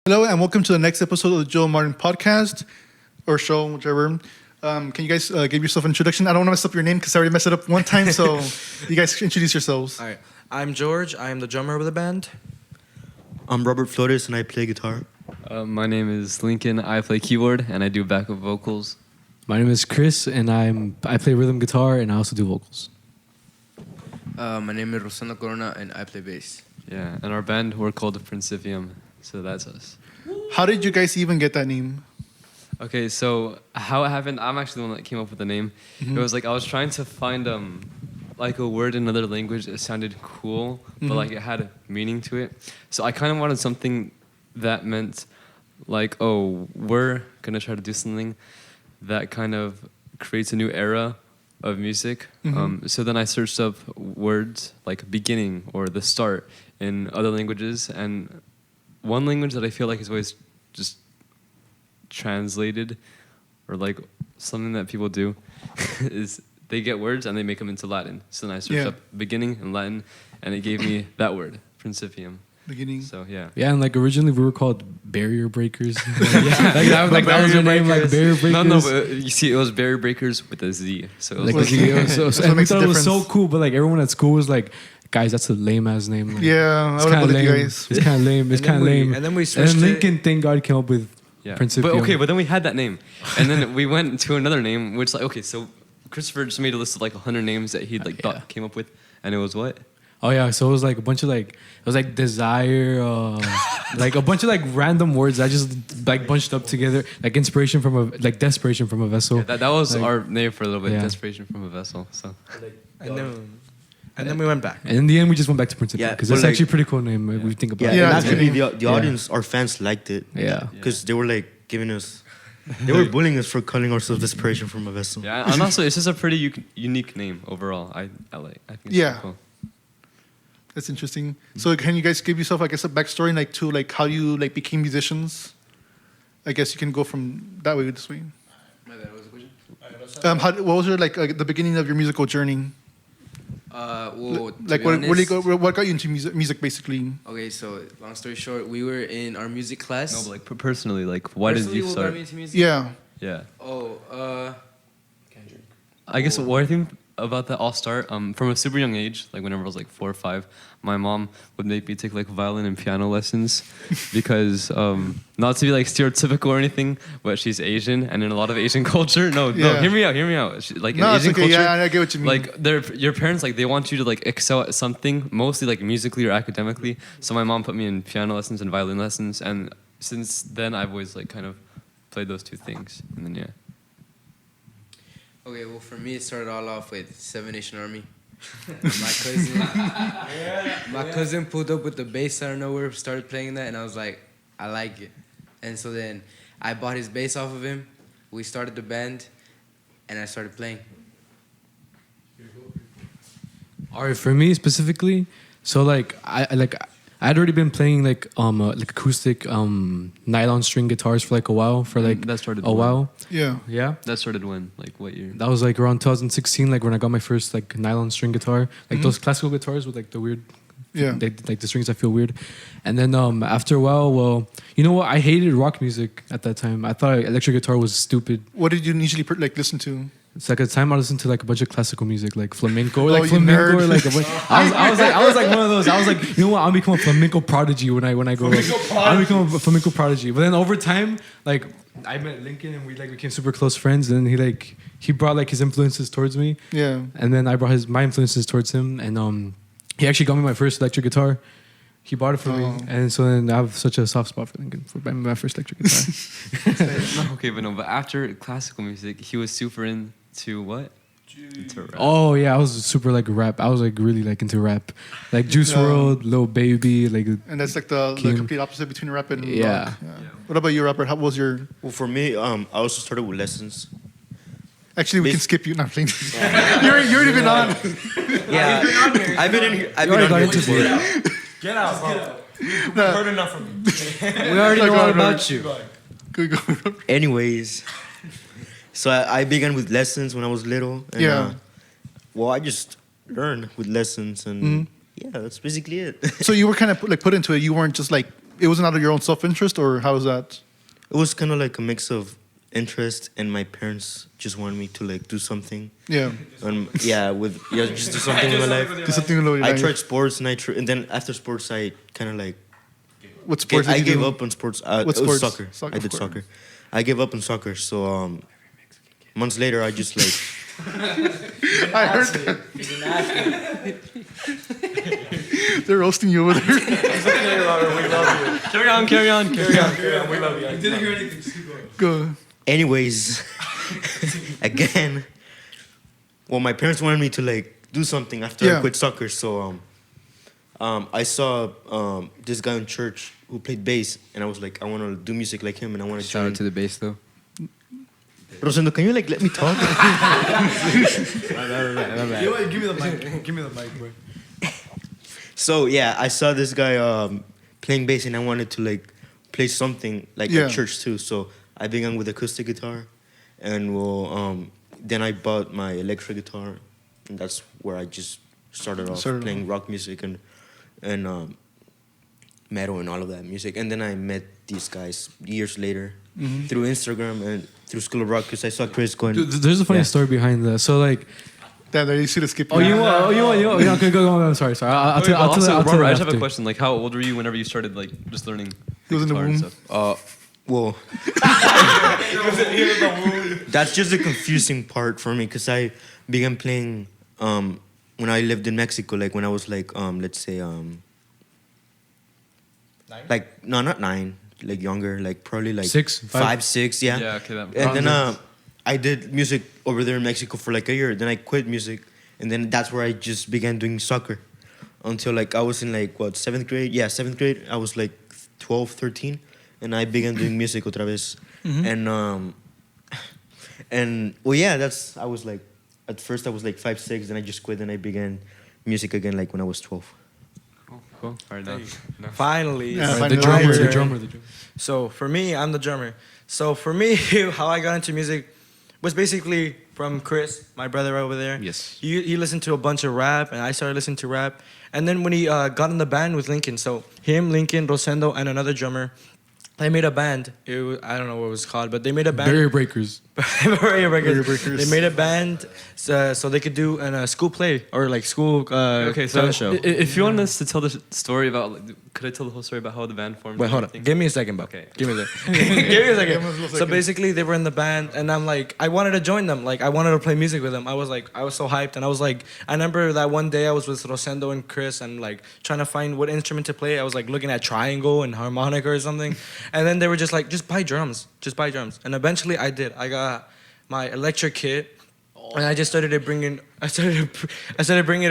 Hello and welcome to the next episode of the Joe Martin podcast or show, whichever. Can you guys give yourself an introduction? I don't want to mess up your name because I already messed it up one time, so you guys introduce yourselves. All right. I'm George. I am the drummer of the band. I'm Robert Flores and I play guitar. My name is Lincoln. I play keyboard and I do backup vocals. My name is Chris, and I play rhythm guitar, and I also do vocals. My name is Rosana Corona, and I play bass. Yeah, and our band, we're called the Principium, so that's us. How did you guys even get that name? Okay, so how it happened, I'm actually the one that came up with the name. It was like I was trying to find like a word in another language that sounded cool, but like it had a meaning to it. So I kind of wanted something that meant like, oh, we're going to try to do something that kind of creates a new era of music. So then I searched up words like beginning or the start in other languages, and one language that I feel like is always just translated or like something that people do is they get words and they make them into Latin. So then I searched up beginning in Latin and it gave me that word, Principium. Beginning. So yeah. Yeah, and like originally we were called Barrier Breakers. that was our name, like Barrier Breakers. No, but you see, it was Barrier Breakers with a Z. So it was Like, and we thought it was so cool, but like everyone at school was like, guys, that's a lame ass name. Like, Yeah, I would have believed you guys. It's kind of lame. It's kind of lame. And then we switched And then Lincoln, thank God, came up with Principium. But then we had that name. And then we went to another name, which like, okay, so Christopher just made a list of like 100 names that he like thought came up with. And it was what? Oh yeah, so it was like a bunch of like, it was like desire, like a bunch of like random words that just like bunched up together, like inspiration from a, like desperation from a vessel. Yeah, that was like, our name for a little bit, yeah. Desperation from a Vessel. So. And then we went back. And in the end, we just went back to Principium Yeah, because but it's like- actually a pretty cool name. If we think about it. Yeah, and it's actually really- the audience, our fans liked it. Yeah. Because they were like giving us, they were bullying us for calling ourselves Desperation from a Vessel. Yeah, and also it's just a pretty unique name overall. I like. I think it's Yeah. pretty cool. That's interesting. So can you guys give yourself, I guess, a backstory like to like how you like became musicians? I guess you can go from that way this way. My bad, what was the question? What was your like the beginning of your musical journey? Well, Like to be honest, what got you into music basically? okay, so long story short, we were in our music class. No, but like personally, like why did Personally, you what start? got me into music? Yeah. Yeah. Oh, I guess what I think about that all start from a super young age, like whenever I was like 4 or 5, my mom would make me take like violin and piano lessons because not to be like stereotypical or anything, but she's Asian, and in a lot of Asian culture, no, hear me out. Like No, in it's Asian okay. culture, Yeah, I get what you mean. like your parents like they want you to like excel at something, mostly like musically or academically. So my mom put me in piano lessons and violin lessons, and since then I've always like kind of played those two things, and then okay, well, for me, it started all off with Seven Nation Army. My cousin pulled up with the bass out of nowhere, started playing that, and I was like, I like it. And so then I bought his bass off of him. We started the band, and I started playing. All right, for me specifically, so like I'd already been playing like acoustic nylon string guitars for like a while, for like that started a while. Yeah. Yeah. that started when, like what year? That was like around 2016, like when I got my first like nylon string guitar, like those classical guitars with like the weird, like the strings that feel weird. And then after a while, well, you know what? I hated rock music at that time. I thought electric guitar was stupid. What did you usually like listen to? It's like at the time I listened to like a bunch of classical music, like flamenco, you nerd. or like a bunch. I was like one of those. I was like, you know what? I'll become a flamenco prodigy when I grow up. I'll become a flamenco prodigy. But then over time, like I met Lincoln and we like became super close friends. And he brought like his influences towards me. Yeah. And then I brought my influences towards him. And he actually got me my first electric guitar. He bought it for me, and so then I have such a soft spot for Lincoln for buying me my first electric guitar. Okay, but after classical music, he was super into what? Into rap. Oh yeah, I was super like rap. I was like really like into rap, like Juice WRLD, Lil Baby, like. And that's like the complete opposite between rap and Yeah. rock. What about you, Robert? How was your? Well, for me, I also started with lessons. Actually, we can skip you. Not playing. You're already been on. Yeah, I've been in here. I've been on here before. Get out, bro. You've heard enough from me. We already know all about you. Go. Anyways, so I began with lessons when I was little. And, well, I just learned with lessons, and yeah, that's basically it. So you were kind of like put into it. You weren't just like it wasn't out of your own self-interest, or how was that? It was kind of like a mix of interest, and my parents just wanted me to like do something. Yeah. Just do something in my life. Do something with your I life. tried sports, and then after sports, I kind of like What sports I did you gave do? up on sports. What it was sports? soccer. Soccer, I did of course. soccer. I gave up on soccer. So months later, I just like I heard that. They're roasting you over there. Carry on. We love you. I didn't hear anything. Go. anyways again. Well, my parents wanted me to like do something after Yeah. I quit soccer. So I saw this guy in church who played bass, and I was like, I want to do music like him, and I want to Shout join. out to the bass though. Rosendo, can you like let me talk? Give me the mic, bro. So yeah, I saw this guy playing bass, and I wanted to like play something like Yeah. at church too. So I began with acoustic guitar, and then I bought my electric guitar, and that's where I just started off playing rock music and metal and all of that music. And then I met these guys years later through Instagram and through School of Rock, because I saw Chris going. Dude, there's a funny Yeah. story behind that. So like, Damn, they should have skipped. oh, you want? Yeah, okay, go. I'm sorry. I'll Wait, tell. but also, I'll tell Robert, you I just have a after. question. Like, how old were you whenever you started like just learning? He was in the guitar and womb. stuff? Well, that's just the confusing part for me, because I began playing when I lived in Mexico, like when I was like let's say like no, not 9, like younger, like probably like 6, 5, 6, yeah. Yeah, okay, that- And then I did music over there in Mexico for like a year. Then I quit music, and then that's where I just began doing soccer until like I was in like what 7th grade. Yeah, 7th grade. I was like 12, 13, and I began doing music otra vez. And well, yeah, that's I was like at first I was like 5, 6, then I just quit, and I began music again like when I was 12. Cool. All right, now. Finally. Yeah, it's finally. The my drummer, turn. the drummer. So for me, I'm the drummer. So for me, how I got into music was basically from Chris, my brother over there. Yes. He listened to a bunch of rap, and I started listening to rap. And then when he got in the band with Lincoln, so him, Lincoln, Rosendo, and another drummer, they made a band. I don't know what it was called, but they made a band. Barrier breakers. Barrier Breakers. Breakers. They made a band so they could do a school play or like school Okay, so talent show. if you want us to tell the story about, like, could I tell the whole story about how the band formed? Wait, and hold on. everything? Give me a second, bro. Okay. Give me a second. Give me a second. Give us a So second. basically, they were in the band, and I'm like, I wanted to join them. Like, I wanted to play music with them. I was so hyped, and I was like, I remember that one day I was with Rosendo and Chris, and like trying to find what instrument to play. I was like looking at triangle and harmonica or something, and then they were just like, just buy drums, and eventually I did. I got my electric kit. And I just started bringing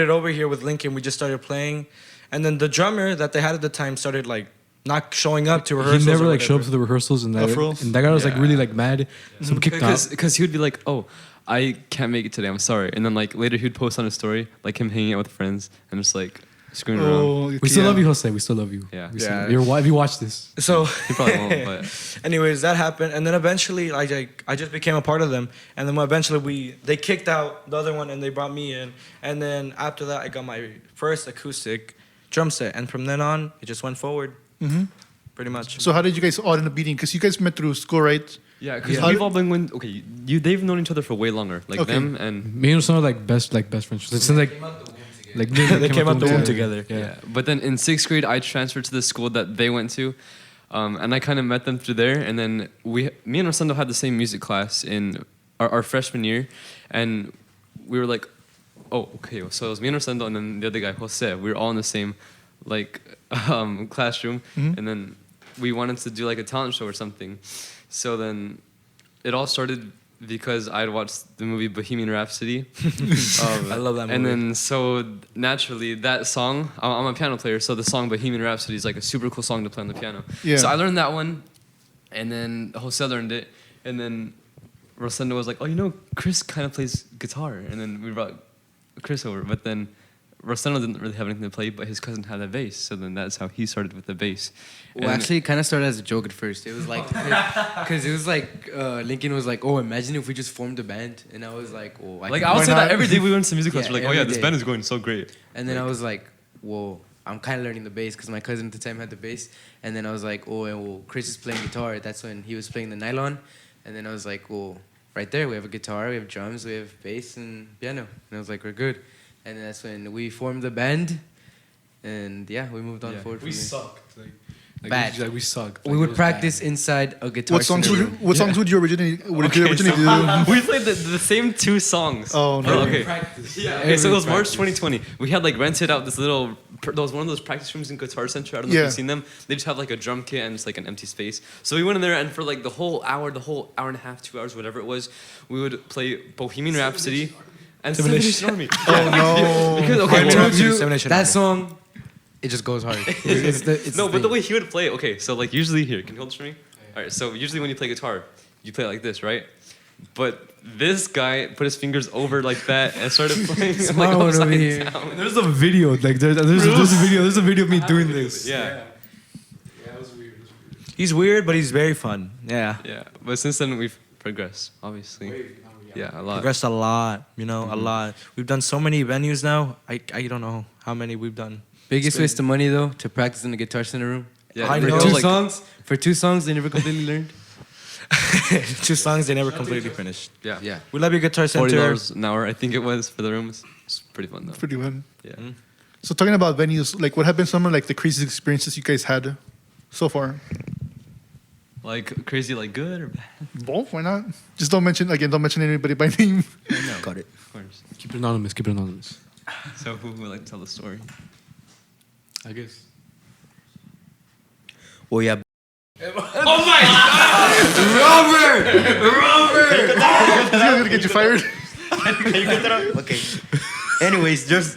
it over here with Lincoln. We just started playing, and then the drummer that they had at the time started like not showing up to rehearsals. He never or like showed up whatever. to the rehearsals, and Off roll? that guy was like Yeah. really like mad. So we kicked out. Because he would be like, oh, I can't make it today. I'm sorry. And then like later he'd post on his story like him hanging out with friends and just like screwing around. Oh, We still yeah. love you, Jose. We still love you. Yeah. We still Yeah. love you. If you watch this, So He probably won't, but anyways, that happened, and then eventually, I just became a part of them, and then eventually they kicked out the other one, and they brought me in, and then after that, I got my first acoustic drum set, and from then on, it just went forward, pretty much. So how did you guys all end up meeting? Because you guys met through school, right? yeah, because Yeah. we've all been they've known each other for way longer. Like Okay. them and me and Osama are like best friends. It's like They came out the womb together. together. yeah. But then in 6th grade, I transferred to the school that they went to, and I kind of met them through there. And then me and Rosendo had the same music class in our freshman year, and we were like, oh, okay. So it was me and Rosendo, and then the other guy, Jose. We were all in the same like classroom, and then we wanted to do like a talent show or something. So then it all started because I'd watched the movie Bohemian Rhapsody. I love that movie. And then so naturally that song, I'm a piano player, so the song Bohemian Rhapsody is like a super cool song to play on the piano. Yeah. So I learned that one, and then Jose learned it, and then Rosendo was like, oh, Chris kind of plays guitar, and then we brought Chris over, but then Rosendo didn't really have anything to play, but his cousin had a bass, so then that's how he started with the bass. Well, And- actually, it kind of started as a joke at first. It was like, because it was like, Lincoln was like, oh, imagine if we just formed a band. And I was like, oh, like I would Why say that not? every day we went to music class, Yeah, we're like, oh every yeah, this day. band is going so great. And then I was like, whoa, I'm kind of learning the bass because my cousin at the time had the bass. And then I was like, oh, and well, Chris is playing guitar. That's when he was playing the nylon. And then I was like, well, right there, we have a guitar, we have drums, we have bass and piano. And I was like, we're good. And then that's when we formed the band. And yeah, we moved on forward. We sucked. Bad. We sucked. We would practice inside a guitar. What songs room. would you originally do? We played the same 2 songs. Oh no. Okay. Practice. Yeah. Okay, so it was March 2020. We had like rented out this little. There was one of those practice rooms in Guitar Center. I don't know if you've seen them. They just have like a drum kit and it's like an empty space. So we went in there and for like the whole hour and a half, 2 hours, whatever it was, we would play Bohemian Rhapsody and Seven Nation Army. Oh no. Because, I told you Seven Nation that Army. song. It just goes hard. But the way he would play it, okay, so like usually here, can you hold this for me? All right, so usually when you play guitar, you play it like this, right? But this guy put his fingers over like that and started playing like one over upside here. down. There's a video. Like there's a video of me doing this. Yeah. It was weird. He's weird, but he's very fun. Yeah. Yeah, but since then we've progressed, obviously. Yeah, a lot. Progressed a lot, a lot. We've done so many venues now. I don't know how many we've done. Biggest waste of money though to practice in the Guitar Center room. Yeah, I For know. two Like- songs. For 2 songs, they never completely learned. 2 songs they never completely finished. Yeah. Yeah. We love your Guitar Center. $40 an hour, I think it was for the rooms. It's pretty fun though. Pretty fun. Yeah. So talking about venues, like what have been some of like the craziest experiences you guys had so far? Like crazy, like good or bad? Both, why not? Just don't mention anybody by name. Got it. Of course. Keep it anonymous. Keep it anonymous. So who would like to tell the story? I guess. Oh yeah. Is he gonna get you fired? Okay. Anyways, there's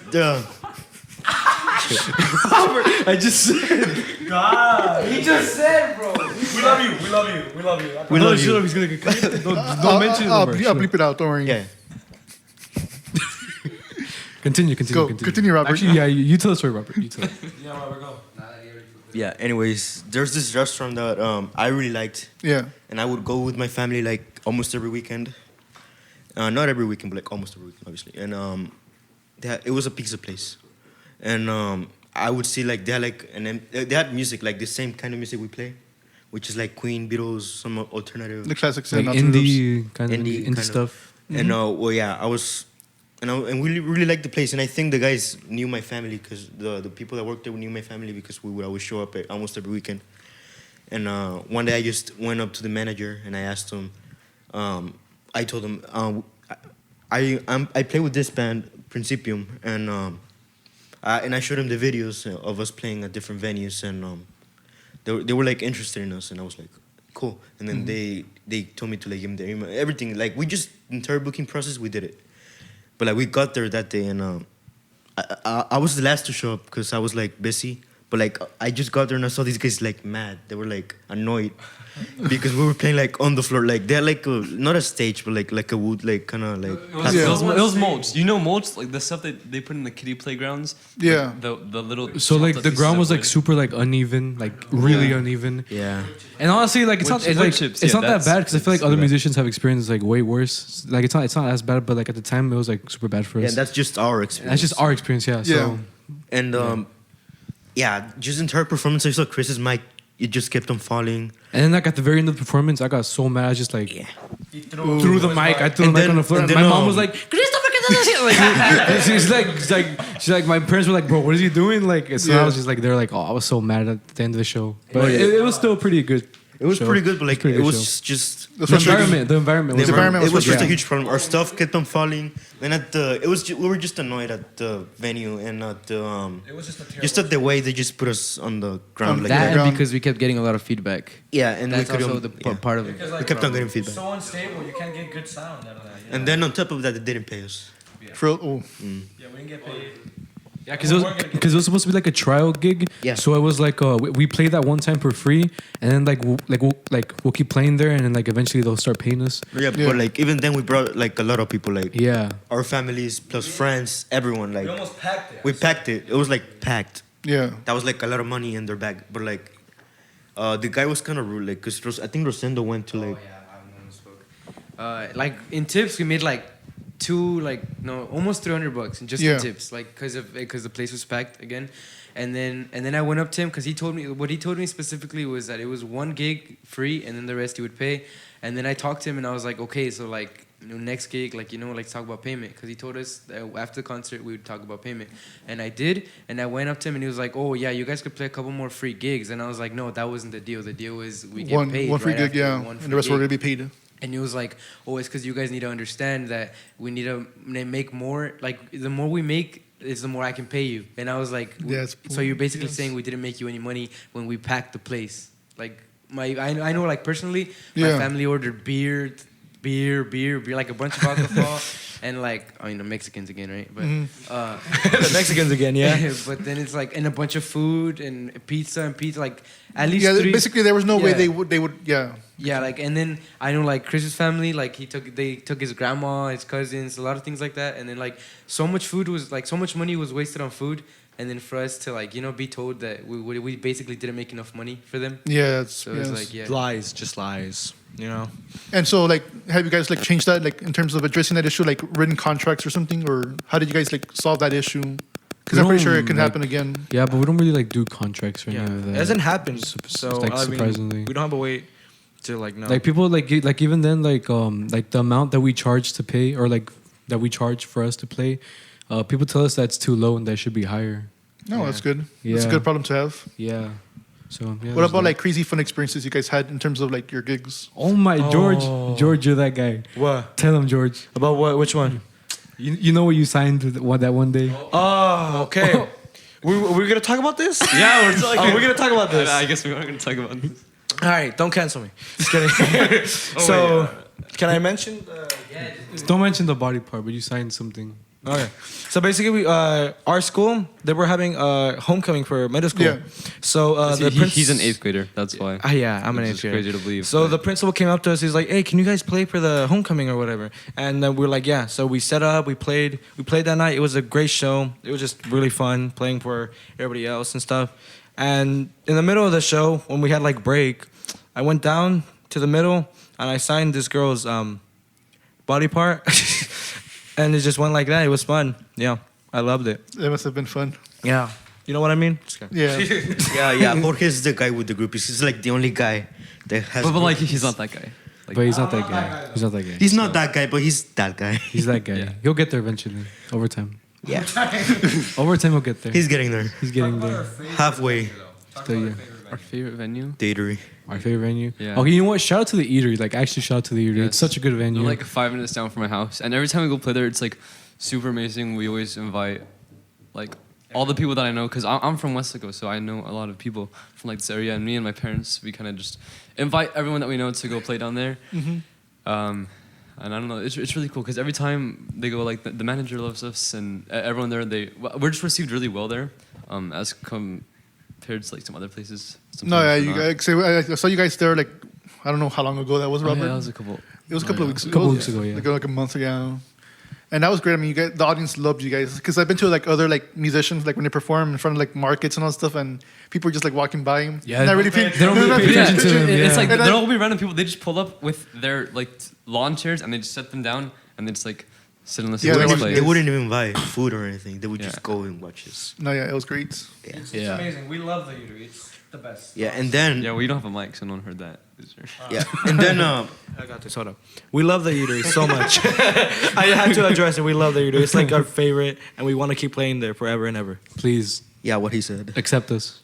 I just said. He just said, bro. We love you. We love you. We love you. we love you. He's gonna get cut. Don't mention it. I'll no more. bleep it out. Don't worry. Yeah. Continue. Continue, Robert. Actually, yeah, you tell the story, Robert. You tell it. Yeah. Anyways, there's this restaurant that I really liked, Yeah. and I would go with my family like almost every weekend. Not every weekend, but like almost every weekend, obviously. And it was a pizza place, and I would see like they had music like the same kind of music we play, which is like Queen, Beatles, some alternative. The classics Like and alternatives. indie kind of Indie indie kind of. stuff. And well, yeah, and we really liked the place, and I think the guys knew my family because the people that worked there knew my family because we would always show up almost every weekend. And one day I just went up to the manager and I asked him, I told him, I play with this band Principium, and I showed him the videos of us playing at different venues, and they were like interested in us, and I was like, cool. And then they told me to like give them their email, everything. Like we just entire booking process, we did it. But like we got there that day, and I was the last to show up because I was like busy. But like I just got there and I saw these guys like mad. They were like annoyed because we were playing like on the floor. Like they had like not a stage, but like a wood like kind of like. It was mulch. You know mulch, like the stuff that they put in the kiddie playgrounds. Yeah. The little. So like chopped up the pieces ground of was like wood. super like uneven, like really uneven. Yeah. And honestly, like it's Wood- not it's wood like chips, it's yeah, not that bad because I feel like other bad. musicians have experienced like way worse. Like it's not as bad, but like at the time it was like super bad for us. Yeah, that's just our experience. That's just our experience, yeah. So And yeah, just entire performance. I saw Chris's mic. It just kept on falling. and then like at the very end of the performance, I got so mad. I just like threw the mic. I threw the And mic then- on the floor. and And then, my mom was like, "Christopher, get this shit!" Like she's like my parents were like, "Bro, what is he doing?" Like so I was just like they're like, "Oh, I was so mad at the end of the show." But it was still pretty good. It was show. pretty good, but like Pretty it good was show. just That's The frustrating. environment was environment it was just a frustrating. huge problem. Our stuff kept on falling. Then we were just annoyed at the venue and at the It was just a terrible. just at the way they just put us on the ground like That that. ground. and because we kept getting a lot of feedback. Yeah, and That's we could also the part of it. we kept on getting feedback. So unstable, you can't get good sound out of that. And then on top of that, they didn't pay us. For, oh. Yeah, we didn't get paid. Yeah, because it was supposed to be like a trial gig. Yeah. So it was like we played that one time for free, and then we'll keep playing there, and then like eventually they'll start paying us. Yeah, Yeah. but like even then we brought like a lot of people, like Yeah. our families plus friends, everyone. Like We almost packed it. we packed it. It was like packed. Yeah. That was like a lot of money in their bag. But like the guy was kind of rude, like because I think Rosendo went to like Like in tips, we made like almost $300 and just Yeah. in tips, like because the place was packed again. And then I went up to him because he told me specifically was that it was one gig free and then the rest he would pay. And then I talked to him and I was like, okay, so like, next gig, like, let's talk about payment, because he told us that after the concert we would talk about payment. And I did, and I went up to him and he was like, oh yeah, you guys could play a couple more free gigs. And I was like, no, that wasn't the deal. The deal was we get paid one free right gig, yeah, one and free the rest gig. were gonna be paid. And he was like, oh, it's because you guys need to understand that we need to make more. Like, the more we make is the more I can pay you. And I was like, so you're basically saying we didn't make you any money when we packed the place. Like, I know, like, personally, my family ordered beer, like a bunch of alcohol. And like, Mexicans again, right? But the Mexicans again, yeah. But then it's like, and a bunch of food and pizza, like at least basically there was no way they would. Yeah, like, and then I know, like, Chris's family, like, they took his grandma, his cousins, a lot of things like that. And then, like, so much money was wasted on food. And then for us to, like, be told that we basically didn't make enough money for them. Yeah, so it's like, yeah. Lies, just lies, And so, like, have you guys, like, changed that, like, in terms of addressing that issue, like, written contracts or something? Or how did you guys, like, solve that issue? Because I'm pretty sure it can happen again. Yeah, but we don't really, like, do contracts or anything like that. It hasn't happened. So, like, surprisingly. we don't have a way to, like, know. Like, people, like even then, like the amount that we charge to pay, or, like, that we charge for us to play, people tell us that's too low and that should be higher. No, that's good. Yeah. That's a good problem to have. Yeah. So, yeah. What about, like, crazy fun experiences you guys had in terms of, like, your gigs? Oh my, George, you're that guy. What? Tell him, George. About what? Which one? You know what you signed with that one day? Oh, okay. We're gonna talk about this? Yeah, we're gonna talk about this. I guess we are gonna talk about this. All right, don't cancel me. Just kidding. Can I mention? Don't mention the body part, but you signed something. Okay. So basically, our school, they were having homecoming for middle school. Yeah. So He's an 8th grader. That's why. Yeah, I'm an 8th It's grader. crazy to believe. So the principal came up to us. He's like, "Hey, can you guys play for the homecoming or whatever?" And then we were like, "Yeah." So we set up. We played. We played that night. It was a great show. It was just really fun playing for everybody else and stuff. And in the middle of the show, when we had like break, I went down to the middle and I signed this girl's body part. And it just went like that. It was fun. Yeah, I loved it. It must have been fun. Yeah. You know what I mean? Yeah. yeah. Jorge's the guy with the group. He's like the only guy that has. But like, he's not that guy. Like, But he's not that guy. He's not that guy. He's not that guy, but he's that guy. He's that guy. Yeah. He'll get there eventually. Over time. Yeah. Over time, he'll get there. He's getting there. He's getting there. Halfway. Still, yeah. our favorite venue. Datery. Our favorite venue. Yeah. Okay, you know what? Shout out to the Eatery. Like, actually, shout out to the Eatery. Yes. It's such a good venue. They're like 5 minutes down from my house, and every time we go play there, it's like super amazing. We always invite like all the people that I know, because I'm from Westlake, so I know a lot of people from like this area, and me and my parents, we kind of just invite everyone that we know to go play down there. Mm-hmm. And I don't know, it's really cool because every time they go, like the manager loves us, and everyone there, we're just received really well there, as compared to like some other places. No, yeah, you guys, I saw you guys there like I don't know how long ago that was, Robert. Yeah, that was a couple. It was a couple of weeks ago. A couple weeks ago, yeah. Like a month ago. And that was great. I mean, you guys, the audience loved you guys because I've been to like other like musicians like when they perform in front of like markets and all that stuff, and people are just like walking by. Yeah, not really paying. they don't really pay attention to them. It's like And there'll be random people. They just pull up with their like lawn chairs and they just set them down and they just like sit and listen Yeah, to they us watch- play. They wouldn't even buy food or anything. They would Yeah. just go and watch us. No, yeah, it was great. It's Yeah. amazing. We love the Eatery. It's the best. Yeah, and then Yeah, we don't have a mic, so no one heard that. yeah, and then I got this. Hold up. We love the Eatery so much. I had to address it. We love the Eatery. It's like our favorite, and we want to keep playing there forever and ever. Please yeah, what he said. accept us.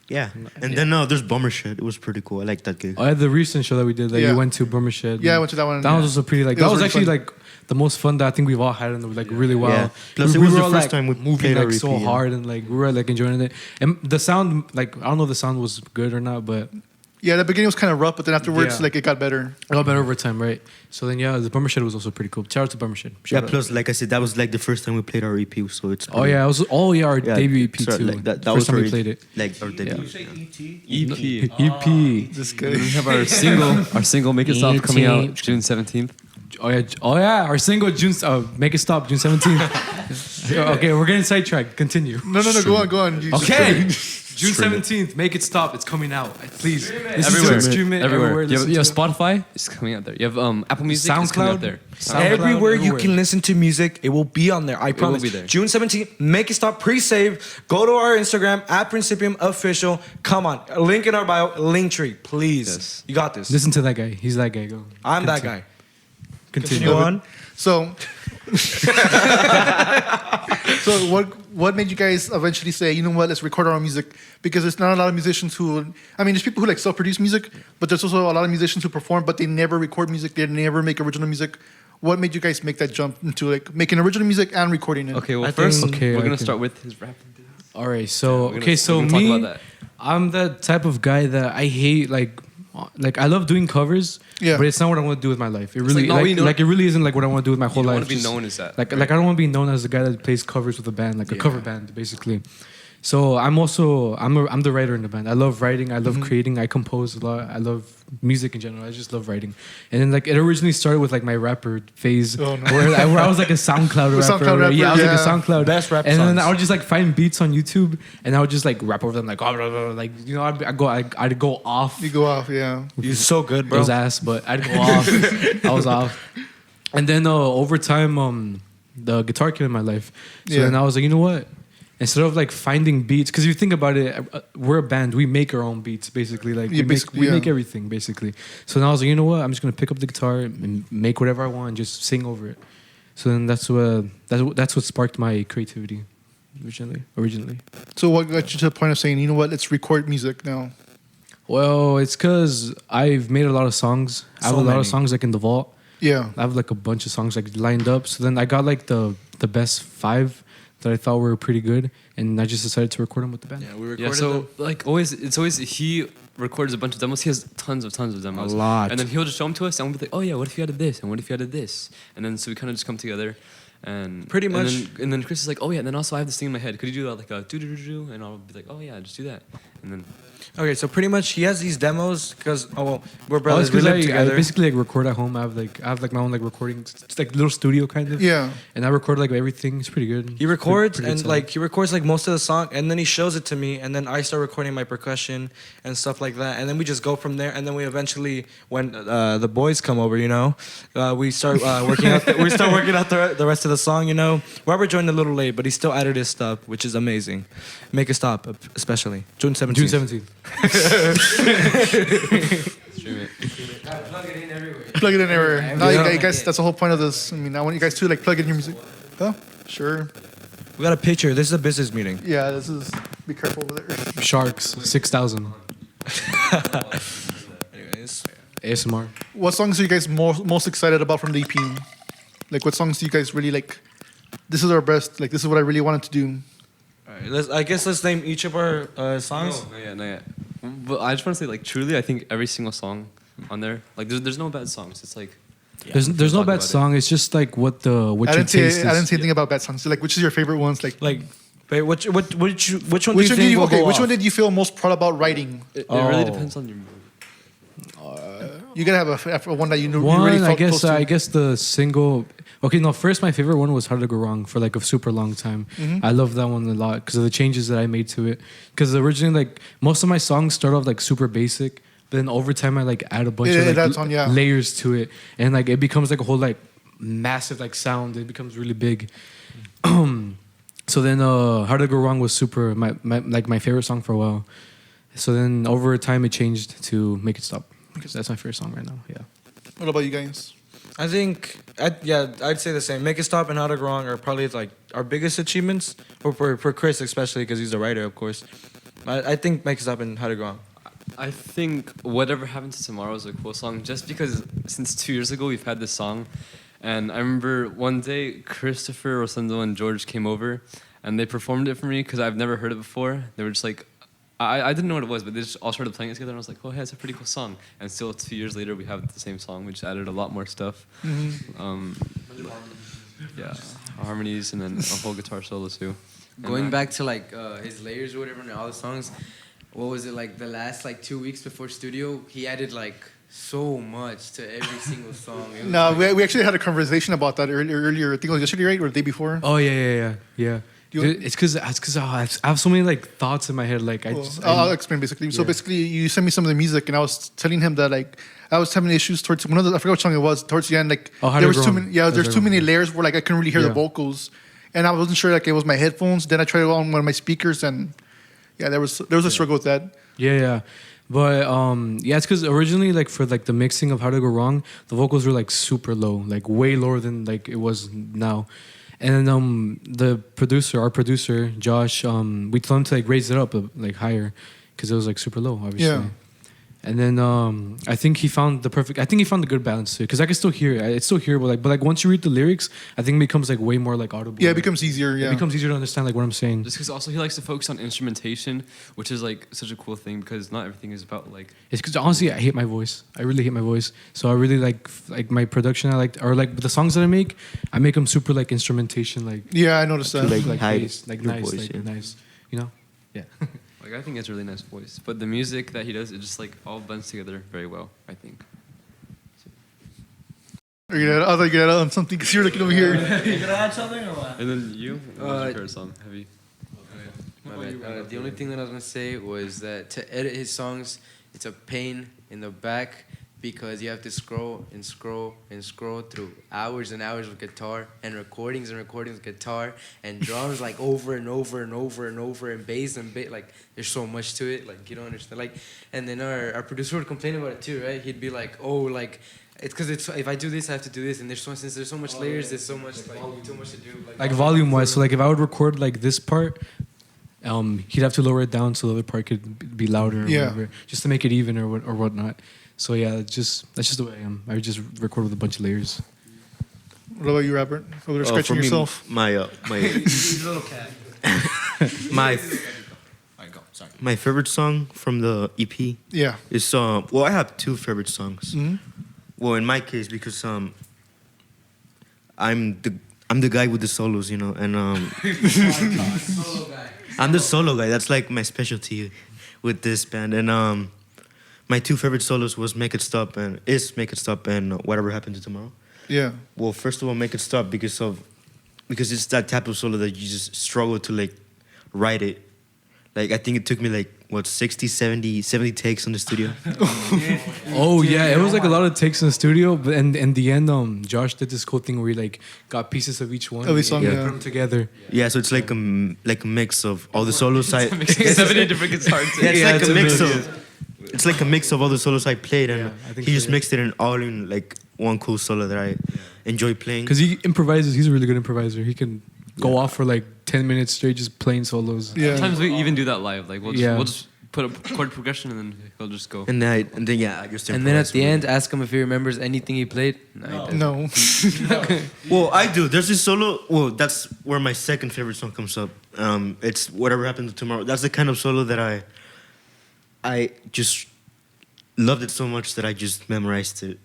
Yeah, and then there's Bummer Shed. It was pretty cool. I like that gig. Oh, yeah, the recent show that we did that Yeah. you went to, Burma Shed. Yeah, I went to that one. That was also pretty like It that was was really actually fun. like the most fun that I think we've all had in the, like really well. Yeah. Plus, it was the first time we moving played like our so EP, yeah. hard and like we were like enjoying it. And the sound, like I don't know if the sound was good or not, but Yeah, the beginning was kind of rough, but then afterwards, Yeah. like it got better. it got better over time, right? So then yeah, the Burma Shed was also pretty cool. Shout out to Burma Shed. Yeah, Shout out. plus like I said, that was like the first time we played our EP, so it's. Oh yeah, it was our Yeah, debut EP so, too. like, that First was time we our- played it. like our debut. EP. EP. This guy. We have our single "Make It Stop" coming out June 17th. Oh yeah, our single June. Make It Stop, June 17th. Okay, we're getting sidetracked. Continue. No, go on. You- Okay. June Stream it. 17th, Make It Stop. It's coming out. Please. Everywhere. Stream it everywhere. You have Listen to it. Spotify. It's coming out there. You have Apple Music. It's coming SoundCloud. out there. SoundCloud. Everywhere you everywhere. can listen to music, it will be on there. I promise. be there. June 17th, Make It Stop pre-save. Go to our Instagram at Principium.Official. Come on. Link in our bio. Linktree, please. Yes. You got this. Listen to that guy. He's that guy. Go. I'm that guy. Continue. on. So, so what made you guys eventually say, you know what, let's record our own music? Because there's not a lot of musicians who, I mean, there's people who like self-produce music, but there's also a lot of musicians who perform, but they never record music, they never make original music. What made you guys make that jump into like making original music and recording it? Okay, well, I first, think- Okay, we're going I to start with his rap. All right. So, we're gonna- okay. So we're gonna talk me, about that. I'm the type of guy that I hate like I love doing covers, Yeah. but it's not what I want to do with my life. It really like, no, you know- it really isn't like what I want to do with my whole You don't life. want to be Just- known as that. Like I don't want to be known as the guy that plays covers with a band, like a cover band, basically. So I'm the writer in the band. I love writing. I love creating. I compose a lot. I love music in general. I just love writing. And then like it originally started with like my rapper phase, Oh, no. where I was like a SoundCloud rapper. SoundCloud rapper, yeah, I was like yeah. a SoundCloud. Best rap And then songs. I would just like find beats on YouTube, and I would just like rap over them, like oh, blah, blah, blah, like you know, I'd go off. You go off, yeah. You're so good, It bro. was ass, but I'd go off. I was off. And then over time, the guitar came in my life. So Yeah. then I was like, you know what? Instead of like finding beats, because if you think about it, we're a band. We make our own beats, basically. Like Yeah, we basically, make yeah. everything, basically. So then I was like, you know what? I'm just gonna pick up the guitar and make whatever I want, and just sing over it. So then that's what sparked my creativity originally. So what got you to the point of saying, you know what, let's record music now? Well, it's because I've made a lot of songs. I have So a lot many. of songs like in the vault. Yeah. I have like a bunch of songs like lined up. So then I got like the best 5 that I thought were pretty good, and I just decided to record them with the band. Yeah, we recorded Yeah, so them. like it's always he records a bunch of demos. He has tons of demos. A lot. And then he'll just show them to us, and we'll be like, oh yeah, what if you added this, and what if you added this, and then so we kind of just come together, and Pretty much. And then Chris is like, oh yeah, and then also I have this thing in my head. Could you do that like a do do do do? And I'll be like, oh yeah, just do that, and then Okay, so pretty much he has these demos because we're Oh, brothers. it's We 'cause live I together. basically like record at home. I have like my own like recording, it's like little studio kind of. Yeah. And I record like everything. It's pretty good. He records Pretty good and sound. like he records like most of the song, and then he shows it to me, and then I start recording my percussion and stuff like that, and then we just go from there, and then we eventually, when the boys come over, you know, we start working out. We start working out the rest of the song, you know. Robert joined a little late, but he still added his stuff, which is amazing. Make a stop, especially June 17th. June 17th. stream it. Plug it in everywhere. Plug it in everywhere. No, Yeah. you guys, that's the whole point of this. I mean, I want you guys to like plug in your music. Oh, sure. We got a picture. This is a business meeting. Yeah, this is, be careful over there. Sharks 6,000 Anyways, ASMR. What songs are you guys most excited about from the EP? Like, what songs do you guys really like? This is our best. Like, this is what I really wanted to do. all right, I guess let's name each of our songs. No, not yet. But I just want to say, like, truly, I think every single song on there, like, there's no bad songs. It's like, There's no talk bad about it. song. It's just like what I your didn't taste say is. I didn't say anything about bad songs. So, like, which is your favorite ones? Like, Like, wait, which one do which you one think did you will okay? go Which off? one did you feel most proud about writing? it really Oh. depends on your mood. You gotta have a one that you know One, you really I felt guess close to. I guess the single. Okay, no. First, my favorite one was "How to Go Wrong" for like a super long time. Mm-hmm. I love that one a lot because of the changes that I made to it. Because originally, like most of my songs start off like super basic, but then over time I like add a bunch It of like, adds on, yeah. layers to it, and like it becomes like a whole like massive like sound. It becomes really big. So then, "How to Go Wrong" was super my favorite song for a while. So then over time it changed to "Make It Stop" because that's my favorite song right now. Yeah. What about you guys? I think, I'd say the same. Make It Stop and How to Go Wrong are probably like our biggest achievements, or for Chris especially because he's the writer, of course. I think Make It Stop and How to Go Wrong. I think Whatever Happens to Tomorrow is a cool song just because since 2 years ago we've had this song. And I remember one day Christopher, Rosendo, and George came over and they performed it for me because I've never heard it before. They were just like, I didn't know what it was, but they just all started playing it together and I was like, oh, hey, it's a pretty cool song. And still 2 years later we have the same song. We just added a lot more stuff. Yeah, harmonies and then a whole guitar solo too. Going And, back to like his layers or whatever and all the songs, what was it like the last like 2 weeks before studio? He added like so much to every single song. It was No, like, we actually had a conversation about that earlier. I think it was yesterday, right, or the day before. Oh yeah. It's because I have so many like thoughts in my head. Like I'll explain basically. So Yeah. basically, you sent me some of the music, and I was telling him that like I was having issues towards one of the, I forgot which song it was, towards the end. Like Oh, How there Did was It too Go many. On? Yeah, That's there's too right. many layers where like I couldn't really hear the Yeah. vocals, and I wasn't sure like it was my headphones. Then I tried it on one of my speakers, and yeah, there was a struggle with that. Yeah. But yeah, it's because originally like for like the mixing of How to Go Wrong, the vocals were like super low, like way lower than like it was now. And then our producer Josh, we told him to like raise it up like higher, because it was like super low, obviously. Yeah. And then I think he found the good balance too, because I can still hear it. It's still hearable, but like once you read the lyrics, I think it becomes like way more like audible. Yeah, it becomes easier. Yeah, It becomes easier to understand like what I'm saying. Just because also he likes to focus on instrumentation, which is like such a cool thing because not everything is about like. It's because honestly, I hate my voice. I really hate my voice. So I really like my production. I like, or like the songs that I make them super like instrumentation, like yeah, I noticed that. like hide bass, like your nice, voice, like yeah. nice. You know? Yeah. Like I think it's a really nice voice, but the music that he does, it just like all blends together very well. I think. Are you gonna, I thought you were gonna add something because you're looking over here. You gonna add something or what? And then you, what was your favorite song? Have you? My bad. The only thing that I was gonna say was that to edit his songs, it's a pain in the back because you have to scroll and scroll and scroll through hours and hours of guitar and recordings of guitar and drums like over and over and over and over and bass like there's so much to it, like you don't understand, like. And then our producer would complain about it too, right? He'd be like, oh, like it's because it's if I do this I have to do this, and since there's so much layers, there's so much like too much to do, Like volume wise, so like if I would record like this part, he'd have to lower it down so the other part could be louder or Yeah. whatever, just to make it even or whatnot. So yeah, that's just the way I am. I would just record with a bunch of layers. What about you, Robert? Over there For scratching me, yourself. my Little cat. my Alright, go. Sorry. my favorite song from the EP Yeah. is well, I have two favorite songs. Mhm. Well, in my case, because I'm the guy with the solos, you know, and I'm the solo guy. That's like my specialty with this band. And my two favorite solos was Make It Stop and Whatever Happened to Tomorrow. Yeah. Well, first of all, Make It Stop because it's that type of solo that you just struggle to like write it. Like I think it took me like 60, 70 takes in the studio. Oh yeah, it was like a lot of takes in the studio, but and in the end, Josh did this cool thing where he like got pieces of each one, Of each song, and yeah. put them together. Yeah, so it's like a mix of all the solos I. 70 different guitars. Yeah, it's like it's a mix amazing. of. It's like a mix of all the solos I played, and Yeah, I think he so, just yeah. mixed it all in like one cool solo that I enjoy playing. Because he improvises. He's a really good improviser. He can go off for like 10 minutes straight just playing solos. Yeah. Sometimes we even do that live. Like we'll Yeah. just put a chord progression and then he'll just go. And then I just. And then at improvise the with end, it. ask him if he remembers anything he played. No, he doesn't. No. Well, I do. There's this solo. Well, that's where my second favorite song comes up. It's Whatever Happened to Tomorrow. That's the kind of solo that I just loved it so much that I just memorized it.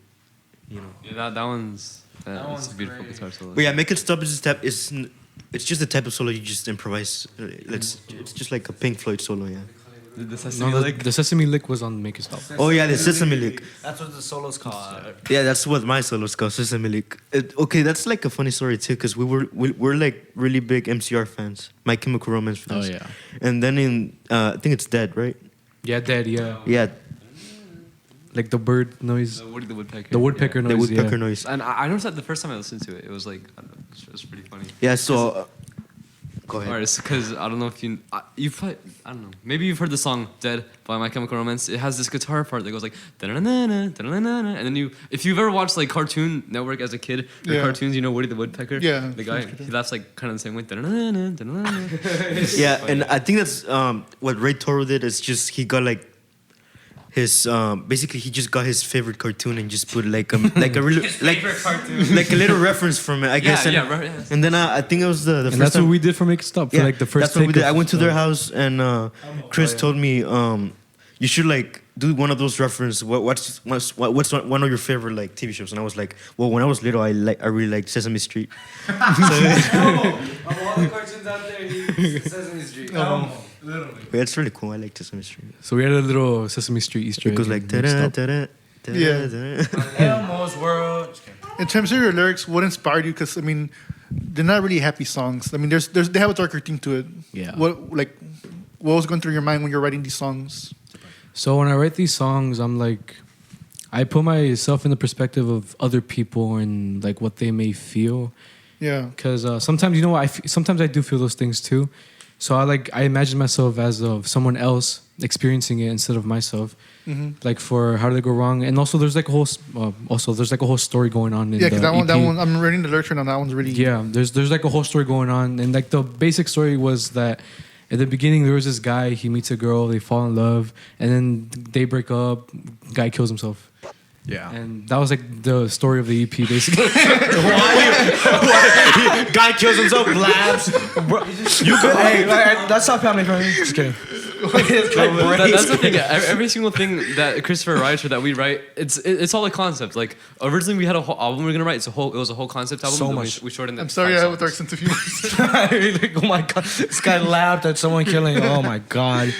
You know. Yeah, that one's it's one's a beautiful great. guitar solo. But yeah, Make It Stop is just it's just the type of solo you just improvise. It's just like a Pink Floyd solo, yeah. The Sesame No, Lick. the Sesame Lick was on Make It Stop. Oh yeah, the Sesame Lick. That's what the solo's called. Yeah, that's what my solo's called, Sesame Lick. Okay, that's like a funny story too, because we're like really big MCR fans, My Chemical Romance fans. Oh, yeah. And then I think it's Dead, right? Yeah, Dead. Yeah, Yeah, like the bird noise, The Woody the Woodpecker. the woodpecker the noise. woodpecker yeah. noise. And I noticed that the first time I listened to it, it was like, I don't know, it was pretty funny. Yeah, so go ahead. Alright, because I don't know if you've played, I don't know, maybe you've heard the song Dead by My Chemical Romance. It has this guitar part that goes like da-na-na-na, da-na-na-na, and then if you've ever watched like Cartoon Network as a kid, the Yeah. cartoons, you know Woody the Woodpecker? Yeah. The guy, he laughs like kind of the same way. Da-na-na-na, da-na-na-na. Yeah, and I think that's what Ray Toro did. Is just he got like his basically he just got his favorite cartoon and just put like a really like a little reference from it, I guess. yeah, right, yeah. And then I think it was the And first that's time. what we did for Make It Stop. For like the first. That's what we take did. I of- went to their house and Chris told me you should like do one of those references. What's one of your favorite like TV shows? And I was like, well, when I was little, I really liked Sesame Street. Of all the cartoons out there, Sesame Street. Literally. But it's really cool. I like Sesame Street. So we had a little Sesame Street Easter egg. It goes like in Make It ta-da, Stop. ta-da, ta-da, Yeah. ta-da. Elmo's World. Just kidding. In terms of your lyrics, what inspired you? Because I mean, they're not really happy songs. I mean, they have a darker theme to it. Yeah. What was going through your mind when you're writing these songs? So when I write these songs, I'm like, I put myself in the perspective of other people and like what they may feel. Yeah. Because sometimes, you know, sometimes I do feel those things too. So I imagine myself as of someone else experiencing it instead of myself. Mm-hmm. Like for How Did I Go Wrong, and also there's like a whole story going on in Yeah, the because EP. that one, I'm reading the literature on that one's really. Yeah, there's like a whole story going on, and like the basic story was that at the beginning there was this guy, he meets a girl, they fall in love, and then they break up, guy kills himself. Yeah. And that was like the story of the EP basically. Guy kills himself, laughs. You could. Hey, that's not family friendly. Just kidding. That's the thing. Every single thing that Christopher writes or that we write, it's all a concept. Like originally we had a whole album we were gonna write. It was a whole concept album. So then much. We shortened it. I'm to sorry, 5 I have a dark songs. sense of humor. Like, oh my god, this guy laughed at someone killing. Oh my god.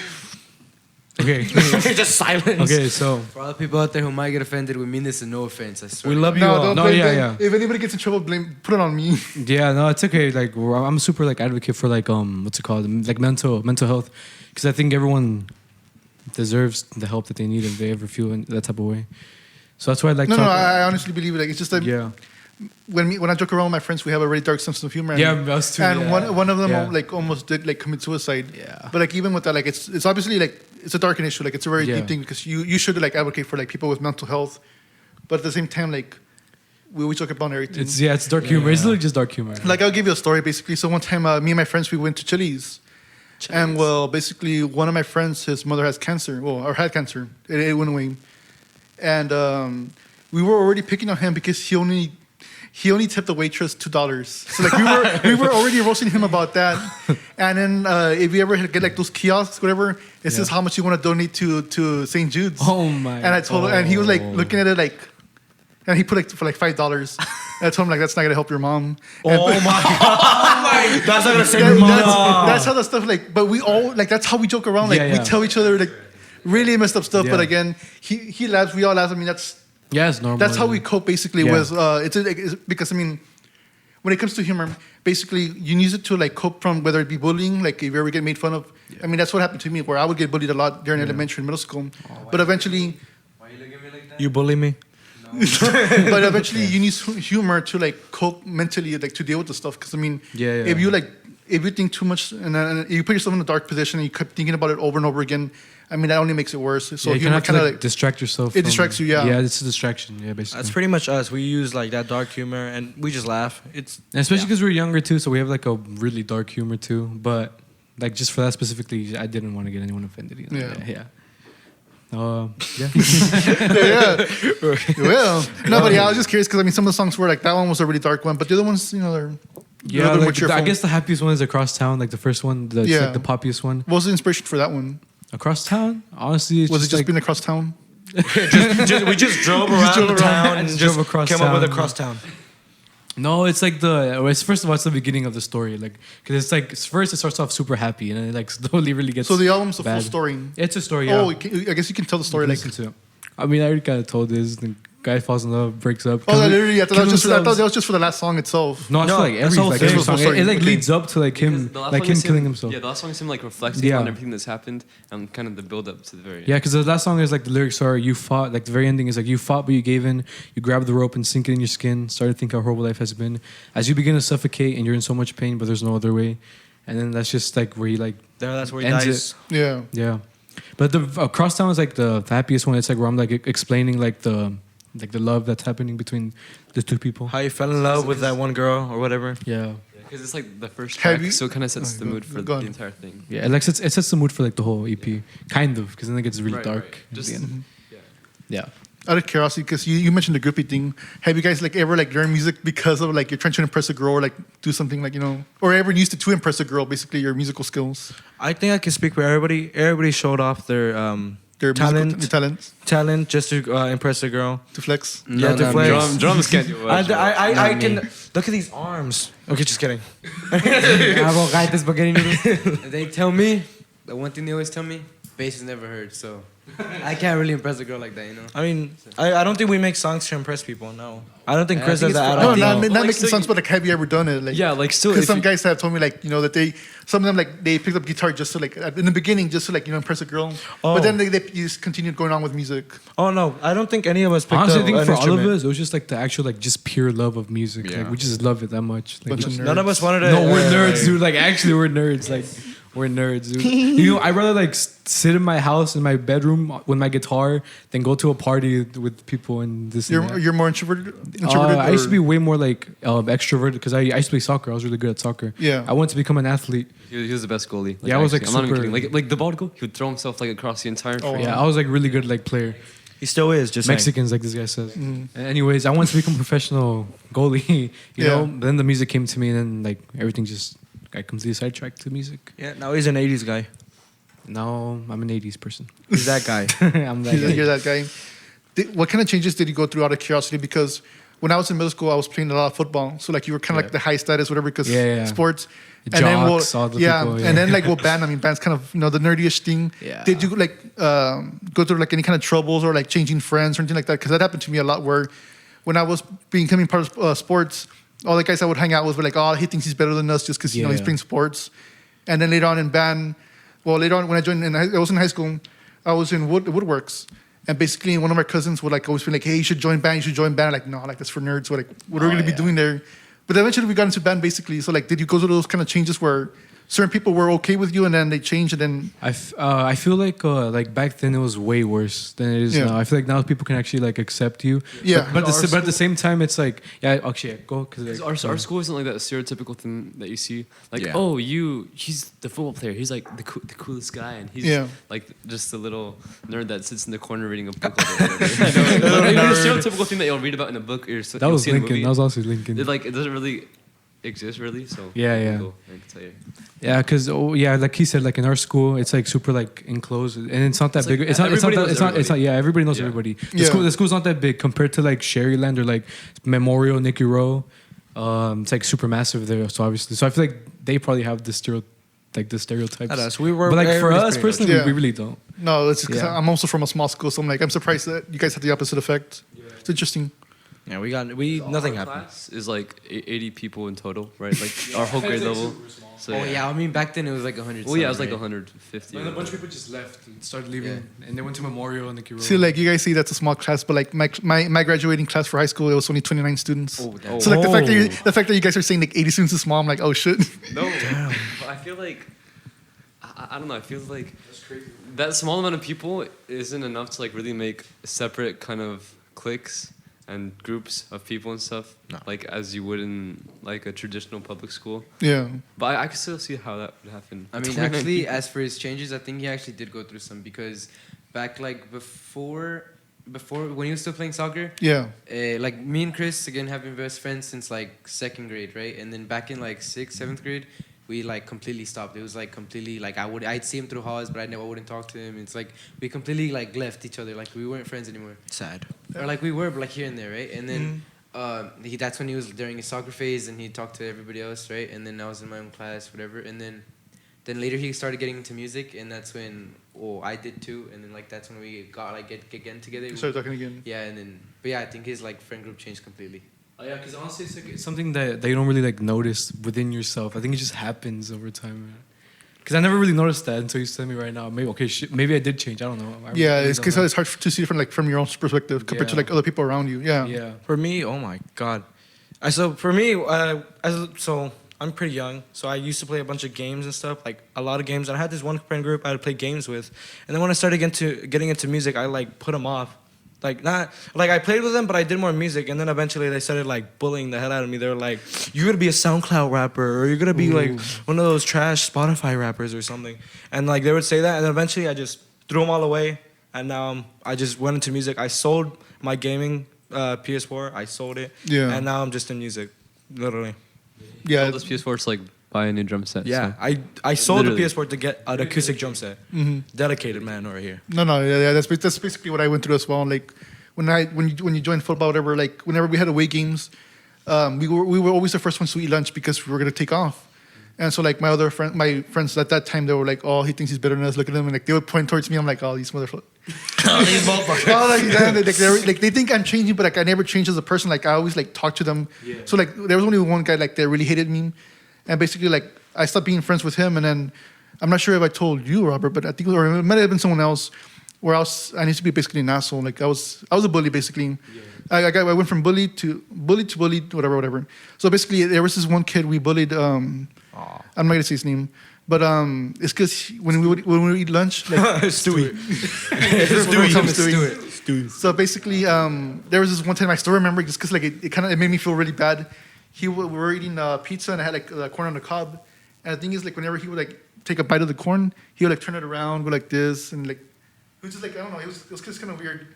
Okay. Just silence. Okay, so For all the people out there who might get offended, we mean this in no offense. I swear. We love you No, all. don't No, blame yeah, them. yeah. If anybody gets in trouble, put it on me. yeah, no, it's okay. Like I'm a super like advocate for like what's it called, like mental health, because I think everyone deserves the help that they need if they ever feel in that type of way. So that's why I like. No, I honestly believe it. Like it's just that Yeah. when I joke around with my friends, we have a really dark sense of humor. And, Yeah, us too. And yeah. one of them Yeah. like almost did like commit suicide. Yeah. But like even with that, like it's obviously like it's a dark issue. Like it's a very Yeah. deep thing because you should like advocate for like people with mental health, but at the same time like we always talk about everything. It's dark humor. It's literally just dark humor. Like I'll give you a story basically. So one time, me and my friends we went to Chili's, and well, basically one of my friends, his mother has cancer, or had cancer. It went away, and we were already picking on him because he only tipped the waitress $2. So like we were already roasting him about that. And then if you ever get like those kiosks, whatever, it says how much you want to donate to St. Jude's. Oh my. And I told him, and he was like looking at it like. And he put like for like $5. And I told him like that's not gonna help your mom. And, Oh my god. That's not gonna save your mom. that's how the stuff like. But we all like that's how we joke around. Like Yeah, we yeah. tell each other like really messed up stuff. Yeah. But again, he laughs. We all laugh. I mean Yeah, it's normal. that's how we cope basically. Yeah. Was it's because I mean, when it comes to humor, basically you use it to like cope from whether it be bullying. Like if you ever get made fun of. I mean that's what happened to me where I would get bullied a lot during elementary and middle school. But eventually. Why you looking at me like that? You bully me. But eventually you need humor to like cope mentally, like to deal with the stuff. Because I mean, Yeah, yeah. if you think too much and then you put yourself in a dark position and you keep thinking about it over and over again, I mean that only makes it worse. So Yeah, you humor kind of like distract yourself. It distracts you, yeah. Yeah, it's a distraction. Yeah, basically. That's pretty much us. We use like that dark humor and we just laugh. It's And especially because we're younger too, so we have like a really dark humor too. But like just for that specifically, I didn't want to get anyone offended either. Yeah. Yeah. Yeah. well, no, but yeah, I was just curious because I mean some of the songs were like that one was a really dark one, but the other ones, you know, they're Yeah, a little bit more like, cheerful. I guess the happiest one is Across Town, like the first one, that's Yeah. like the poppiest one. What was the inspiration for that one? Across Town, honestly, it's Was it just like, being across town? we just drove around the town and Just just drove across came up with town. across town. No, it's like it's first of all, it's the beginning of the story, like because it's like first it starts off super happy and then it like slowly really gets. So the album's a full bad. story. It's a story. Yeah. Oh, I guess you can tell the story like. Listen to it. I mean, I already kind of told this. The guy falls in love, breaks up. Oh, that literally, I thought that kills was just for the last song itself. No, it's No, for, like that's every the whole like thing. every That's the song. whole It like story. leads up to like Because him, the last like song him is killing himself. Yeah, the last song is him like reflecting Yeah. on everything that's happened and kind of the build up to the very end. Yeah, because the last song is like the lyrics are you fought, like the very ending is like you fought but you gave in, you grabbed the rope and sink it in your skin, started to think how horrible life has been. As you begin to suffocate and you're in so much pain but there's no other way. And then that's just like where he like That's where he ends dies. Yeah. yeah. But the Across Town is like the happiest one. It's like where I'm like explaining like the love that's happening between the two people. How you fell in love with that one girl or whatever. Yeah. Because it's like the first Have track, you- so it kind of sets Oh, the go- mood for go the on. entire thing. Yeah, it sets the mood for like the whole EP, kind of, because then it gets really Right, dark. right. at Just the end. Yeah. Out of curiosity, because you mentioned the groupie thing, have you guys like ever like learned music because of like you're trying to impress a girl or like do something like or ever used it to impress a girl? Basically, your musical skills, I think I can speak for everybody. Everybody showed off their their talent, musical talents talent just to impress a girl. to flex. Yeah, to flex. Drums can't do much. I can look at these arms. Okay, just kidding. Hago gaitas spaghetti noodles. They tell me, the one thing they always tell me, bass is never heard, so I can't really impress a girl like that, you know. I mean, I don't think we make songs to impress people. No, I don't think I Chris think does it's that for- at No, all. not Like, making so songs, you- but like, have you ever done it? Like, Yeah, like still. because if some you- guys have told me like, that some of them like they picked up guitar just to like in the beginning just to like impress a girl, but Oh. then they just continued going on with music. Oh no, I don't think any of us picked Honestly, I up think an for all of instrument. us, it was just like the actual like just pure love of music. Yeah. Like we just love it that much. Like, Bunch we of just- None of us wanted to. no, we're nerds, dude. Like actually, we're nerds. Like we're nerds, dude. You know, I'd rather like sit in my house in my bedroom with my guitar than go to a party with people and this. and that. You're more introverted. I used to or- be way more like extroverted because I used to play soccer. I was really good at soccer. Yeah. I wanted to become an athlete. He was the best goalie. Yeah, I was, like, actually, I'm not even super- kidding. Like the ball goal, he would throw himself like across the entire. Oh, frame. Yeah, I was like really good like player. He still is. Just Mexicans, like this guy says. Anyways, I wanted to become a professional goalie. You Yeah. know, then the music came to me, and then like everything just I completely sidetracked to music. Yeah. Now he's an '80s guy. Now I'm an '80s person. He's that guy. I'm that guy. You're that guy. What kind of changes did you go through out of curiosity? Because when I was in middle school, I was playing a lot of football. So like you were kind of like the high status, whatever, because Yeah. sports. The jocks, all the people, yeah. And then like band's kind of the nerdiest thing. Yeah. Did you like go through like any kind of troubles or like changing friends or anything like that? Because that happened to me a lot. Where when I was becoming part of sports, all the guys I would hang out with were like, oh, he thinks he's better than us just because he's Yeah. playing sports. And then later on in band, later on when I joined, I was in high school, I was in woodworks. And basically, one of my cousins would like always be like, "Hey, you should join band. You should join band." Like, no, like that's for nerds. So like, what are we gonna be doing there? But eventually, we got into band basically. So like, did you go through those kind of changes where certain people were okay with you, and then they changed, and then I feel like back then it was way worse than it is Yeah. now. I feel like now people can actually like accept you. Yeah. But at the same time, it's like actually go because Our school isn't like that stereotypical thing that you see. Like, Yeah. oh, he's the football player. He's like the coolest guy, and he's Yeah. like just a little nerd that sits in the corner reading a book. All day. Like, the stereotypical thing that you'll read about in a book or that was see in a Lincoln. movie. That was also Lincoln. It doesn't really exist really. So Yeah. cool, I can tell you. Yeah, because like he said, like in our school, it's like super like enclosed, and it's not that It's big. like It's not. everybody knows It's not. everybody. Yeah, everybody knows Yeah. everybody. Yeah. The school's not that big compared to like Sherryland or like Memorial, Nicky Rowe. It's like super massive there. So obviously, I feel like they probably have the stereotypes. Not us. We were. But like for everybody's us pretty personally, Yeah. we really don't. no, it's because Yeah. I'm also from a small school, so I'm surprised that you guys had the opposite effect. It's interesting. Yeah, nothing Our happened. class is like 80 people in total, right? Like our whole grade level. So Oh yeah, I mean back then it was like 100. Well, yeah, it was like something, 150. And a bunch of people just left and started leaving, and they went to Memorial and Nicky Rowe. See, like you guys see that's a small class, but like my graduating class for high school, it was only 29 students. Oh, that's So like the fact that you guys are saying like 80 students is small, I'm like, oh shit. No, but I feel like I don't know. I feel like that small amount of people isn't enough to like really make separate kind of cliques and groups of people and stuff, like as you would in like a traditional public school. Yeah. But I can still see how that would happen. I mean, 29 actually, people. as for his changes, I think he actually did go through some because back like before when he was still playing soccer, Yeah. like me and Chris again have been best friends since like second grade, right? And then back in like 6th, 7th grade, we like completely stopped. It was like completely like I'd see him through halls, but I wouldn't talk to him. It's like we completely like left each other. Like we weren't friends anymore. Sad. Or like we were, but like here and there, right? And then that's when he was during his soccer phase, and he talked to everybody else, right? And then I was in my own class, whatever. And then later he started getting into music, and that's when I did too. And then like that's when we got like get again together. Started talking again. Yeah, and then but yeah, I think his like friend group changed completely. Oh, yeah, because honestly, it's something that you don't really like notice within yourself. I think it just happens over time. Because I never really noticed that until you said me right now. Maybe I did change. I don't know. Yeah, really it's don't because know. it's hard to see from your own perspective compared to Yeah. like other people around you. Yeah. Yeah. For me, oh my god. So for me, so I'm pretty young, so I used to play a bunch of games and stuff, like a lot of games. And I had this one friend group I would play games with, and then when I started getting into music, I like put them off. Like not like I played with them, but I did more music, and then eventually they started like bullying the hell out of me. They were like, "You're gonna be a SoundCloud rapper, or you're gonna be like one of those trash Spotify rappers or something." And like they would say that, and then eventually I just threw them all away, and now I just went into music. I sold my gaming PS4. I sold it, Yeah. and now I'm just in music, literally. Yeah. All this PS4 to like buy a new drum set. Yeah, so. I sold Literally. the PS4 to get an acoustic drum set. Dedicated man over here. No, yeah, that's basically what I went through as well. Like when you joined football, whatever. Like whenever we had away games, we were always the first ones to eat lunch because we were gonna take off. And so like my friends at that time, they were like, "Oh, he thinks he's better than us. Look at him." And like they would point towards me. I'm like, "Oh, these motherfuckers." Oh, like, damn, they think I'm changing, but like I never changed as a person. Like I always like talk to them. Yeah. So like there was only one guy like that really hated me, and basically like I stopped being friends with him. And then I'm not sure if I told you, Robert, but I think or it might have been someone else. Where I used to be basically an asshole. Like I was a bully basically. Yeah. I went from bully to whatever. So basically there was this one kid we bullied. I'm not gonna say his name. But it's because when we would eat lunch, like Stewie. Stewie. So basically, there was this one time I still remember just because like it made me feel really bad. We were eating pizza and I had like corn on the cob, and the thing is like whenever he would like take a bite of the corn, he would like turn it around, go like this, and like it was just like I don't know, it was just kind of weird.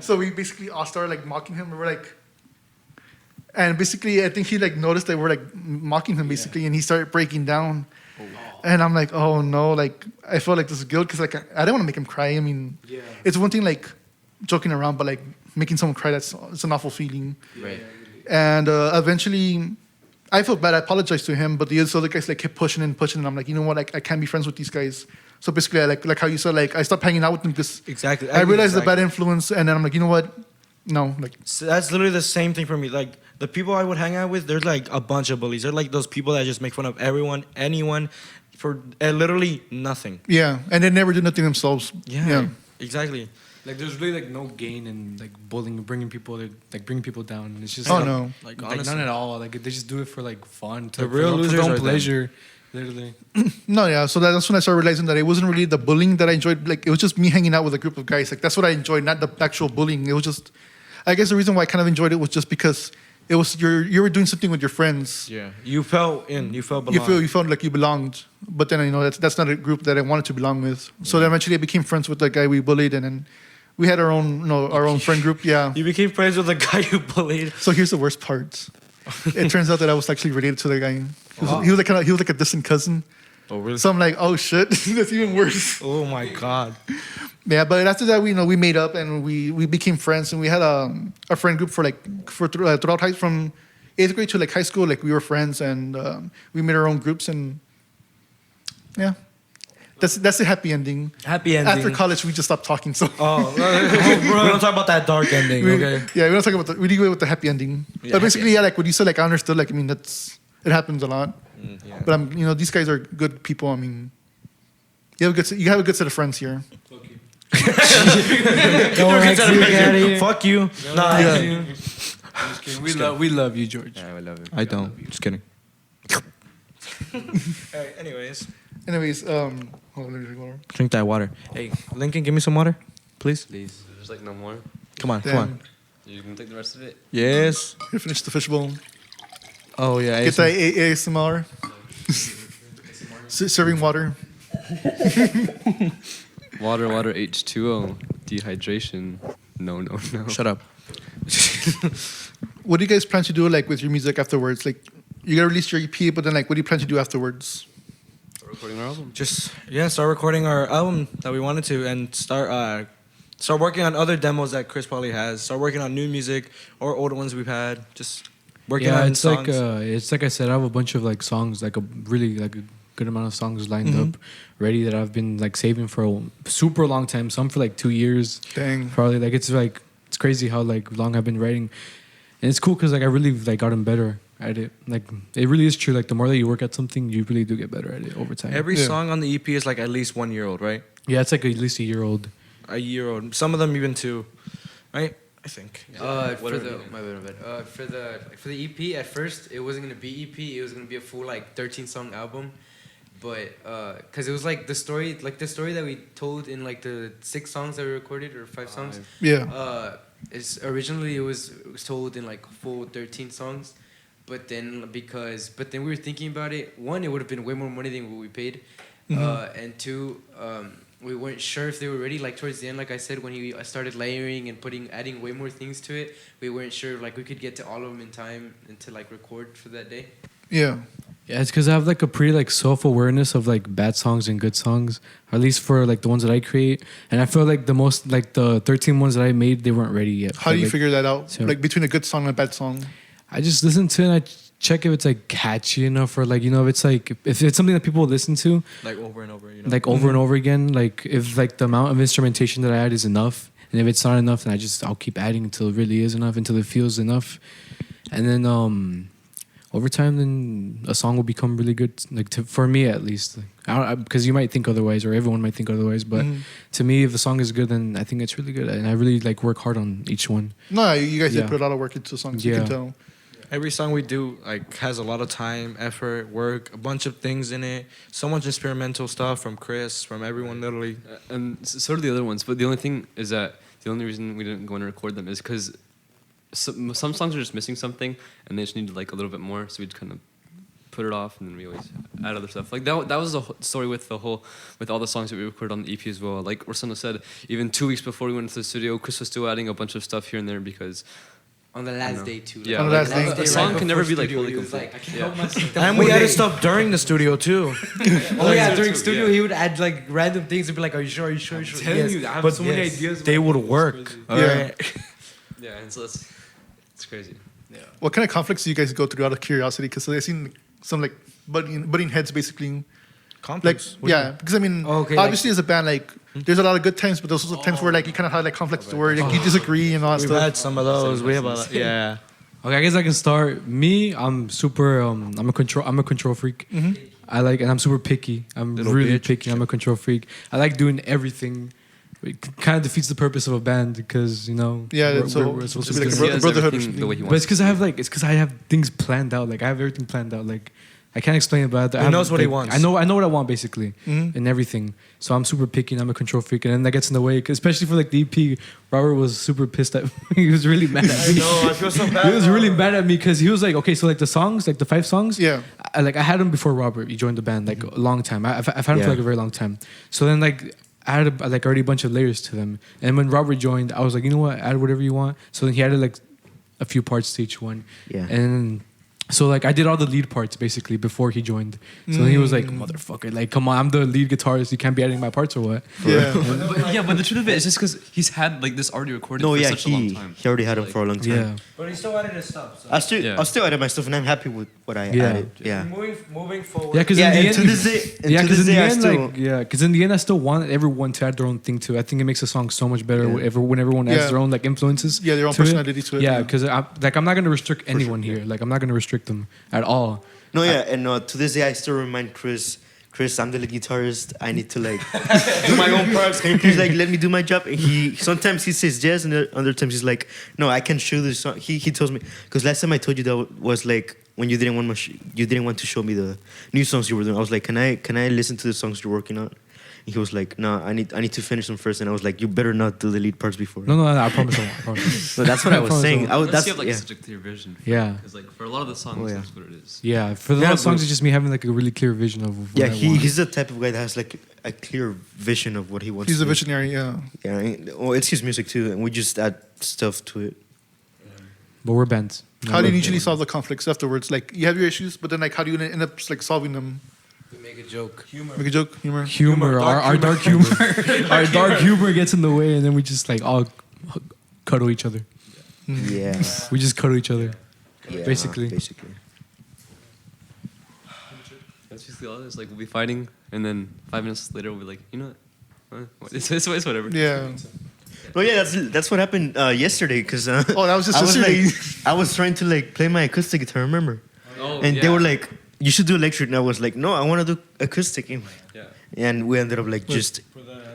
So we basically all started like mocking him, and we're like. And basically, I think he like noticed that we're like mocking him basically, and he started breaking down. Oh, wow. And I'm like, oh no, like I felt like this guilt because like I didn't want to make him cry. I mean, it's one thing like joking around, but like making someone cry, it's an awful feeling. Right. And eventually, I felt bad. I apologized to him, but the other guys like kept pushing and I'm like, you know what? I can't be friends with these guys. So basically, like how you said, like I stopped hanging out with them because Exactly. I realized the bad influence, and then I'm like, you know what? No, like So that's literally the same thing for me. Like the people I would hang out with, there's like a bunch of bullies. They're like those people that just make fun of everyone, anyone, for literally nothing. yeah, and they never do nothing themselves. Yeah. Exactly. Like there's really like no gain in like bullying, bringing people down. It's just Oh no. Like like honestly. none at all. Like they just do it for like fun. The real for losers their are own them. pleasure. Literally. No, yeah. So that's when I started realizing that it wasn't really the bullying that I enjoyed. Like it was just me hanging out with a group of guys. Like that's what I enjoyed, not the actual bullying. It was just, I guess the reason why I kind of enjoyed it was just because it was you were doing something with your friends. Yeah. You felt belonged. You felt like you belonged. But then that's not a group that I wanted to belong with. So then eventually I became friends with the guy we bullied, and then we had our own friend group. Yeah. You became friends with the guy you bullied. So here's the worst part. It turns out that I was actually related to the guy. He was like a distant cousin. Oh really? So I'm like, oh shit, that's even worse. Oh my god. Yeah, but after that, we made up and we became friends, and we had a friend group throughout from 8th grade to like high school. Like we were friends, and we made our own groups, and yeah, that's the happy ending. Happy ending. After college, we just stopped talking. So Oh, bro, we don't talk about that dark ending, okay? yeah, we don't talk about we go with the happy ending. Yeah, But basically, yeah, like what you said, like I understood. Like I mean, it happens a lot. Yeah. But these guys are good people. I mean, you have a good set of friends here. Fuck you. Nah, Yeah. you. Just kidding. We love you, George. Yeah, I love it. I don't. Just kidding. Alright, anyways. Anyways, hold on, let me drink water. Drink that water. Hey, Lincoln, give me some water, please. Please. There's like no more. Come on, Damn. come on. You can take the rest of it. Yes. You finish the fishbowl. Oh yeah. Get that ASMR. Serving water. Water, H2O, dehydration. No. Shut up. What do you guys plan to do like with your music afterwards? Like you gotta release your EP, but then like what do you plan to do afterwards? Recording our album. Just start recording our album that we wanted to, and start working on other demos that Chris probably has. Start working on new music or older ones we've had. Just working on it's songs. it's like I said, I have a bunch of like songs, like a really like a good amount of songs lined up, ready that I've been like saving for a super long time. Some for like 2 years. Dang. Probably it's crazy how like long I've been writing, and it's cool because like I really like gotten better at it. Like it really is true. Like the more that you work at something, you really do get better at it over time. Every Yeah. song on the EP is like at least 1 year old, right? Yeah, it's like at least a year old. A year old. Some of them even 2, right? I think. For the EP, at first it wasn't gonna be EP. It was gonna be a full like 13-song album, but because it was like the story that we told in like the 6 songs that we recorded, or 5 songs. Yeah. Originally it was told in like full 13 songs, but then we were thinking about it. 1, it would have been way more money than what we paid, and 2, we weren't sure if they were ready. Like towards the end, like I said, when he started layering and adding way more things to it, we weren't sure like we could get to all of them in time and to like record for that day. Yeah. Yeah, it's because I have like a pretty like self-awareness of like bad songs and good songs, at least for like the ones that I create. And I feel like the most like the 13 ones that I made, they weren't ready yet. How do you like, figure that out? so- Like between a good song and a bad song? I just listen to it and I check if it's like catchy enough, or like, you know, if it's like, if it's something that people listen to Like over and over, you know. like over and over again, like if like the amount of instrumentation that I add is enough, and if it's not enough, then I'll keep adding until it really is enough, until it feels enough. And then over time, then a song will become really good, like for me at least. Because you might think otherwise, or everyone might think otherwise, but to me, if the song is good, then I think it's really good, and I really like work hard on each one. No, you guys Yeah. did put a lot of work into songs. You Yeah. can tell. Every song we do like has a lot of time, effort, work, a bunch of things in it. So much experimental stuff from Chris, from everyone literally. And so do the other ones. But the only thing is that the only reason we didn't go and record them is because some songs are just missing something, and they just need like a little bit more. So we'd kind of put it off, and then we always add other stuff. Like that was the story with all the songs that we recorded on the EP as well. Like Rosanna said, even 2 weeks before we went into the studio, Chris was still adding a bunch of stuff here and there because. On the last day too. Yeah, On the last day. a song can never be like studio, fully he was complete. like, I can't Yeah. help myself. And we added stuff during the studio too. Oh yeah, during too, studio yeah. he would add like random things and be like, "Are you sure? Are you sure? Are you sure?" telling Yes. you, I have But so many yes. ideas. They would work. Yeah. Alright. Yeah, and so it's crazy. What kind of conflicts do you guys go through out of curiosity? Because I've seen some like butting heads basically. Like, Complex. yeah, because I mean, Oh, okay, obviously as a band, like, there's a lot of good times, but there's also times where like you kind of have like conflicts where like you disagree and all that We've stuff. had some of those. We have a lot. Yeah. Okay, I guess I can start. Me, I'm super. I'm a control freak. I like, and I'm super picky. I'm Little really bitch. picky. I'm a control freak. I like doing everything. It kind of defeats the purpose of a band because, you know. Yeah, we're it's supposed to be be like a He has brotherhood or everything the way he something. But it's wants. because I have things planned out. Like I have everything planned out. Like I can't explain it, but He knows what he wants. I know what I want basically, and everything. So I'm super picky and I'm a control freak, and then that gets in the way. 'Cause especially for like the EP, Robert was super pissed at me. He was really mad at me. I feel so bad. He was really mad at me because he was like, okay, so like the songs, like the 5 songs, Yeah. I had him before Robert. He joined the band like a long time. I've had him Yeah. for like a very long time. So then like I had like already a bunch of layers to them. And when Robert joined, I was like, you know what, add whatever you want. So then he added like a few parts to each one. Yeah. And so like I did all the lead parts basically before he joined. So then he was like, motherfucker, like come on, I'm the lead guitarist. You can't be adding my parts or what? Yeah. But the truth of it is just because he's had like this already recorded No, for yeah, such a long time. he already had them for a long time. Yeah. But he still added his stuff. So. I still added my stuff, and I'm happy with what I Yeah. added. Yeah. Moving forward. Yeah, because Yeah, in the and end, to this day, and yeah, to because this in the day, I end, still. like, yeah, because in the end, I still want everyone to add their own thing to it. I think it makes a song so much better Yeah. when everyone adds Yeah. their own like influences. Yeah, their own to it. personality to it, Yeah, yeah. because I'm not gonna restrict anyone here. Like I'm not gonna restrict them at all. No, yeah, and to this day, I still remind Chris, I'm the lead guitarist. I need to like do my own parts. Can you please like let me do my job? And sometimes he says yes, and other times he's like, no, I can show this song. He tells me because last time I told you that was like when you didn't want to show me the new songs you were doing. I was like, can I listen to the songs you're working on? And he was like, no, I need to finish them first. And I was like, you better not do the lead parts before. No, I promise. I won't, I promise. So that's what I was promise saying. I I Unless that's you have like yeah. such a clear vision. Yeah. Because like for a lot of the songs, Oh, yeah. that's what it is. Yeah, for the Yeah, last songs, but- it's just me having like a really clear vision of what Yeah, I want. he's the type of guy that has like a clear vision of what he wants. He's to a do. visionary, yeah. Yeah, well, it's his music too, and we just add stuff to it. But we're bands. How do you usually solve the conflicts afterwards? Like, you have your issues, but then like, how do you end up like solving them? We make a joke. Make a joke, humor. Humor, our dark humor, our dark humor gets in the way, and then we just like all cuddle each other. Yeah, We just cuddle each other. yeah, Basically. basically. That's basically all it is. Like we'll be fighting, and then 5 minutes later we'll be like, you know what? It's whatever. Yeah. Well, yeah, that's what happened yesterday. Cause Oh, that was just I was yesterday. like, I was trying to like play my acoustic guitar, remember? Oh, And yeah. they were like, you should do electric, and I was like, no, I want to do acoustic. Yeah. And we ended up like just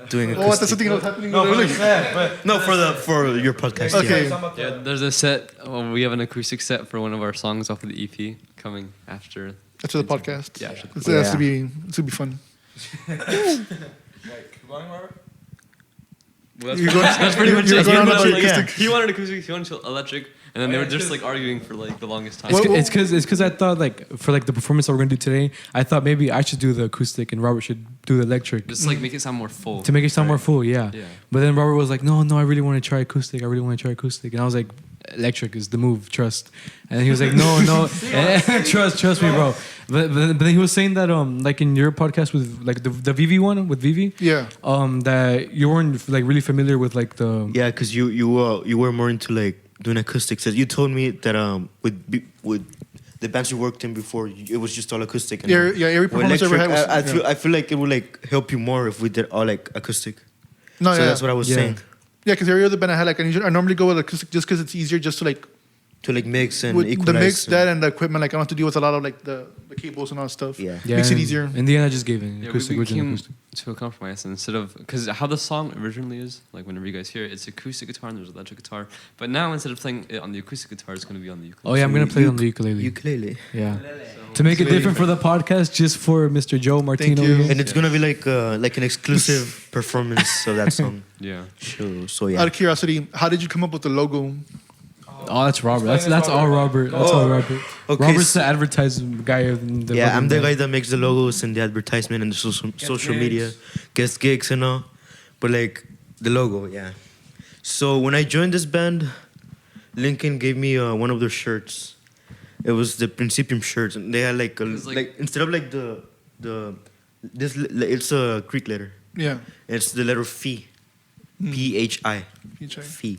doing Oh, that's acoustic. something that was happening. No, for your podcast. Okay. Yeah. Yeah, there's a set. Oh, we have an acoustic set for one of our songs off of the EP coming after. After the podcast. Yeah. After It's has to be fun. Well, You're going- that's pretty much you're it. going on about acoustic. acoustic. He wanted acoustic, he wanted electric, and then they were just like arguing for like the longest time. Well, It's because I thought like for like the performance that we're gonna do today, I thought maybe I should do the acoustic and Robert should do the electric Just like make it sound more full. to make it sound more full. Yeah. Yeah. But then Robert was like, no, I really want to try acoustic. And I was like, electric is the move, trust. And he was like, no, trust me, bro. But then he was saying that like in your podcast with like the Vivi one with Vivi, Yeah. that you weren't like really familiar with like the Yeah, because you were more into like doing acoustics. You told me that with the bands we worked in before, it was just all acoustic. And Every performance I ever had was. I feel like it would like help you more if we did all like acoustic. No, So that's what I was saying. Yeah, because every other band I had, like, I normally go with acoustic just because it's easier just to like To like mix and with equalize. the mix, that and the equipment. Like I don't have to deal with a lot of like the cables and all that stuff. Yeah. Makes it and easier. In the end, I just gave it Yeah, acoustic, we original came acoustic. to a compromise, and instead of because how the song originally is, like whenever you guys hear it, it's acoustic guitar and there's electric guitar. But now instead of playing it on the acoustic guitar, it's going to be on the ukulele. Oh yeah, I'm gonna play it on the ukulele. Ukulele. Yeah. To make it different for the podcast, just for Mr. Joe Martino. you. here. And it's gonna be like an exclusive performance of that song. Yeah. So yeah. Out of curiosity, how did you come up with the logo? Oh, that's Robert. That's all Robert. That's all Robert. Okay, Robert's so- the advertising guy of the. Yeah, I'm the logo. guy that makes the logos and the advertisement and the social media, guest gigs and all. But like the logo, yeah. So when I joined this band, Lincoln gave me one of their shirts. It was the Principium shirts, and they had like was like- like instead of like it's a Greek letter. Yeah. It's the letter phi, PHI, PHI. phi.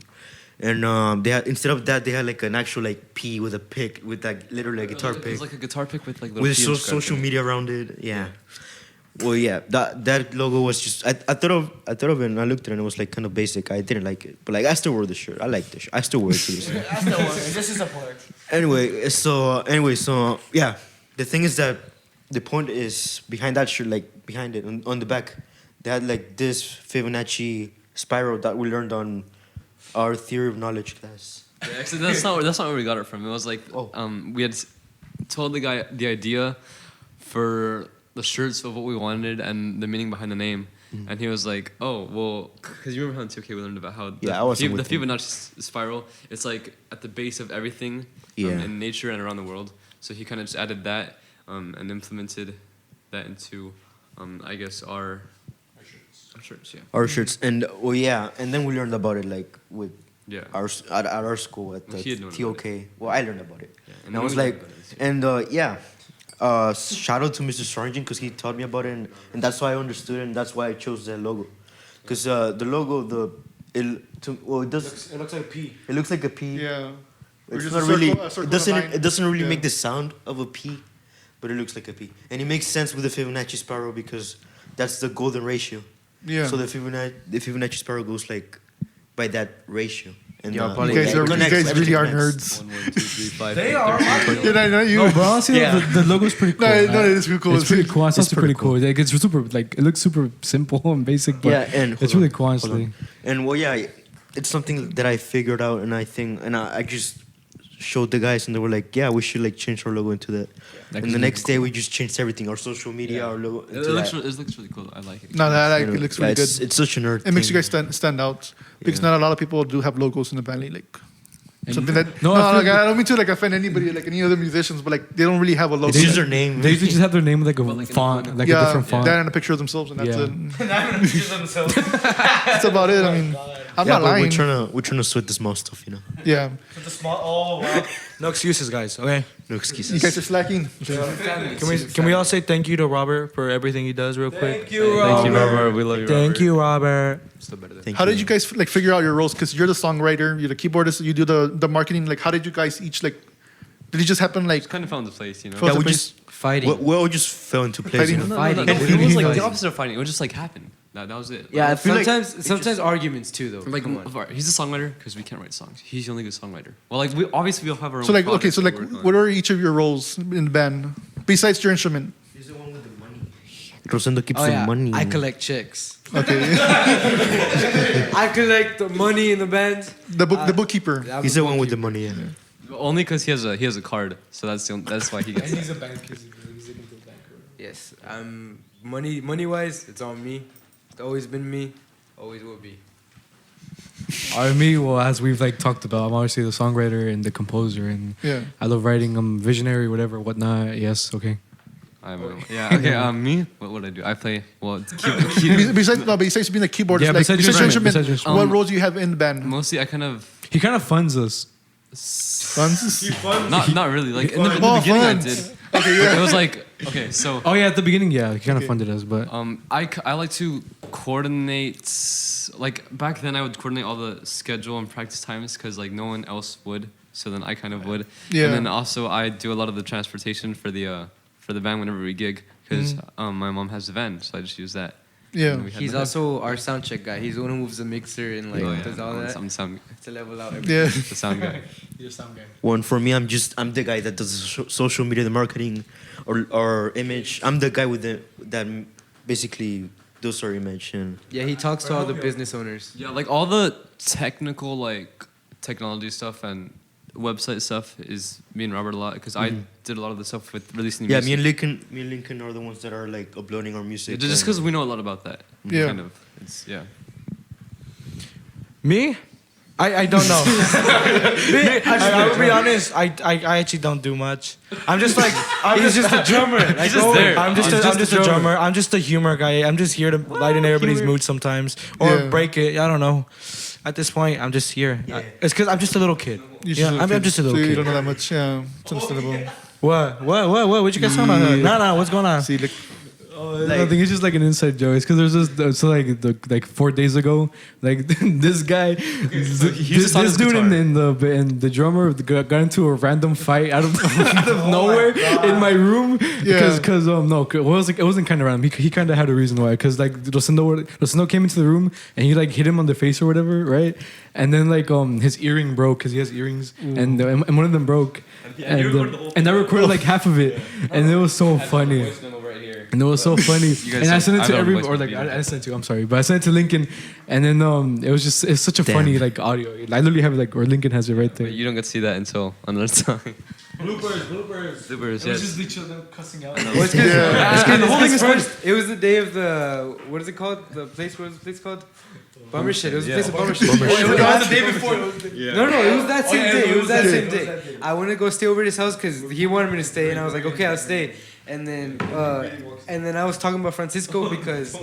And they had instead of that they had like an actual like P with a pick with that literally a guitar It pick was like a guitar pick with like little with P inscribed social in it. media around it. Yeah. Well, yeah, that logo was just I thought of it and I looked at it and it was like kind of basic. I didn't like it, but like I still wore the shirt. I like the shirt. I still wear it to this day. This is a part. Anyway, so yeah, the thing is that the point is behind that shirt, like behind it on the back, they had like this Fibonacci spiral that we learned on our theory of knowledge class. Yeah, actually, that's not where we got it from. It was like we had told the guy the idea for the shirts of what we wanted and the meaning behind the name, and he was like, "Oh, well," because you remember how in 2K we learned about how Yeah, I wasn't the with him. Fibonacci spiral. It's like at the base of everything Yeah. in nature and around the world. So he kind of just added that and implemented that into, I guess our shirts. Yeah. Our shirts and and then we learned about it like with Yeah. at our school at the He had known about TOK. Well, I learned about it. Yeah, And I then was we like, learned about it, and shout out to Mr. Sargent because he taught me about it, and that's why I understood it, and that's why I chose that logo. Because the logo, it does. It looks like a P. It looks like a P. Yeah. Or It's just not a really. circle- a circle and a line. It doesn't really Yeah. make the sound of a P, but it looks like a P, and it makes sense with the Fibonacci spiral because that's the golden ratio. Yeah. So the Fibonacci spiral goes like by that ratio. And Y'all You probably guys, Yeah, you connects, guys really everything are connects. nerds. 1, 1, 2, 3, 5. They are. Yeah, I know you. No, but honestly, Yeah. the logo's pretty cool. No, it's pretty cool. It's pretty cool. It's also pretty pretty cool. Like, it's super, like, it looks super simple and basic, but Yeah, and it's hold really on, cool, hold honestly. on. And well, yeah, it's something that I figured out, and I just showed the guys, and they were like, "Yeah, we should like change our logo into that." Like, And the next day, we just changed everything, our social media, our logo. It into looks, that. it looks really cool. I like it. No, that You know, it looks yeah, really good. It's such a nerd. It makes you thing. guys stand out because Yeah. not a lot of people do have logos in the valley. Like And something that no, no, I feel like, I don't mean to like offend anybody, like any other musicians, but like they don't really have a logo. It's just their name. They usually just have their name with like a But, like, in font, the- like yeah, a different font. that and a picture of themselves, and that's Yeah. it. That's about it. I mean, I'm Yeah, not but lying. we're trying to sweat the small stuff, you know. Yeah, With the small. Oh wow. No excuses, guys. Okay. No you excuses. guys are slacking. Can we all say thank you to Robert for everything he does real quick? Thank you, Thank you, Robert. We love you, Robert. Thank you, Robert. Still better than Thank How you. did you guys like figure out your roles? Because you're the songwriter, you're the keyboardist, you do the marketing. Like, how did you guys each like? Did it just happen like? It's kind of found the place, you know. Felt Yeah, the we place? just Fighting. we all just fell into place. Fighting? You know? Fighting. No, it was like Fighting. the opposite of fighting. It would just like happen. That was it. Yeah, I feel like sometimes arguments too, though. Like, Come on. he's a songwriter because we can't write songs. He's the only good songwriter. Well, like we obviously we'll have our own. So like, okay, projects so we like, work on. what are each of your roles in the band besides your instrument? He's the one with the money. Rosendo keeps Oh the yeah, money. I collect checks. Okay, I collect the money in the band. the bookkeeper. He's the one with the money. Yeah. Only because he has a card, so that's why he gets. he's a bank. He's looking to a banker. Yes, money wise, it's on me. It's always been me. Always will be. Me, well, as we've like talked about, I'm obviously the songwriter and the composer, and Yeah. I love writing. I'm visionary, whatever, whatnot. Yes, okay. Yeah. Okay. Me. What would I do? I play. Well, it's key, Besides being the keyboardist, Yeah, like, besides besides your your instrument, instrument, besides your instrument. what roles do you have in the band? mostly I kind of. He kind of funds us. Funds? Not really. Like in the Oh, beginning, I funds. did. Okay, yeah. It was like okay, so. Oh yeah, at the beginning, yeah, he kind of funded us, but I like to coordinate. Like back then, I would coordinate all the schedule and practice times because like no one else would. so then I kind of would. Yeah. And then also I do a lot of the transportation for the van whenever we gig because my mom has a van, so I just use that. Yeah. And we had He's the- also our sound check guy. He's the one who moves the mixer and like does all that I'm sound, to level out everything. Yeah. the sound guy. You're a sound guy. One for me, I'm the guy that does social media, the marketing, or image. I'm the guy that basically does our image and Yeah, he talks to all the business owners. Yeah, like all the technical like technology stuff and website stuff is me and Robert a lot because I did a lot of the stuff with releasing the yeah, music. me and Lincoln are the ones that are like uploading our music. Just because we know a lot about that. Yeah. Kind of. It's Me? I don't know. I will be honest. I actually don't do much. I'm just like he's just a drummer. Like, He's just there. I'm just a drummer. I'm just a humor guy. I'm just here to lighten everybody's mood sometimes or Yeah. break it. I don't know. At this point, I'm just here. It's because I'm just a little kid. I'm just a little so you kid. don't know that much. Yeah, it's understandable. What? What you guys talking about? Nah. What's going on? See, like, I think it's just like an inside joke. It's because there's this, so like 4 days ago, like this guy, this dude in the drummer got into a random fight out of nowhere in my room. Yeah. Because it wasn't kind of random. He kind of had a reason why. Because like Rosendo came into the room and he like hit him on the face or whatever, right? And then like his earring broke because he has earrings and one of them broke. And I recorded like half of it, and it was so funny. And it was so funny. And I sent it to everybody, or like I sent it to. I'm sorry, but I sent it to Lincoln, and then it's such a funny like audio. I literally have it like, or Lincoln has it right there. But you don't get to see that until another time. It Bloopers, was yes. just literally them cussing out. Well, it's 'cause the whole thing is first. It was the day of the what is it called? The place. What was the place called? Bummer shit. It was the place of bummer shit. It was the day before. No, it was that same day. It was that same day. I went to go stay over at his house because he wanted me to stay, and I was like, okay, I'll stay. And then I was talking about Francisco because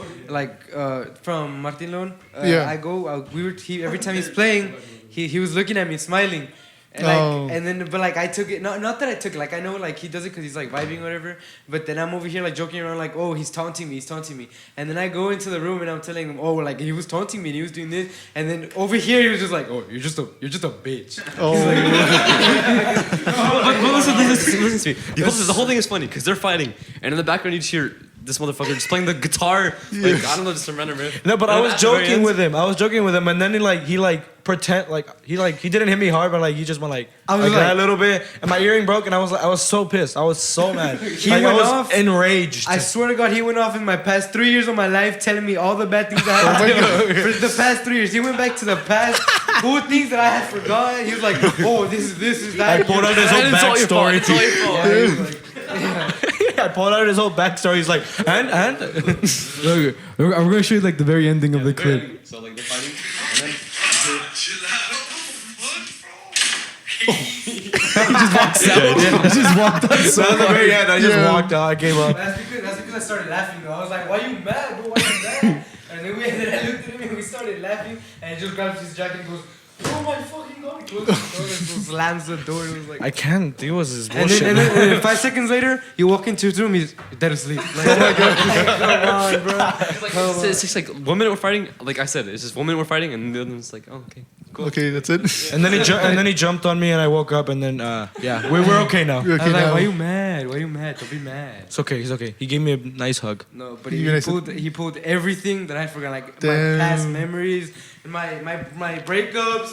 from Martin Lon, every time he's playing, he was looking at me smiling. And I took it, not that I took it, like I know like he does it because he's like vibing or whatever, but then I'm over here like joking around like, oh, he's taunting me, and then I go into the room and I'm telling him, oh, like he was taunting me and he was doing this, and then over here he was just like, oh, you're just a bitch. oh, But listen to me. The whole thing is funny because they're fighting, and in the background you just hear this motherfucker just playing the guitar. Like, I don't know, just some random riff. No, but I was joking with him. And then he pretend like he didn't hit me hard, but like he just went like a little bit, and my earring broke, and I was so pissed. I was so mad. He I went was off. enraged. I swear to God, he went off in my past 3 years of my life, telling me all the bad things that I had to do for the past 3 years. He went back to the past, cool things that I had forgotten. He was like, oh, this is that. I pulled out his whole backstory. It's all your fault. I pulled out his whole backstory. He's like, and Look, I'm gonna show you like the very ending of the clip. So like they're fighting, and then He just walked outside. so at the very end, I just walked out. I gave up. That's because I started laughing though. I was like, why you mad, bro? Why you mad? And then I looked at him and we started laughing, and he just grabs his jacket and goes, oh my fucking God. He closes the door and just slams the door. It was like, I can't deal with this and bullshit. then 5 seconds later, you walk into his room, he's dead asleep. Like, oh my God. Come on, bro. it's just like 1 minute we're fighting. Like I said, it's just 1 minute we're fighting, and the other one's like, oh, okay, cool. okay, that's it. And then he jumped on me, and I woke up, and then we're okay now. You're I okay was like, now. why you mad? Why you mad? Don't be mad. It's okay. He's okay. He gave me a nice hug. No, but You guys- he pulled everything that I forgot, like Damn. my past memories, my breakups,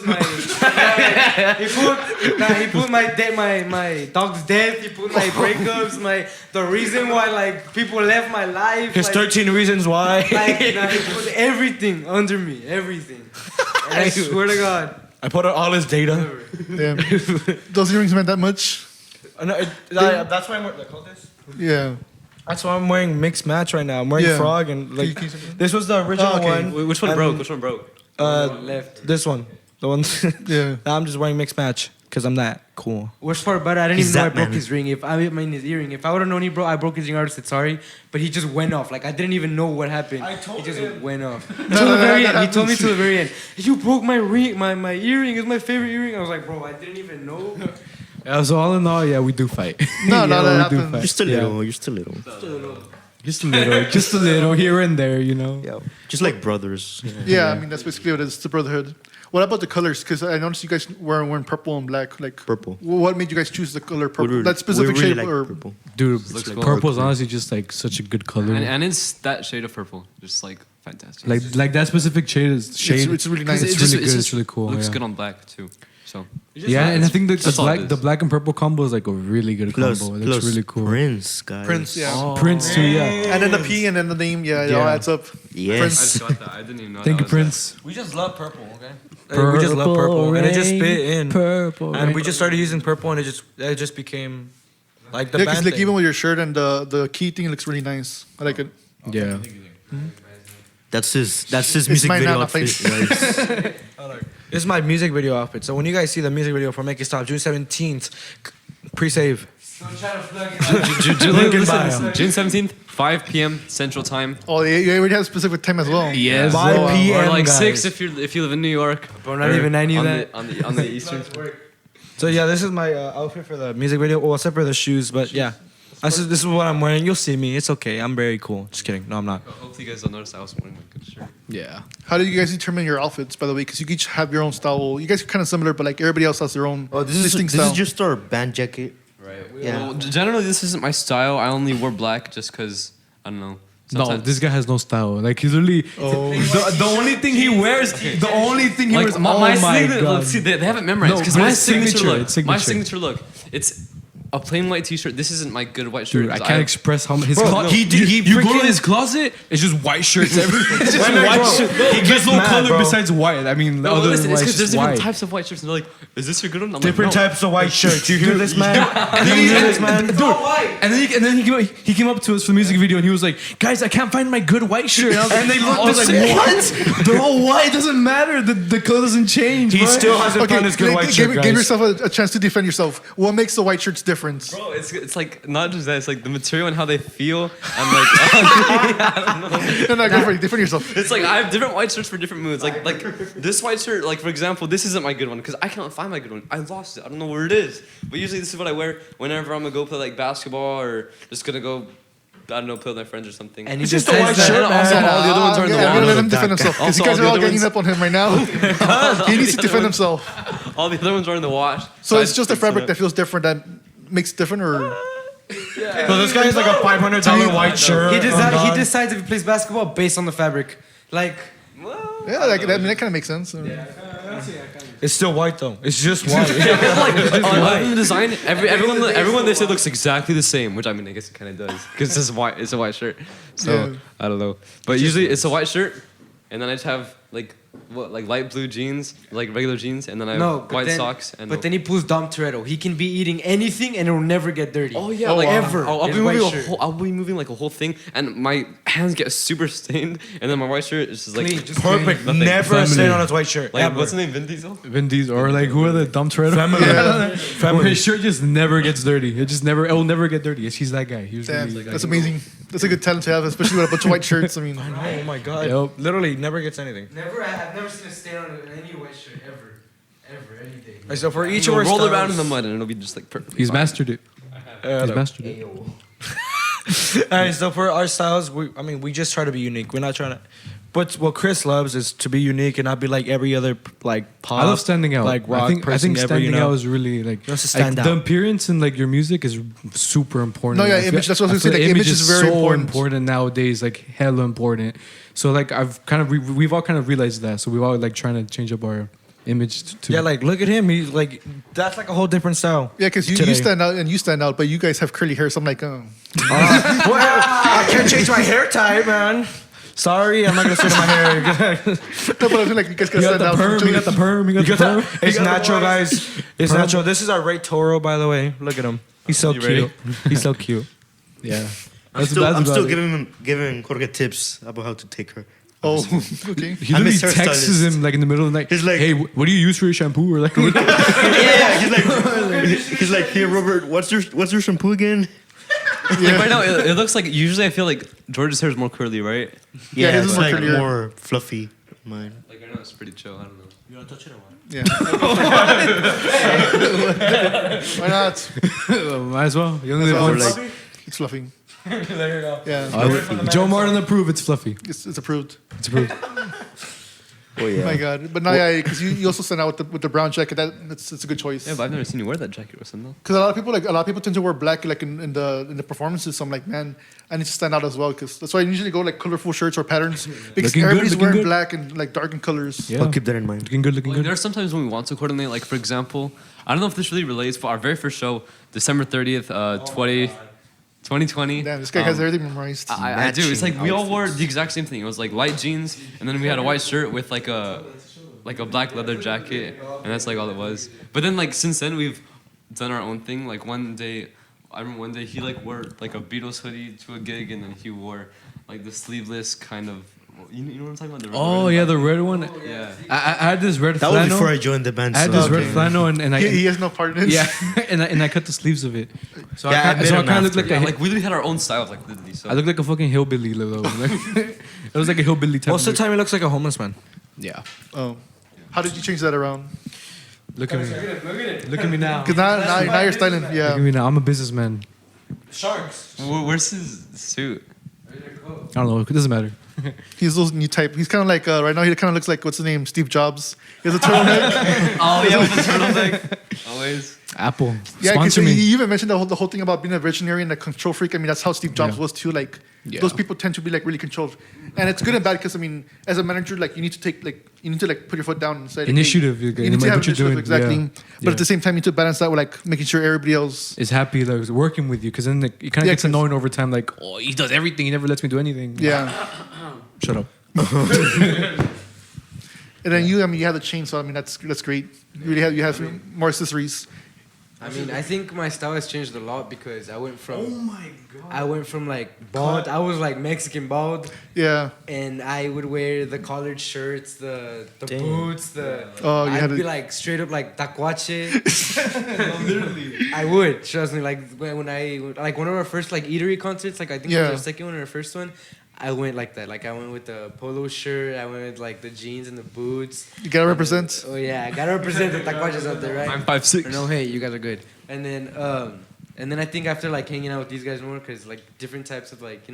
he pulled my dog's death, he pulled my breakups, the reason why like people left my life, His like, 13 reasons why. he put everything under me, everything. And I swear to God. I put out all his data. Damn. Those earrings meant that much. That's why I'm wearing. Hold this. Yeah. That's why I'm wearing mixed match right now. I'm wearing Yeah. Frog and like Can you say something? this was the original Oh, okay. one. Which one And, broke? Which one broke? Left. This one. The one. Yeah. I'm just wearing mixed match because I'm that cool. Worst part about it, I didn't He's even know I that broke man. his ring. His earring. If I would have known I broke his ring, I would have said sorry. But he just went off. Like I didn't even know what happened. He just went off. Till the very end. He told me to the very end. You broke my ring. My earring is my favorite earring. I was like, bro, I didn't even know. Yeah, so all in all, yeah, we do fight. No, Yeah, that we do happens. fight. Just a Yeah. little. Just a little. Just a little here and there, you know. Yeah. Just like brothers. Yeah, I mean that's basically what it is. It's a brotherhood. What about the colors? Because I noticed you guys were wearing purple and black. Like Purple. What made you guys choose the color purple? We That specific really shape like or purple. Dude, Looks cool. purple is honestly just like such a good color. And it's that shade of purple, just like fantastic. like that specific shade is shade. It's really nice. It's It's really good. It's really cool. Looks yeah. good on black too. So Yeah, and I think That's all it is. the black and purple combo is like a really good Plus, combo. It looks really cool. Prince, guys. Prince, yeah. Prince too, yeah. And then the P and then the name, it all Yeah. adds up. Yes. I just got that. I didn't even know. Thank you, that was Prince. We just love purple, okay? We just love purple, and it just fit in. Purple. And we just started using purple, and it just became like the Yeah, band because like thing. even with your shirt and the key thing looks really nice. I like it. Yeah. That's his It's music mine video now, outfit, thanks. guys. This is my music video outfit. So when you guys see the music video for Make It Stop, June 17th, pre-save. June 17th, 5 p.m. Central Time. Oh, you already have a specific time as well. Yes. 5 p.m. Or like guys. 6 if you live in New York. But not Or even I knew on that. on the eastern. So yeah, this is my outfit for the music video. Well, except for the shoes, but yeah. This is what I'm wearing. You'll see me. It's okay. I'm very cool. Just kidding. No, I'm not. Hopefully you guys don't notice I was wearing a good shirt. Yeah. How do you guys determine your outfits, by the way? Because you each have your own style. You guys are kind of similar, but like everybody else has their own Oh, this is distinct style. just our band jacket. Right. Yeah. Well, generally this isn't my style. I only wear black just because I don't know. No, Sometimes- this guy has no style. Like he's literally the only thing he wears. The only thing he like wears. my, Oh my my signature, god! look, see, they haven't memorized No, because but my it's signature signature, look. it's My signature. signature look. It's a plain white T-shirt. This isn't my good white shirt. Dude, I 'cause can't express how his Bro, closet. no, You go to his closet. It's just white shirts everywhere. It's just Wait, white bro, shit. he He gets gets no mad, color bro. besides white. I mean, No, other listen, than it's white, because it's there's just different white. types of white shirts, and they're like, "Is this your good one?" I'm Different like, no. types of white shirts. You hear this, man? You hear this, man? And then he came up to us for the music video and he was like, "Guys, I can't find my good white shirt." And they looked. They're like, "What? They're all white. It doesn't matter. The color doesn't change." He bro." still hasn't found his good white shirt, give guys. yourself a chance to defend yourself. What makes the white shirts different? Bro, it's like not just that. It's like the material and how they feel. And like, No, no, go for it. Defend yourself. it's like I have different white shirts for different moods. Like this white shirt, like for example, this isn't my good one because I can't find my good one. I lost it. I don't know where it is. But usually this is what I wear whenever I'm gonna go play like basketball or just gonna go, I don't know, play with my friends or something. And It's he just just a white says shirt. that, And also man. all the other ones are in the I'm gonna let wash. him defend himself because Also, you guys all are the all other ganging ones- up on him right now. He needs to defend himself. All the other ones are in the wash. So I it's just the mix it fabric up. that feels different that makes it different, or So this guy has like a $500 white shirt. He decides if he plays basketball based on the fabric. Like, yeah, like that kind of makes sense. It's still white though. It's just white. Other than the design, everyone they say looks exactly the same, which I mean I guess it kind of does because it's white. It's a white shirt, so Yeah. I don't know. But usually it's a white shirt, and then I just have like light blue jeans, like regular jeans, and then I have no, but white then, socks. And but then he pulls Dom Toretto. He can be eating anything and it will never get dirty. oh yeah, Oh, like wow. ever. I'll be His white moving shirt. I'll be moving like a whole thing, and my hands get super stained, and then my white shirt is just like Clean, just Perfect. Nothing. Never a stain Family. on his white shirt. like ever. what's the name, Vin Diesel? Vin Diesel or like who are the dumb Toretto? Yeah. Where his shirt just never gets dirty. It will never get dirty. He's that guy. He was Damn, really that's amazing. That's a good talent to have, especially with a bunch of white shirts. I mean, Oh my god. Yep. Literally never gets anything. I've never seen a stain on any white shirt ever. Ever, any day. Alright, so for each You of our roll styles, around in the mud, and it'll be just like perfect. He's mastered it. He's mastered it. Alright, so for our styles, we just try to be unique. We're not trying to. But what Chris loves is to be unique and not be like every other like pop. I love standing out. Like rock I think person ever, standing you know? out is really like, You have to stand the out. appearance in like your music is super important. No, yeah, I feel- image, that's what I was feel gonna say, like, image is very so important. nowadays, like hella important. So like I've kind of we've all kind of realized that. So we've all like trying to change up our image to Yeah, like look at him. He's like that's like a whole different style. yeah, because you Today. stand out and you stand out, but you guys have curly hair, so I'm like, oh. Well, I can't change my hair type, man. Sorry, I'm not gonna straighten my hair. No, but I feel like you guys can you got stand the out. perm, from you got the perm, you got the perm. It's natural, guys. It's natural. This is our Ray Toro, by the way. Look at him. He's so You ready? cute. He's so cute. Yeah. I'm still about it. giving Jorge tips about how to take her. Oh, okay. He I literally miss texts hairstylist. him like in the middle of the night. He's like- "Hey, what do you use for your shampoo?" Or like, Yeah, he's like, hey Robert, what's your shampoo again? Like right now, it looks like usually I feel like George's hair is more curly, right? Yeah, his it's is more like curlier. more fluffy. Mine. Like I know it's pretty chill. I don't know. You wanna touch it or what? Yeah. Why not? might as well. You only live Or once. like, it's fluffy. There you go. Yeah, Joe Martin approved. It's fluffy. it's approved. It's approved. Oh yeah. Oh my God. But no, yeah, because you also sent out with the brown jacket. That's a good choice. Yeah, but I've never seen you wear that jacket or something. Because a lot of people tend to wear black like in the performances. So I'm like, man, I need to stand out as well. Because that's why I usually go like colorful shirts or patterns. Because Looking good, everybody's looking wearing good. black and like dark in colors. Yeah. I'll keep that in mind. Looking good, looking Like, good. there are sometimes when we want to coordinate, like for example, I don't know if this really relates, but our very first show, December 30th, 2020. Damn, this guy has everything memorized. I do. It's like we Matching all wore the exact same thing. It was like light jeans, and then we had a white shirt with like a black leather jacket, and that's like all it was. But then like since then we've done our own thing. Like one day, I remember one day he like wore like a Beatles hoodie to a gig, and then he wore like the sleeveless kind of. You know what I'm talking about? The red Oh yeah, the red one. Yeah. I had this red That was flannel. before I joined the band. I had so- this red flannel and I He has no part in it. yeah, and I cut the sleeves of it. So Yeah, I I made kind him of looked after. like Yeah, like we literally had our own styles, like literally. So. I looked like a fucking hillbilly though. Like, it was like a hillbilly type. Most of the look. time, he looks like a homeless man. Yeah. Oh. How did you change that around? Look at me. Look at me now. Because now you're styling. Look Yeah. at me now. I'm a businessman. Sharks. Where's his suit? I don't know. It doesn't matter. He's those new type. He's kind of like right now. He kind of looks like what's his name? Steve Jobs. He has a turtleneck. Oh yeah, with the turtleneck. Always. Apple. Yeah, because Sponsor me. you even mentioned the whole thing about being a visionary and a control freak. I mean, that's how Steve Jobs Yeah. was too. Like Yeah. those people tend to be like really controlled, and it's good and bad because I mean, as a manager, like you need to put your foot down and say like, Initiative, Hey, you you need to what have you're initiative, doing, exactly. yeah. But at Yeah. the same time, you need to balance that with like making sure everybody else. Is happy like working with you because then it kind of Yeah, gets 'cause- annoying over time. Like, oh, he does everything. He never lets me do anything. Yeah, Shut up. and then you, I mean, you have the chain, so I mean, that's great. You have more accessories. I mean, I think my style has changed a lot because I went from like bald. I was like Mexican bald, Yeah. and I would wear the collared shirts, the Damn. boots, Oh, you I'd had be it. like straight up like tacuache. Literally, I would trust me. Like when I like one of our first like eatery concerts, like I think it Yeah. was our second one or our first one. I went like that. Like I went with the polo shirt. I went with like the jeans and the boots. You gotta represent. Oh yeah, I gotta represent the tacuaches out there, right? I'm 5'6". No hate, you guys are good. And then I think after like hanging out with these guys more, cause like different types of like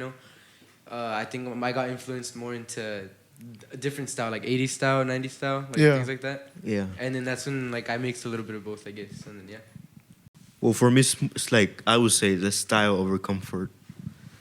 I think I got influenced more into a different style, like 80s style, 90s style, like Yeah. things like that. Yeah. And then that's when like I mixed a little bit of both, I guess. And then yeah. Well, for me, it's like I would say the style over comfort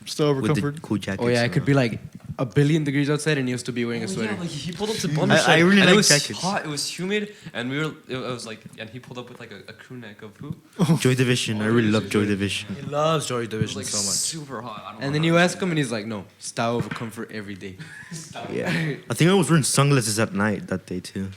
Still over with comfort. the cool jackets. Oh yeah, it and could all. be like 1,000,000,000 degrees outside and you'll still be wearing a sweater. Yeah, like he pulled up to I- Bummer I really and like it was jackets. hot, it was humid, and it was like, and he pulled up with like a crew neck of who? Joy Division. I really love Joy Division. He loves Joy It was Division like so much. super hot. I don't And know then how you to ask him and he's like, no, style over comfort every day. Yeah. I think I was wearing sunglasses at night that day too.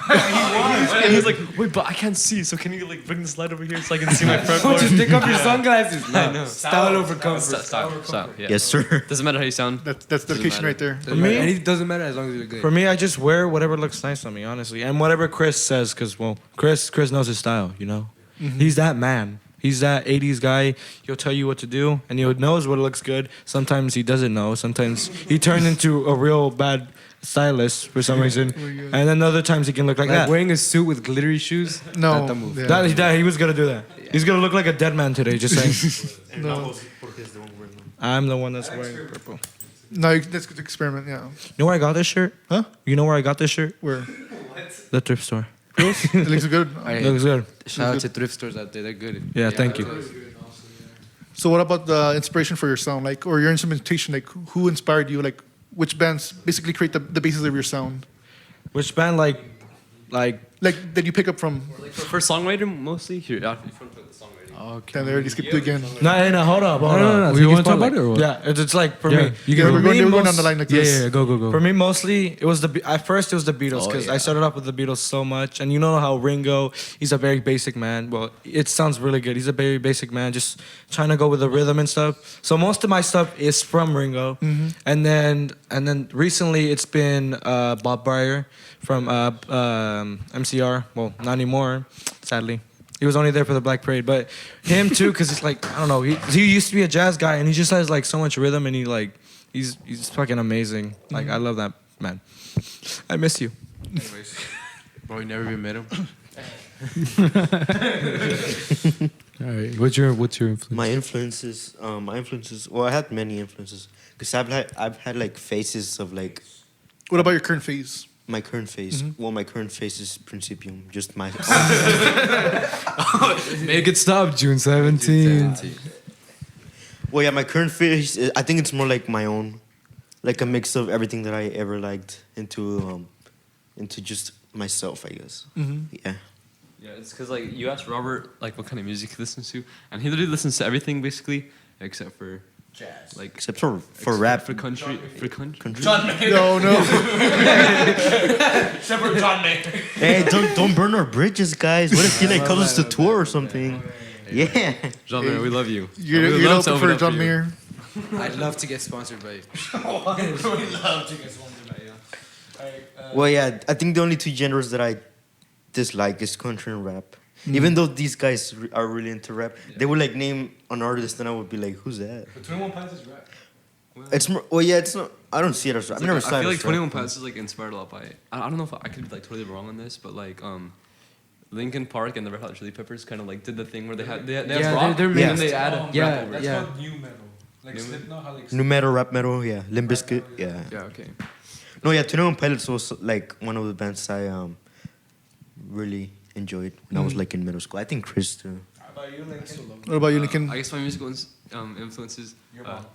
And he's like, wait, but I can't see, so can you like bring this light over here so I can see my front Don't part? just take off your sunglasses. I No, know. style over comfort. Stop. Yeah. Yes, sir. Doesn't matter how you sound. That's dedication right there. Doesn't matter. And it doesn't matter as long as you're good. For me, I just wear whatever looks nice on me, honestly, and whatever Chris says, because Chris knows his style. He's that man. He's that 80s guy. He'll tell you what to do, and he knows what looks good. Sometimes he doesn't know. Sometimes he turned into a real bad stylist for some reason, and then other times he can look like Like that. wearing a suit with glittery shoes. No. Not the move. Yeah. He was gonna do that. He's gonna look like a dead man today. Just saying. No. I'm the one that's wearing purple. No, that's good experiment. Yeah. You know where I got this shirt? Huh? You know where I got this shirt? Where? The thrift store. It looks good. Alright. Looks good. Shout out to thrift stores out there. They're good. Yeah, thank you. So what about the inspiration for your sound, like, or your instrumentation? Like, who inspired you? Like, which bands basically create the basis of your sound? Which band like Like that you pick up from? For songwriter, mostly here. Yeah, if you want to put the songwriting. Damn, they already skipped you again. No, hold up. No. Take You his want to talk point, about it or what? Yeah, it's like for Yeah, me. you Yeah, can. we're going most- down the line like Yeah, this. yeah. Go. For me, mostly it was at first it was the Beatles Oh, because yeah. I started off with the Beatles so much, and you know how Ringo, he's a very basic man. Well, it sounds really good. He's a very basic man, just trying to go with the rhythm and stuff. So most of my stuff is from Ringo, and then recently it's been Bob Breyer from MCR. Well, not anymore, sadly. He was only there for the Black Parade, but him too, because it's like I don't know. He used to be a jazz guy, and he just has like so much rhythm, and he's fucking amazing. Like I love that man. I miss you. Anyways, bro, you never even met him. All right. What's your influence? My influences. Well, I had many influences because I've had like phases of like. What about your current phase? my current phase. Well, my current phase is Principium. Just my. Make it stop, June 17th. Well, yeah, my current phase. I think it's more like my own, like a mix of everything that I ever liked into just myself, I guess. Yeah. Yeah, it's because like you asked Robert like what kind of music he listens to, and he literally listens to everything basically except for Jazz. like Except for rap. for country. John Mayer. No. Except for John Mayer. Hey, don't burn our bridges, guys. What if he like calls us to tour or something? Yeah. John Mayer, we love you. You We would don't love to open prefer up John for you. Mayer. I'd love to get sponsored by you. We love to get sponsored by you. Alright, Well, yeah. I think the only two genres that I dislike is country and rap. Even though these guys are really into rap, they would like name an artist, and I would be like, "Who's that?" But 21 Pilots is rap. It's more. Well, yeah. It's not. I don't see it as rap. I've never I saw it feel like as 21 rap. Pilots is like inspired a lot by. I don't know if I could be like totally wrong on this, but like Linkin Park and the Red Hot Chili Peppers kind of like did the thing where they have Yeah, rock they're and Yeah. then they add Yeah, rap over it. yeah. called new metal. Like New Slipknot, how like New metal, rap metal. Yeah. Limp Bizkit. Yeah. Yeah, okay. No, yeah. 21 Pilots was like one of the bands I really enjoyed when I was like in middle school. I think Chris too. How about you, Lincoln? What about you, Lincoln? I guess my musical influences. Your mom.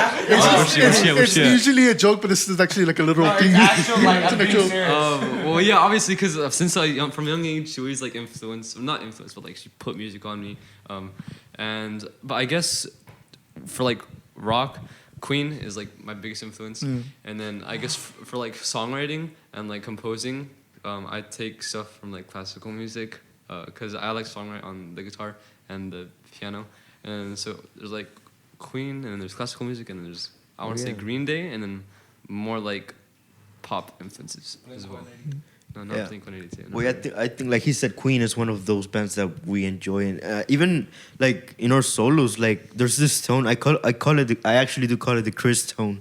It's usually a joke, but this is actually like a literal thing. Actual, like, It's I'm an being actual- serious. Well, yeah, obviously, because since from a young age, she always like not influenced, but like she put music on me. But I guess for like rock, Queen is like my biggest influence, and then I guess for like songwriting and like composing, I take stuff from like classical music because I like songwrite on the guitar and the piano, and so there's like Queen, and then there's classical music, and then there's I want to say Green Day, and then more like pop influences as well. No, not Yeah. Blink-182. No. Well, yeah, I think like he said, Queen is one of those bands that we enjoy, and even like in our solos, like there's this tone. I actually do call it the Chris tone.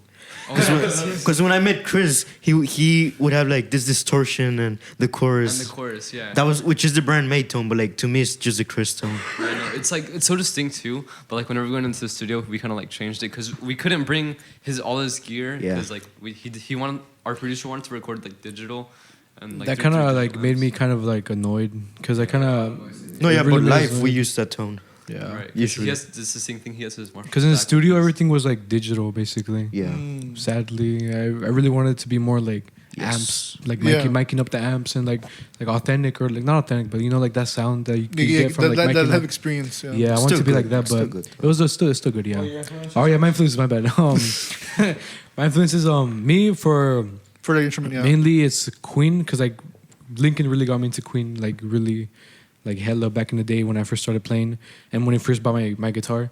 Because when I met Chris, he would have like this distortion and the chorus. And the chorus, yeah. Which is the brand made tone, but like to me it's just the Chris tone. I know. It's like it's so distinct too. But like whenever we went into the studio, we kind of like changed it because we couldn't bring all his gear. Yeah. Because like he wanted our producer wanted to record like digital, and like that do kind of digital like made me amps. kind of like annoyed because I kind of No, yeah, really but made us live we annoyed. use that tone. Yeah, Right. 'Cause Usually. he has this distinct thing. He has his Marshall. because in the back studio and everything was like digital basically. Yeah. Sadly, I really wanted it to be more like Yes. amps, like Yeah. miking up the amps and like authentic or like not authentic, but you know like that sound that you Yeah, get from like that miking have up. experience. Yeah. Yeah, I want Still it to be good. like that, Still but good. it was still good. Yeah. your influences? Oh yeah, my influence. My bad. My influence is me for For the instrument, yeah. mainly it's Queen because like Lincoln really got me into Queen like really like hella back in the day when I first started playing and when I first bought my guitar.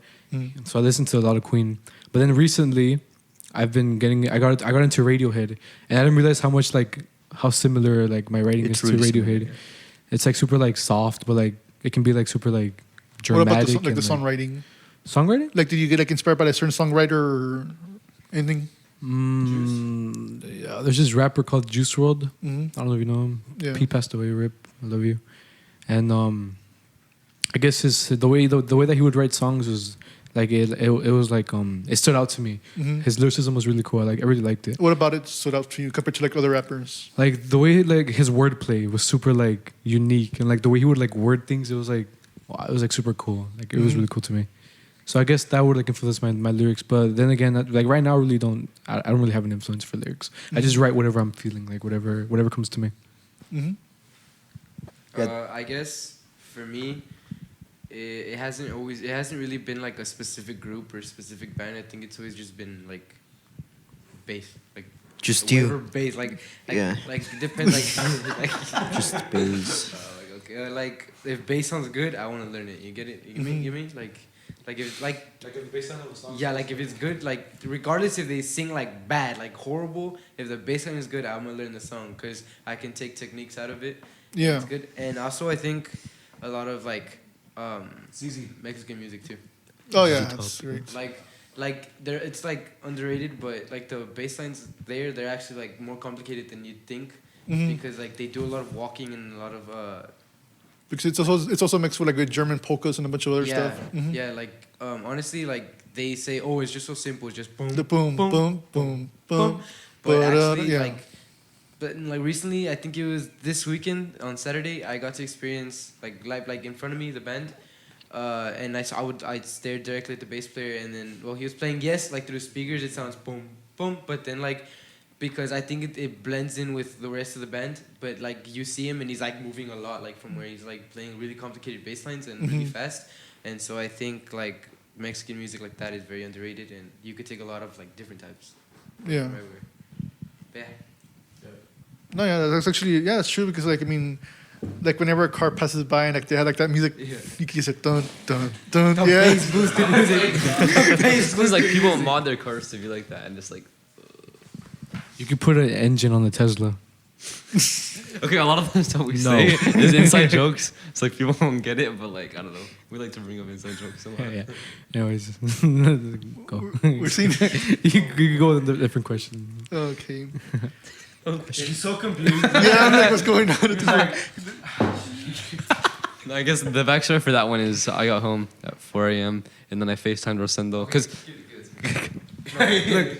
So I listened to a lot of Queen, but then recently I've been I got into Radiohead and I didn't realize how similar like my writing It's is really to Radiohead. similar, It's like super like soft, but like it can be like super like What dramatic. about the and, like, songwriting? songwriting? Like, did you get like inspired by a certain songwriter or anything? Yeah, there's this rapper called Juice World. Mhm. I don't know if you know him. Yeah. He passed away. Rip. I love you. And I guess the way that he would write songs was like it was like it stood out to me. Mhm. His lyricism was really cool. I really liked it. What about it stood out to you compared to like other rappers? Like the way like his wordplay was super like unique, and like the way he would like word things, it was like wow, it was like super cool. Like it was really cool to me. So I guess that would like influence my lyrics. But then again, like right now, I really don't. I don't really have an influence for lyrics. I just write whatever I'm feeling, like whatever comes to me. Mm-hmm. I guess for me, it hasn't really been like a specific group or a specific band. I think it's always just been like bass, like Just whatever you. bass, like Yeah. like it depends, like Just bass. like okay, like if bass sounds good, I want to learn it. You get it? You mean? You mean like if it's like Like if the bass line of a song. yeah, like if it's good, like regardless if they sing like bad, like horrible, if the bass line is good, I'm gonna learn the song because I can take techniques out of it. Yeah. It's good. And also I think a lot of like Mexican music too. Oh yeah, that's great. Like it's like underrated, but like the bass lines they're actually like more complicated than you'd think because like they do a lot of walking and a lot of Because it's also mixed with like with German polkas and a bunch of other stuff. Mhm. Yeah, like honestly, like they say, oh, it's just so simple, it's just boom, The boom, boom, boom, boom. But actually, like recently, I think it was this weekend on Saturday, I got to experience like live, like in front of me, the band, and I'd stare directly at the bass player, and then he was playing like through the speakers, it sounds boom, boom, but then like, because I think it blends in with the rest of the band, but like you see him and he's like moving a lot, like from where he's like playing really complicated bass lines and really fast, and so I think like Mexican music like that is very underrated, and you could take a lot of like different types. Yeah. Right where. Yeah. No, yeah, that's actually, yeah, it's true because like, I mean, like whenever a car passes by and like they had like that music, you can say dun dun dun. Yeah. Bass boosted music. It was like people mod their cars to be like that and just like. You could put an engine on the Tesla. Okay, a lot of them stuff we say is inside jokes. It's like people won't get it, but like I don't know. We like to bring up inside jokes a lot. Yeah. Anyways, go. We're seeing. You can go with a different question. Okay. She's so confused. Yeah, I'm like, what's going on? At this point? No, I guess the backstory for that one is I got home at 4 a.m. and then I FaceTimed Rosendo because. Look,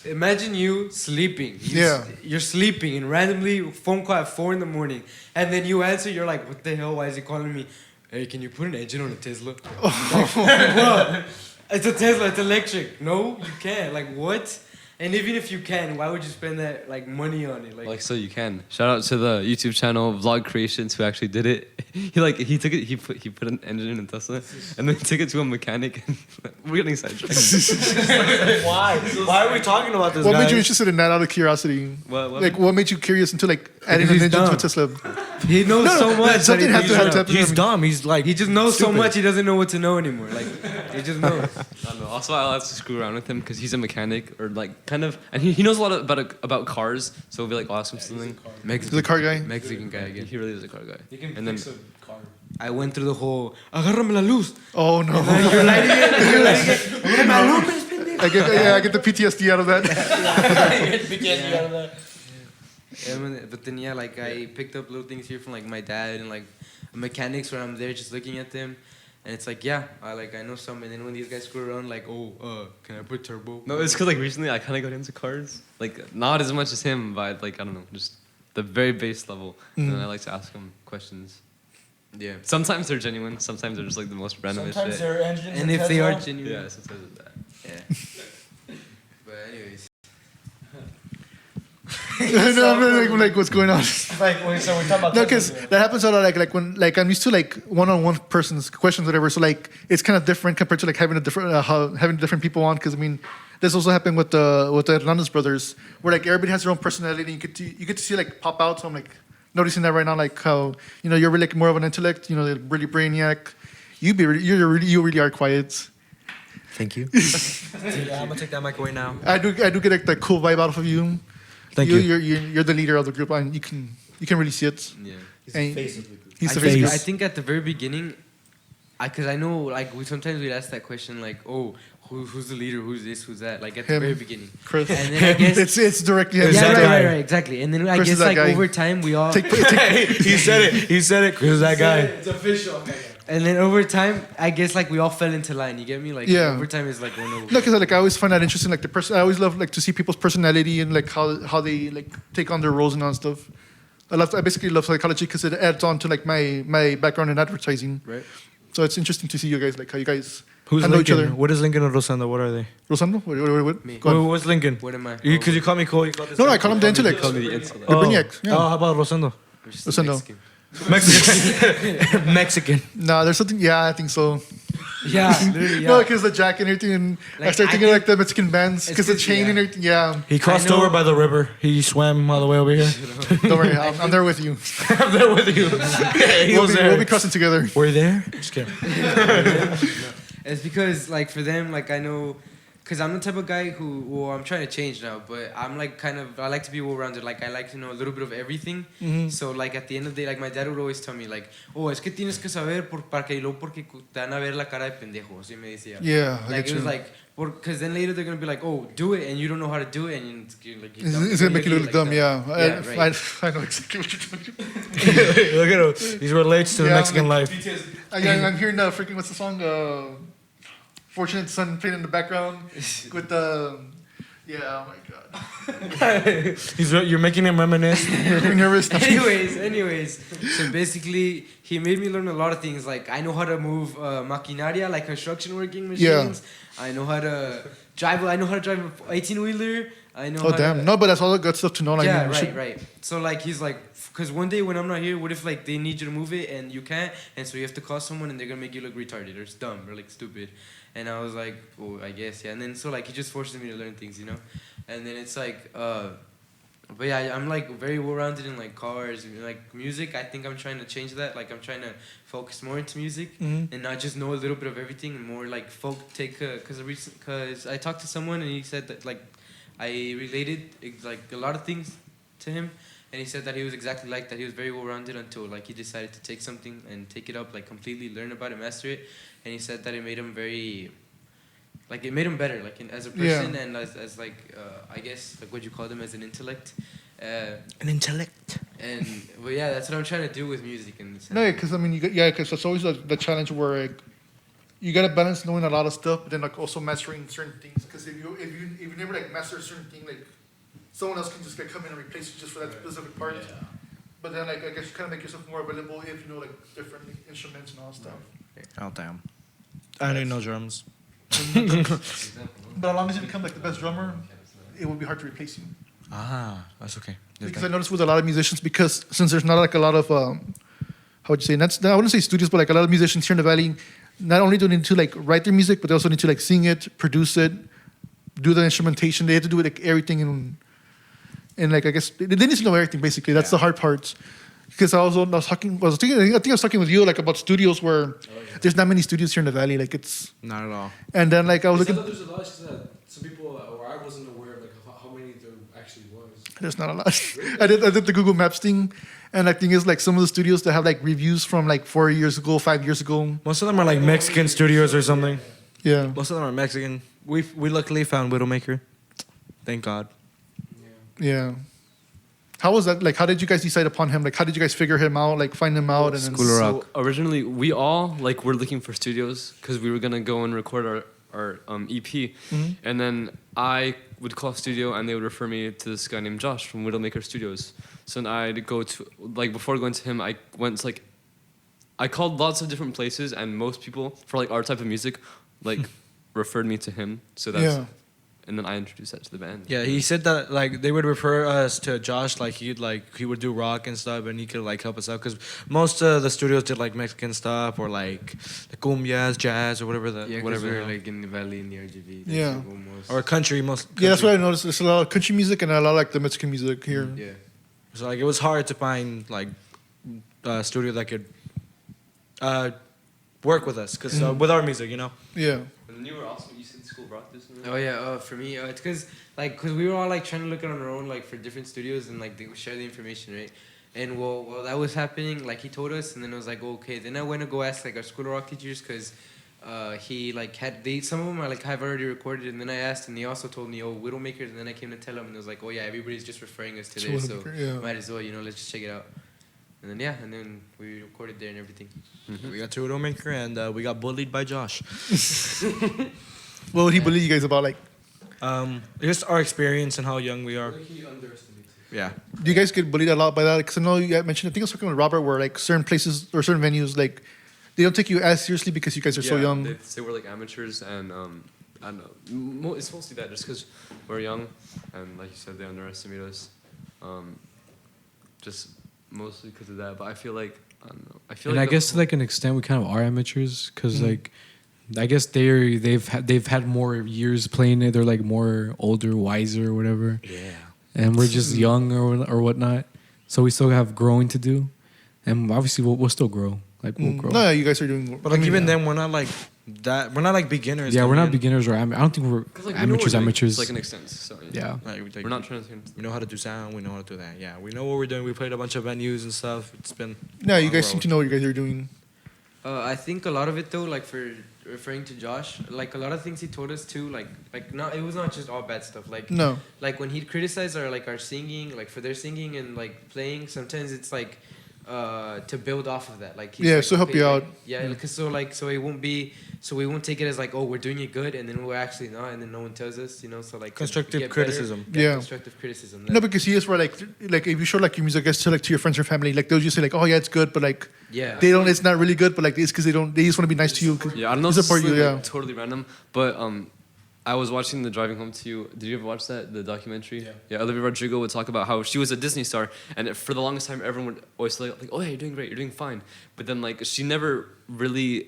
imagine you sleeping. You're sleeping and randomly phone call at 4 in the morning, and then you answer. You're like, "What the hell? Why is he calling me? Hey, can you put an engine on a Tesla?" Like, bro, it's a Tesla. It's electric. No, you can't. Like what? And even if you can, why would you spend that like money on it? Like so you can. Shout out to the YouTube channel Vlog Creations who actually did it. He took it. He put an engine in a Tesla and then took it to a mechanic. And we're getting sidetracked. Why? Why are we talking about this? What guys? made you interested in that out of curiosity? What? Like, what made you curious into like adding an he's engine to a dumb. Tesla? He knows so much. Something has to happen. He's dumb. He's like He just knows so stupid. much. He doesn't know what to know anymore. Like he just knows. I don't know. Also, I like to screw around with him because he's a mechanic or like kind of, and he knows a lot about cars. So we'll be like, I'll ask him something. He's a car guy. Mexican guy again. He really is a car guy. You can And then fix a car. I went through the whole agárrame la luz. Oh no! You're lighting it. You're lighting it. ¡Que me alumbres, pendejo! I get the PTSD out of that. But then like I picked up little things here from like my dad and like mechanics where I'm there just looking at them, and it's like I know some. And then when these guys screw around, like can I put turbo? no, it's because like recently I kind of got into cars. Like not as much as him, but like I don't know, just the very base level. And then I like to ask him questions. Yeah. Sometimes they're genuine. Sometimes they're just like the most random Sometimes shit. there are engines. And in if they are Tesla. genuine. Yeah, sometimes it's that. Yeah. But anyways. No, I'm like, what's going on? Like, wait, so we're talking about No, Tesla because here. that happens a lot. Like when like I'm used to like one-on-one person's questions, whatever. So like it's kind of different compared to like having having different people on. Because I mean, this also happened with the Hernandez brothers, where like everybody has their own personality. And you get to see like pop out. So I'm like noticing that right now, like how you're really like more of an intellect. Really brainiac. You really are quiet. Thank you. Yeah, I'm gonna take that mic away now. I do get like that cool vibe out of you. Thank you. You're the leader of the group, and you can really see it. Yeah. He's the face of the I group. think at the very beginning, because I know like sometimes we'd ask that question like, oh, who's the leader? Who's this? Who's that? Like at the Him. very beginning. Chris. And then I guess it's directly him. yeah, that guy. right, exactly. And then I Chris guess is that like guy. over time we all He said it. Chris, that guy. It's official. and then over time I guess like we all fell into line. You get me? Like Yeah. over time it's like oh no. No, because like I always find that interesting. Like the person, I always love like to see people's personality and like how they like take on their roles and all that stuff. I basically love psychology because it adds on to like my background in advertising. Right. So it's interesting to see you guys like how you guys Who's handle each other. Lincoln? What is Lincoln or Rosendo? What are they? Rosando, what? Me. Go on. What's Lincoln? What am I? Because you call me Cole. You call this No, guy I call him the intellect. Call me the intellect. The brainiac. Yeah. Oh, how about Rosendo? We're just Listen, Mexican. Mexican. Nah, there's something. Yeah, I think so. Yeah, literally. Yeah. No, because the jacket and everything, and I Like, start I thinking think- like the Mexican bands, because the It's- chain yeah. and everything. Yeah, He crossed know- over by the river. He swam all the way over here. don't worry, I'm there with you. I'm there with you. He was there. We'll be crossing together. Were you there? Just kidding. It's because like for them, like I know, because I'm the type of guy who, well, I'm trying to change now, but I'm like I like to be well-rounded. Like I like to know a little bit of everything. So like at the end of the day, like my dad would always tell me like, oh, es que tienes que saber para que luego porque te van a ver la cara de pendejo. Así me decía. Yeah, I Like get it was you. like, because then later they're gonna be like, oh, do it, and you don't know how to do it, and you're like, It's gonna make you look dumb. Yeah, right. I know exactly what you're talking about. Look at him. He relates to the Yeah, Mexican like- life. I'm hearing freaking what's the song? Fortunate Son playing in the background with the. Yeah, oh my God. You're making him reminisce. You're nervous. anyways. So basically, he made me learn a lot of things. Like, I know how to move maquinaria, like construction working machines. Yeah. I know how to drive a 18-wheeler. I know Oh, how damn. to... No, but that's all the good stuff to know. Like, Yeah, you should- right. So, like, he's like... Because one day when I'm not here, what if, like, they need you to move it and you can't? And so you have to call someone and they're going to make you look retarded or dumb or, like, stupid. And I was like, oh, I guess, yeah. And then, so, like, he just forces me to learn things, you know? And then it's like... But yeah, I'm like very well-rounded in like cars, and, like music. I think I'm trying to change that. Like I'm trying to focus more into music and not just know a little bit of everything, and more like because I talked to someone and he said that like I related like a lot of things to him, and he said that he was exactly like that. He was very well-rounded until like he decided to take something and take it up like completely, learn about it, master it, and he said that it made him very. Like it made him better, like as a person and as like I guess like what you call them as an intellect. An intellect. And well, yeah, that's what I'm trying to do with music. And No, because I mean, because it's always the challenge where like, you gotta balance knowing a lot of stuff, but then like also mastering certain things. Because if you never like master a certain thing, like someone else can just like come in and replace you just for that specific part. Yeah. But then like I guess you kind of make yourself more available if you know like different instruments and all that stuff. Oh, damn. I don't know drums. But as long as you become like the best drummer, it will be hard to replace you. Ah, that's okay. Because I noticed with a lot of musicians, because since there's not like a lot of how would you say? I wouldn't say studios, but like a lot of musicians here in the valley, not only do they need to like write their music, but they also need to like sing it, produce it, do the instrumentation. They have to do like everything and like I guess they need to know everything basically. That's the hard part. Because I was talking with you like about studios where there's not many studios here in the valley. Like it's Not at all. and then like I was looking. There's a lot. She said some people, or I wasn't aware of like how many there actually was. There's not a lot. I did the Google Maps thing, and the thing is like some of the studios that have like reviews from like 4 years ago, 5 years ago. Most of them are like Mexican studios or something. Yeah. Most of them are Mexican. We luckily found Widowmaker. Thank God. Yeah. How was that? Like, how did you guys decide upon him? Like, how did you guys figure him out? Like, find him out and then. School of Rock. So originally, we all like were looking for studios because we were gonna go and record our EP, and then I would call a studio and they would refer me to this guy named Josh from Widowmaker Studios. So then I'd go to like before going to him, I went to like I called lots of different places, and most people for like our type of music, like referred me to him. So that's. Yeah. And then I introduced that to the band. Yeah, he said that like they would refer us to Josh, like he would do rock and stuff, and he could like help us out because most of the studios did like Mexican stuff or like the cumbias, jazz, or whatever Yeah, whatever. we're like in the valley in the RGV. Yeah. Almost. Or country, most. Yeah, that's country. what I noticed. There's a lot of country music and a lot of like the Mexican music here. Yeah. So like it was hard to find like a studio that could work with us because with our music, you know. Yeah. And then you were also you said School of Rock this. Oh yeah, for me, it's cause we were all like trying to look on our own like for different studios and like they would share the information, right? And while that was happening, like he told us, and then I was like, okay. Then I went to go ask like our School of Rock teachers, cause he like some of them are like have already recorded, and then I asked, and they also told me, oh, Widowmakers, and then I came to tell them, and it was like, oh yeah, everybody's just referring us to there, so yeah. might as well, let's just check it out. And then we recorded there and everything. We got to Widowmaker and we got bullied by Josh. What would he bully you guys about? Like, Just our experience and how young we are. Yeah. do you guys get bullied a lot by that? Because I know you mentioned, I think I was talking with Robert, where like certain places or certain venues, like they don't take you as seriously because you guys are so young. They say we're like amateurs, and I don't know. It's mostly that just because we're young, and like you said, they underestimate us. Just mostly because of that. But I feel like I don't know. And I guess to like an extent, we kind of are amateurs because like. I guess they've had more years playing it. They're like more older, wiser, or whatever. Yeah. And we're just young or whatnot. So we still have growing to do, and obviously we'll still grow. Like we'll grow. No, yeah, you guys are doing. But like even then, we're not like that. We're not like beginners. Yeah, we're coming not in. beginners or I don't think we're like, amateurs. It's like an extent. So Yeah. Like, we're not trying to. We know how to do sound. We know how to do that. Yeah, we know what we're doing. We played a bunch of venues and stuff. It's been. No, you guys road. seem to know what you guys are doing. I think a lot of it though, like for referring to Josh, like a lot of things he told us too, like not it was not just all bad stuff. Like No. like when he'd criticize our singing, like for their singing and like playing, sometimes it's like to build off of that. Like Yeah, so help you out. Yeah, because so it won't be we won't take it as like, oh, we're doing it good, and then we're actually not, and then no one tells us, you know. So like Constructive get criticism. Better, Yeah. Constructive criticism. No, because he is where like if you show like your music I guess to like to your friends or family, like they'll just say like, oh yeah, it's good, but like Yeah. they don't. It's not really good, but like it's because they just want to be nice to you. Yeah, I don't know if They this support is you. like, Yeah. totally random, but I was watching the Driving Home to You. Did you ever watch that, the documentary? Yeah. Yeah, Olivia Rodrigo would talk about how she was a Disney star, and for the longest time, everyone would always say like, "Oh yeah, you're doing great, you're doing fine," but then like she never really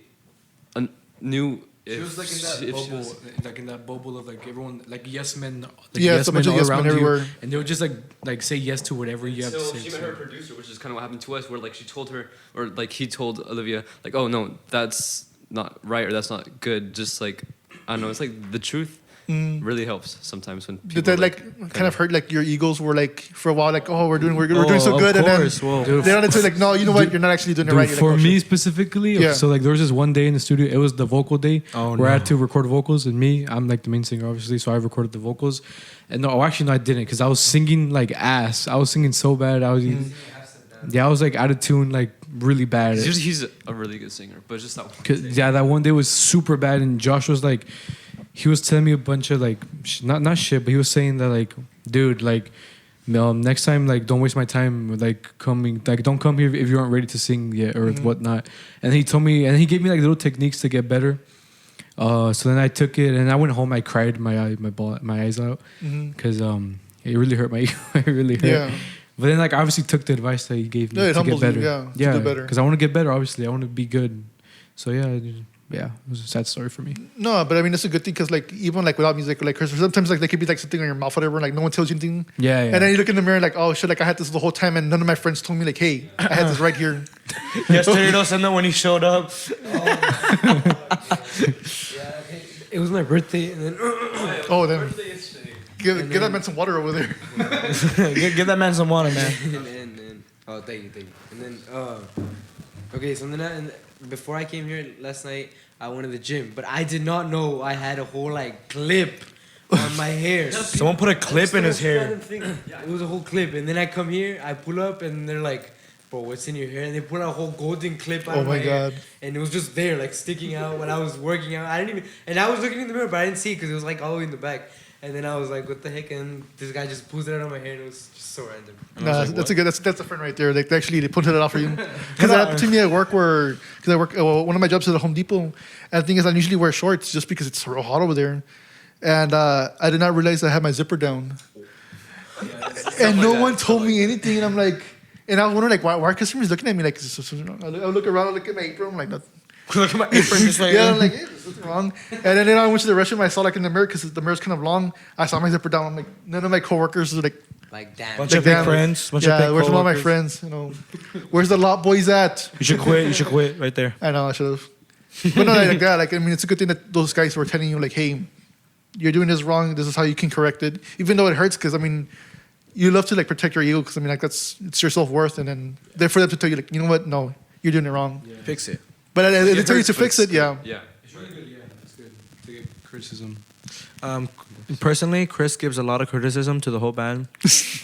knew. She was like in that if she bubble, was- like in that bubble of like everyone, like yes men, like Yeah, yes it's a men bunch of all yes men around you, everywhere. and they would just like say yes to whatever you have to Until say. she met so. her producer, which is kind of what happened to us, where like she told her, or like he told Olivia, like, "Oh no, that's not right, or that's not good." Just like I don't know, it's like the truth really helps sometimes when people Did that like kind of hurt like your egos were like for a while like, oh we're doing so of good, course, and whoa. then they wanted to like, no, you know what, you're not actually doing it Dude, right. You're for like, oh, me shit. specifically, Yeah. so like there was this one day in the studio. It was the vocal day Oh, where I no. had to record vocals, and I'm like the main singer, obviously. So I recorded the vocals, and no, actually no, I didn't, because I was singing like ass. I was singing so bad. I was like out of tune, like really bad. he's a really good singer, but just that one. 'Cause, yeah, that one day was super bad, and Josh was like, he was telling me a bunch of like, not shit, but he was saying that like, dude, like, next time, like, don't waste my time, like, coming, like, don't come here if you aren't ready to sing yet or whatnot. And he told me, and he gave me like little techniques to get better. So then I took it, and I went home. I cried my eyes out because it really hurt my ego. It really hurt. Yeah. But then like I obviously took the advice that he gave me Yeah, it to get humbles you, better. yeah, to do better. Because I want to get better. Obviously, I want to be good. So yeah, it was a sad story for me. No, but I mean it's a good thing because like even like without music, like 'cause sometimes like there could be like something on your mouth, whatever, like no one tells you anything. Yeah. And then you look in the mirror like, oh shit, like I had this the whole time, and none of my friends told me like, hey, I had this right here. Yesterday, though, Senda, when he showed up. It was my birthday, and then Oh, then give that man some water over there. Give that man some water, man. and oh, thank you. And then okay, so then before I came here last night, I went to the gym, but I did not know I had a whole like clip on my hair. Someone put a clip in his hair. It was a whole clip, and then I come here, I pull up, and they're like, "Bro, what's in your hair?" And they put a whole golden clip out Oh of my my hair, God. and it was just there, like sticking out when I was working out. I didn't even, and I was looking in the mirror, but I didn't see it because it was like all the way in the back. And then I was like, "What the heck?" And this guy just pulls it out of my hair, and it was just so random. Nah, that's a friend right there. Like actually they put it out for you. Because that happened to me at work because I work one of my jobs is at Home Depot, and the thing is I usually wear shorts just because it's real hot over there, and I did not realize I had my zipper down, and no one told me anything, and I'm like, and I was wondering like why are customers looking at me like I look around, I look at my apron, I'm like nothing. Look at my apron, just like. Yeah, I'm like, hey, there's something wrong. And then I went to the restroom. I saw like in the mirror because the mirror's kind of long. I saw my zipper down. I'm like, none of my coworkers are like, Like damn. Bunch like of big damn. friends. Bunch of Yeah, big where's all my coworkers. friends? You know, where's the lot boys at? You should quit. You should quit right there. I know I should have. But no, like that. Like I mean, it's a good thing that those guys were telling you like, hey, you're doing this wrong. This is how you can correct it. Even though it hurts, because I mean, you love to like protect your ego, because I mean, like it's your self worth, and then they're for them to tell you like, you know what? No, you're doing it wrong. Fix it. But they tell you hurts, to but fix it's it. Yeah. Yeah. It's really good. Yeah, it's good to get criticism. Personally, Chris gives a lot of criticism to the whole band.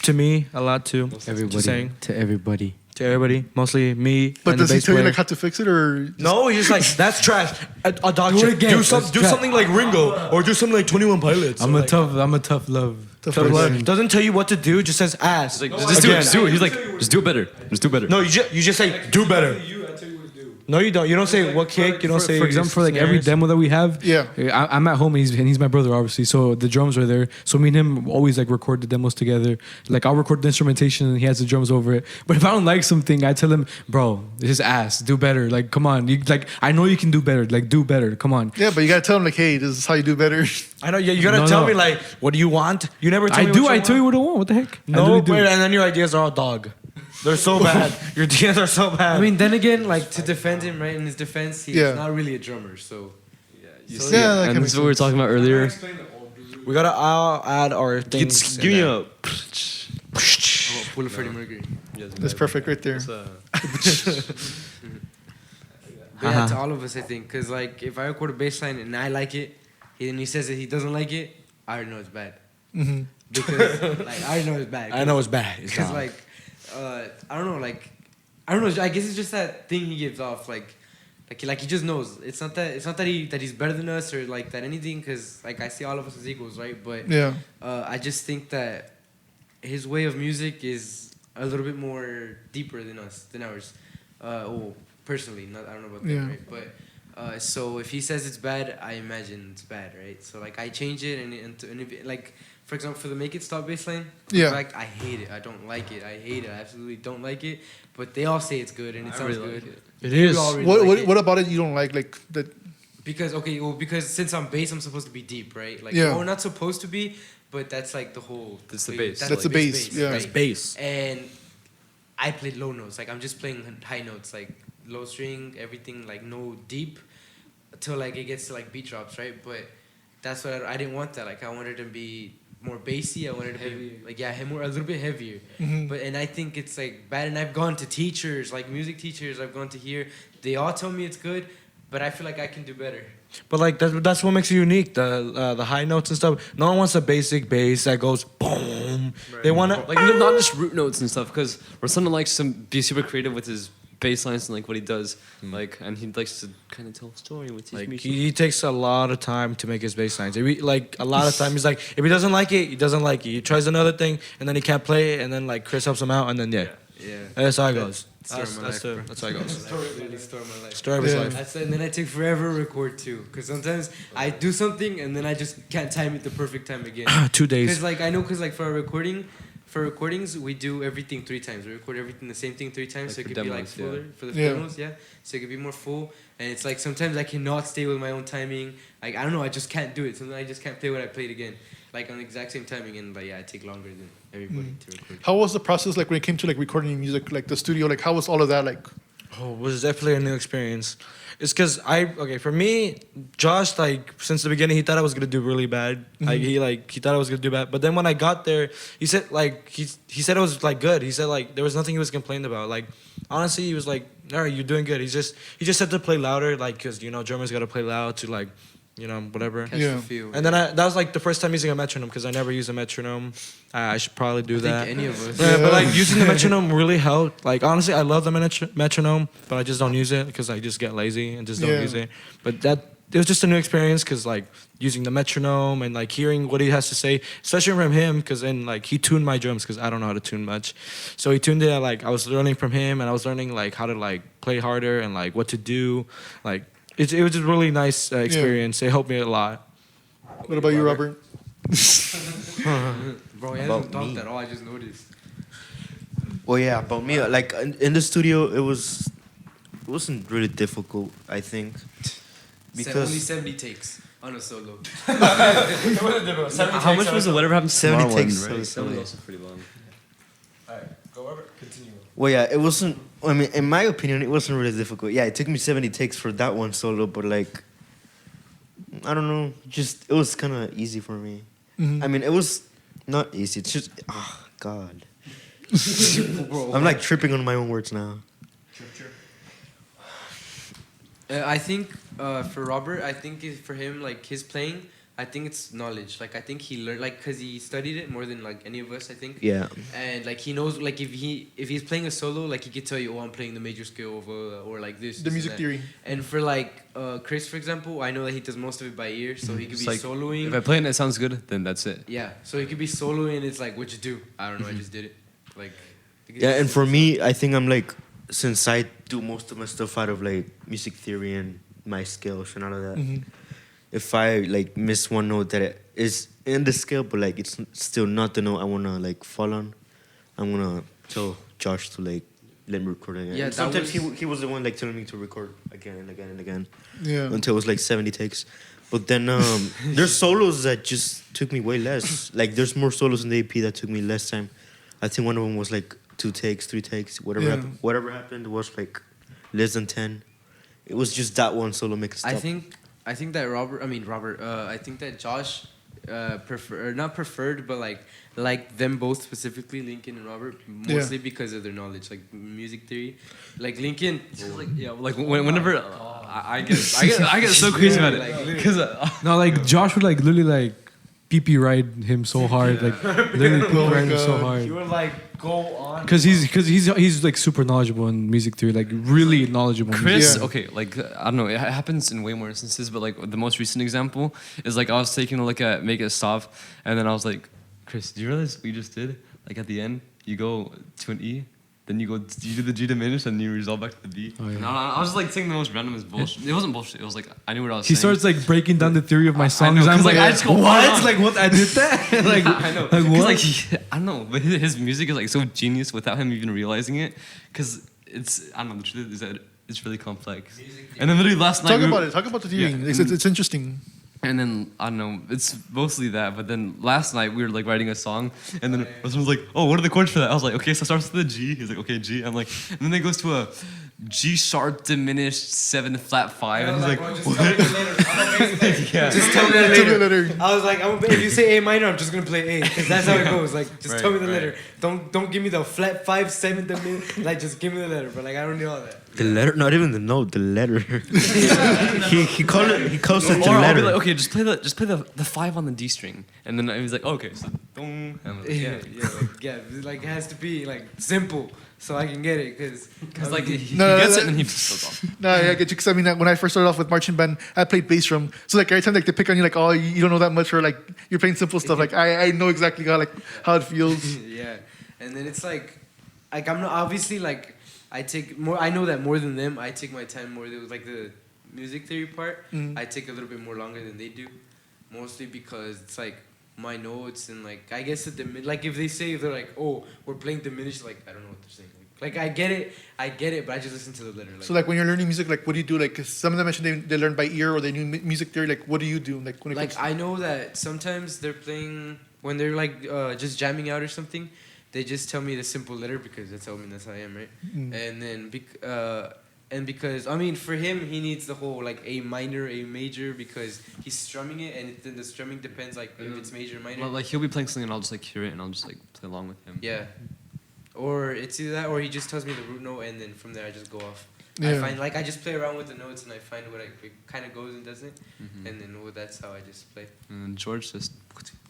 To me, a lot too. Just saying. To everybody. To everybody, mostly me. But and does the he bass tell you player. like how to fix it, or just, No, he's just like, that's trash. A dog Do it check. again. Do That's trash. something like Ringo, or do something like 21 Pilots. I'm Or a like, tough love. Tough Tough love. love. Doesn't tell you what to do, just says ass. Like, just do it. Just do it. He's like, just do it better. Just do better. No, you just say, do better. No, you don't. You don't say what kick. You don't say. For example, for like every snares. demo that we have, Yeah. I'm at home and he's my brother, obviously. So the drums are there. So me and him always like record the demos together. Like I'll record the instrumentation and he has the drums over it. But if I don't like something, I tell him, bro, this is ass. Do better. Like come on. Like I know you can do better. Like do better. Come on. Yeah, but you gotta tell them like, hey, this is how you do better. I know. Yeah, you gotta No, tell no. me like, what do you want? You never tell I me. do. What I you tell you want. what I want. What the heck? I No, really do. but, and then your ideas are all dog. They're so bad. Your ideas are so bad. I mean, then again, like to defend him, right? In his defense, he's Yeah. not really a drummer, so. You So, see, yeah, that and can this is make what we were talking about earlier. we gotta add our things. Give me a. Pull a Freddie Mercury. That's perfect right there. But yeah, to all of us, I think, because like if I record a bass line and I like it, and he says that he doesn't like it, I already know it's bad. Mm-hmm. Because like I already know it's bad. I know it's bad. It's Because dog. like I don't know, like I don't know. I guess it's just that thing he gives off, like he just knows. It's not that he's better than us or like that anything, because like I see all of us as equals, right? But Yeah. I just think that his way of music is a little bit more deeper than ours. Well, personally, not I don't know about them, Yeah. right? But so if he says it's bad, I imagine it's bad, right? So like I change it and if, like for example for the Make It Stop bassline, Yeah. in fact I hate it. I don't like it. I hate it. I absolutely don't like it. But they all say it's good and it sounds really good. like it. It is. We all really What like it. what about it you don't like that? Because since I'm bass, I'm supposed to be deep, right? Like, Yeah. or not supposed to be, but that's like the whole. That's the bass. That's the bass, yeah. right? That's bass. And I played low notes. Like I'm just playing high notes, like low string, everything, like no deep, till like it gets to like beat drops, right? But that's what I didn't want that. Like I wanted to be more bassy. I wanted to be like a little bit heavier. Mhm. But and I think it's like bad. And I've gone to teachers, like music teachers. I've gone to here. They all tell me it's good, but I feel like I can do better. But like that's what makes you unique. The high notes and stuff. No one wants a basic bass that goes boom. They want to Like not just root notes and stuff, because Rosanna likes to be super creative with his bass lines and like what he does, like, and he likes to kind of tell a story with his like music. he takes a lot of time to make his bass lines. Like a lot of time he's like, if he doesn't like it, he doesn't like it. He tries another thing and then he can't play it, and then like Chris helps him out, and then yeah. That's how it goes. Story of my life, bro. That's how it goes. Literally story of my life. Story of his Yeah. life. And then I take forever to record too, because sometimes I do something and then I just can't time it the perfect time again. 2 days. Because like I know, because like for recordings we do everything 3 times. We record everything the same thing 3 times, Like so it for could be like demos, yeah. fuller for the Yeah. demos, yeah. So it could be more full, and it's like sometimes I cannot stay with my own timing. Like I don't know, I just can't do it. Sometimes I just can't play what I played again, like on the exact same timing, and like yeah, I take longer than everybody to record. How was the process like when it came to like recording music, like the studio? Like how was all of that like? Oh, it was definitely a new experience. It's because for me, Josh, like since the beginning, he thought I was gonna do really bad. Like he thought I was gonna do bad. But then when I got there, he said like he said it was like good. He said like there was nothing he was complaining about. Like honestly, he was like, all right, you're doing good. He just said to play louder, like because Germans gotta play loud to like whatever. Catch Yeah. the feel. And then that was like the first time using a metronome, because I never used a metronome. I should probably do I that. think any of us. Yeah, but like using the metronome really helped. Like honestly, I love the metronome, but I just don't use it because I just get lazy and just don't Yeah. use it. But it was just a new experience, because like using the metronome and like hearing what he has to say, especially from him, because then like he tuned my drums, because I don't know how to tune much. So he tuned it. Like I was learning from him, and I was learning like how to like play harder and like what to do. Like it was just really nice experience. It helped me a lot. What about you, Robert? Bro, he About hasn't talked me. at all. I just noticed. Well, yeah, about me, like in the studio, it wasn't really difficult, I think, Only because 70 takes on a solo. How much was it? Whatever happened to 70 tomorrow takes, one, right? so That was yeah. also pretty long. Well, yeah, it wasn't. I mean, in my opinion, it wasn't really difficult. Yeah, it took me 70 takes for that one solo, but like, I don't know, just it was kind of easy for me. I mean, it was not easy. It's just, oh God, I'm like tripping on my own words now. I think for Robert, I think for him, like his playing, I think it's knowledge. Like I think he learned, like, cause he studied it more than like any of us, I think. Yeah. And like he knows, like if he's playing a solo, like he could tell you, oh, I'm playing the major scale of or like this. The this, music and that. theory. And for like Chris, for example, I know that he does most of it by ear, so he could be It's like, soloing. if I play it and it sounds good, then that's it. Yeah, so he could be soloing, and it's like, what'd you do? I don't know, I just did it. Like. Yeah, and for me, I think I'm like, since I do most of my stuff out of like music theory and my skills and all of that, if I like miss one note that it is in the scale, but like it's still not the note I wanna like fall on, I'm gonna tell Josh to like let me record again. Yeah, And that sometimes was- he was the one like telling me to record again and again and again Yeah. until it was like 70 takes. But then there's solos that just took me way less. Like there's more solos in the AP that took me less time. I think one of them was like 2 takes, 3 takes, whatever. Yeah. Whatever happened was like less than 10. It was just that one solo make it stop. I think that I think that Josh not preferred, but like them both specifically, Lincoln and Robert, mostly because of their knowledge, like music theory. Like Lincoln, Like whenever I get so crazy about it, because No, like Josh would like literally like PP ride him so hard, like literally PP ride him so hard. You would like go on. Because he's like super knowledgeable in music theory, like really knowledgeable. in music Chris, theory. okay, like I don't know, it happens in way more instances, but like the most recent example is like I was taking a look at Make It Stop, and then I was like, Chris, do you realize what you just did? Like at the end, you go to an E, then you do the G diminished, and you resolve back to the B. Oh, yeah. No, I was just like saying the most randomest bullshit. It wasn't bullshit. It was like I knew what I was He saying. starts like breaking down the theory of my I songs. know, I'm 'cause, like, I just go what? on. Like what? I did that? like I know. Like 'Cause, what? like I don't know, but his music is like so genius without him even realizing it. Because it's I don't know. The truth is that it's really complex. And then literally last night Talk about it. Talk about the theory. Yeah. It's interesting. And then I don't know, it's mostly that. But then last night we were like writing a song, and then someone was like, "Oh, what are the chords for that?" I was like, "Okay, so it starts with a G." He's like, "Okay, G." I'm like, and then it goes to a G sharp diminished 7 flat 5, and he's like, Just tell me the later. "Yeah." Just tell me the Tell me later. later. I was like, if you say A minor, I'm just gonna play A, because that's how it goes. Like, just Right, tell me the right. letter. Don't give me the flat 5, 7 diminished. Like, just give me the letter. But like, I don't need all that. The letter, not even the note, the letter. he calls it the Or I'll letter. be like, "Okay, just play the 5 on the D string," and then he's like, "Okay, so dong." And I'm like, Yeah, like it has to be like simple so I can get it, because like he No, gets no, it and then he just goes off. No, yeah, I get you. Because I mean, when I first started off with marching band, I played bass drum. So like every time like they pick on you, like, oh, you don't know that much, or like you're playing simple stuff. Like I know exactly how it feels. yeah, and then it's like I'm not obviously like I take more. I know that more than them. I take my time more with like the music theory part. I take a little bit more longer than they do, mostly because it's like my notes and like I guess like if they say they're like, oh, we're playing diminished, like I don't know what they're saying. Like I get it, but I just listen to the letter. Like, So like when you're learning music, like what do you do? Like 'cause some of them mentioned they learn by ear or they do music theory. Like what do you do? Like when it like comes I know that sometimes they're playing when they're like just jamming out or something. They just tell me the simple letter because that's how I am, right? And then because I mean for him he needs the whole like A minor, A major because he's strumming it and then the strumming depends like if it's major or minor. Well, like he'll be playing something and I'll just like hear it and I'll just like play along with him. Yeah. Or it's either that or he just tells me the root note and then from there I just go off. Yeah. I find like I just play around with the notes and I find what it kind of goes and doesn't, and then that's how I just play. And then George just.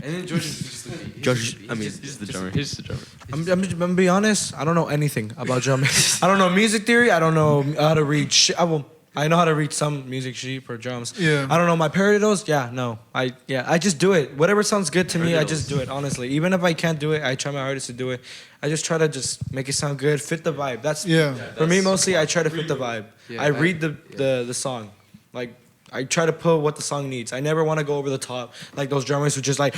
And then George is just the beat. George, He's I mean, just- He's the just- drummer. He's the drummer. I'm gonna be honest. I don't know anything about drumming. I don't know music theory. I don't know how to read. I know how to read some music sheet for drums. Yeah. I don't know my paradiddles. Yeah, no. I just do it. Whatever sounds good to me, I just do it. Honestly, even if I can't do it, I try my hardest to do it. I just try to just make it sound good, fit the vibe. That's for me mostly. I try to fit the vibe. Yeah, I read the song, like. I try to put what the song needs. I never want to go over the top, like those drummers who just like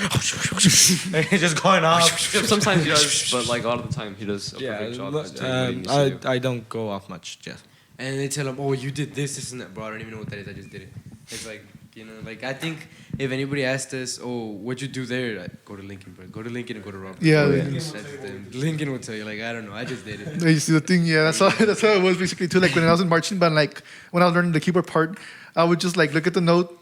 just going off. Sometimes he does, but like a lot of the time he does a perfect job. at doing what he needs to do. I don't go off much. Yeah. And they tell him, "Oh, you did this, and that, bro. I don't even know what that is. I just did it." It's like like I think if anybody asked us, "Oh, what'd you do there?" Like, go to Lincoln, bro. Go to Lincoln and go to Robert. Yeah, Lincoln will tell you. Like I don't know. I just did it. You see the thing, yeah, that's how it was basically too. Like when I was in marching band, like when I was learning the keyboard part, I would just like look at the note,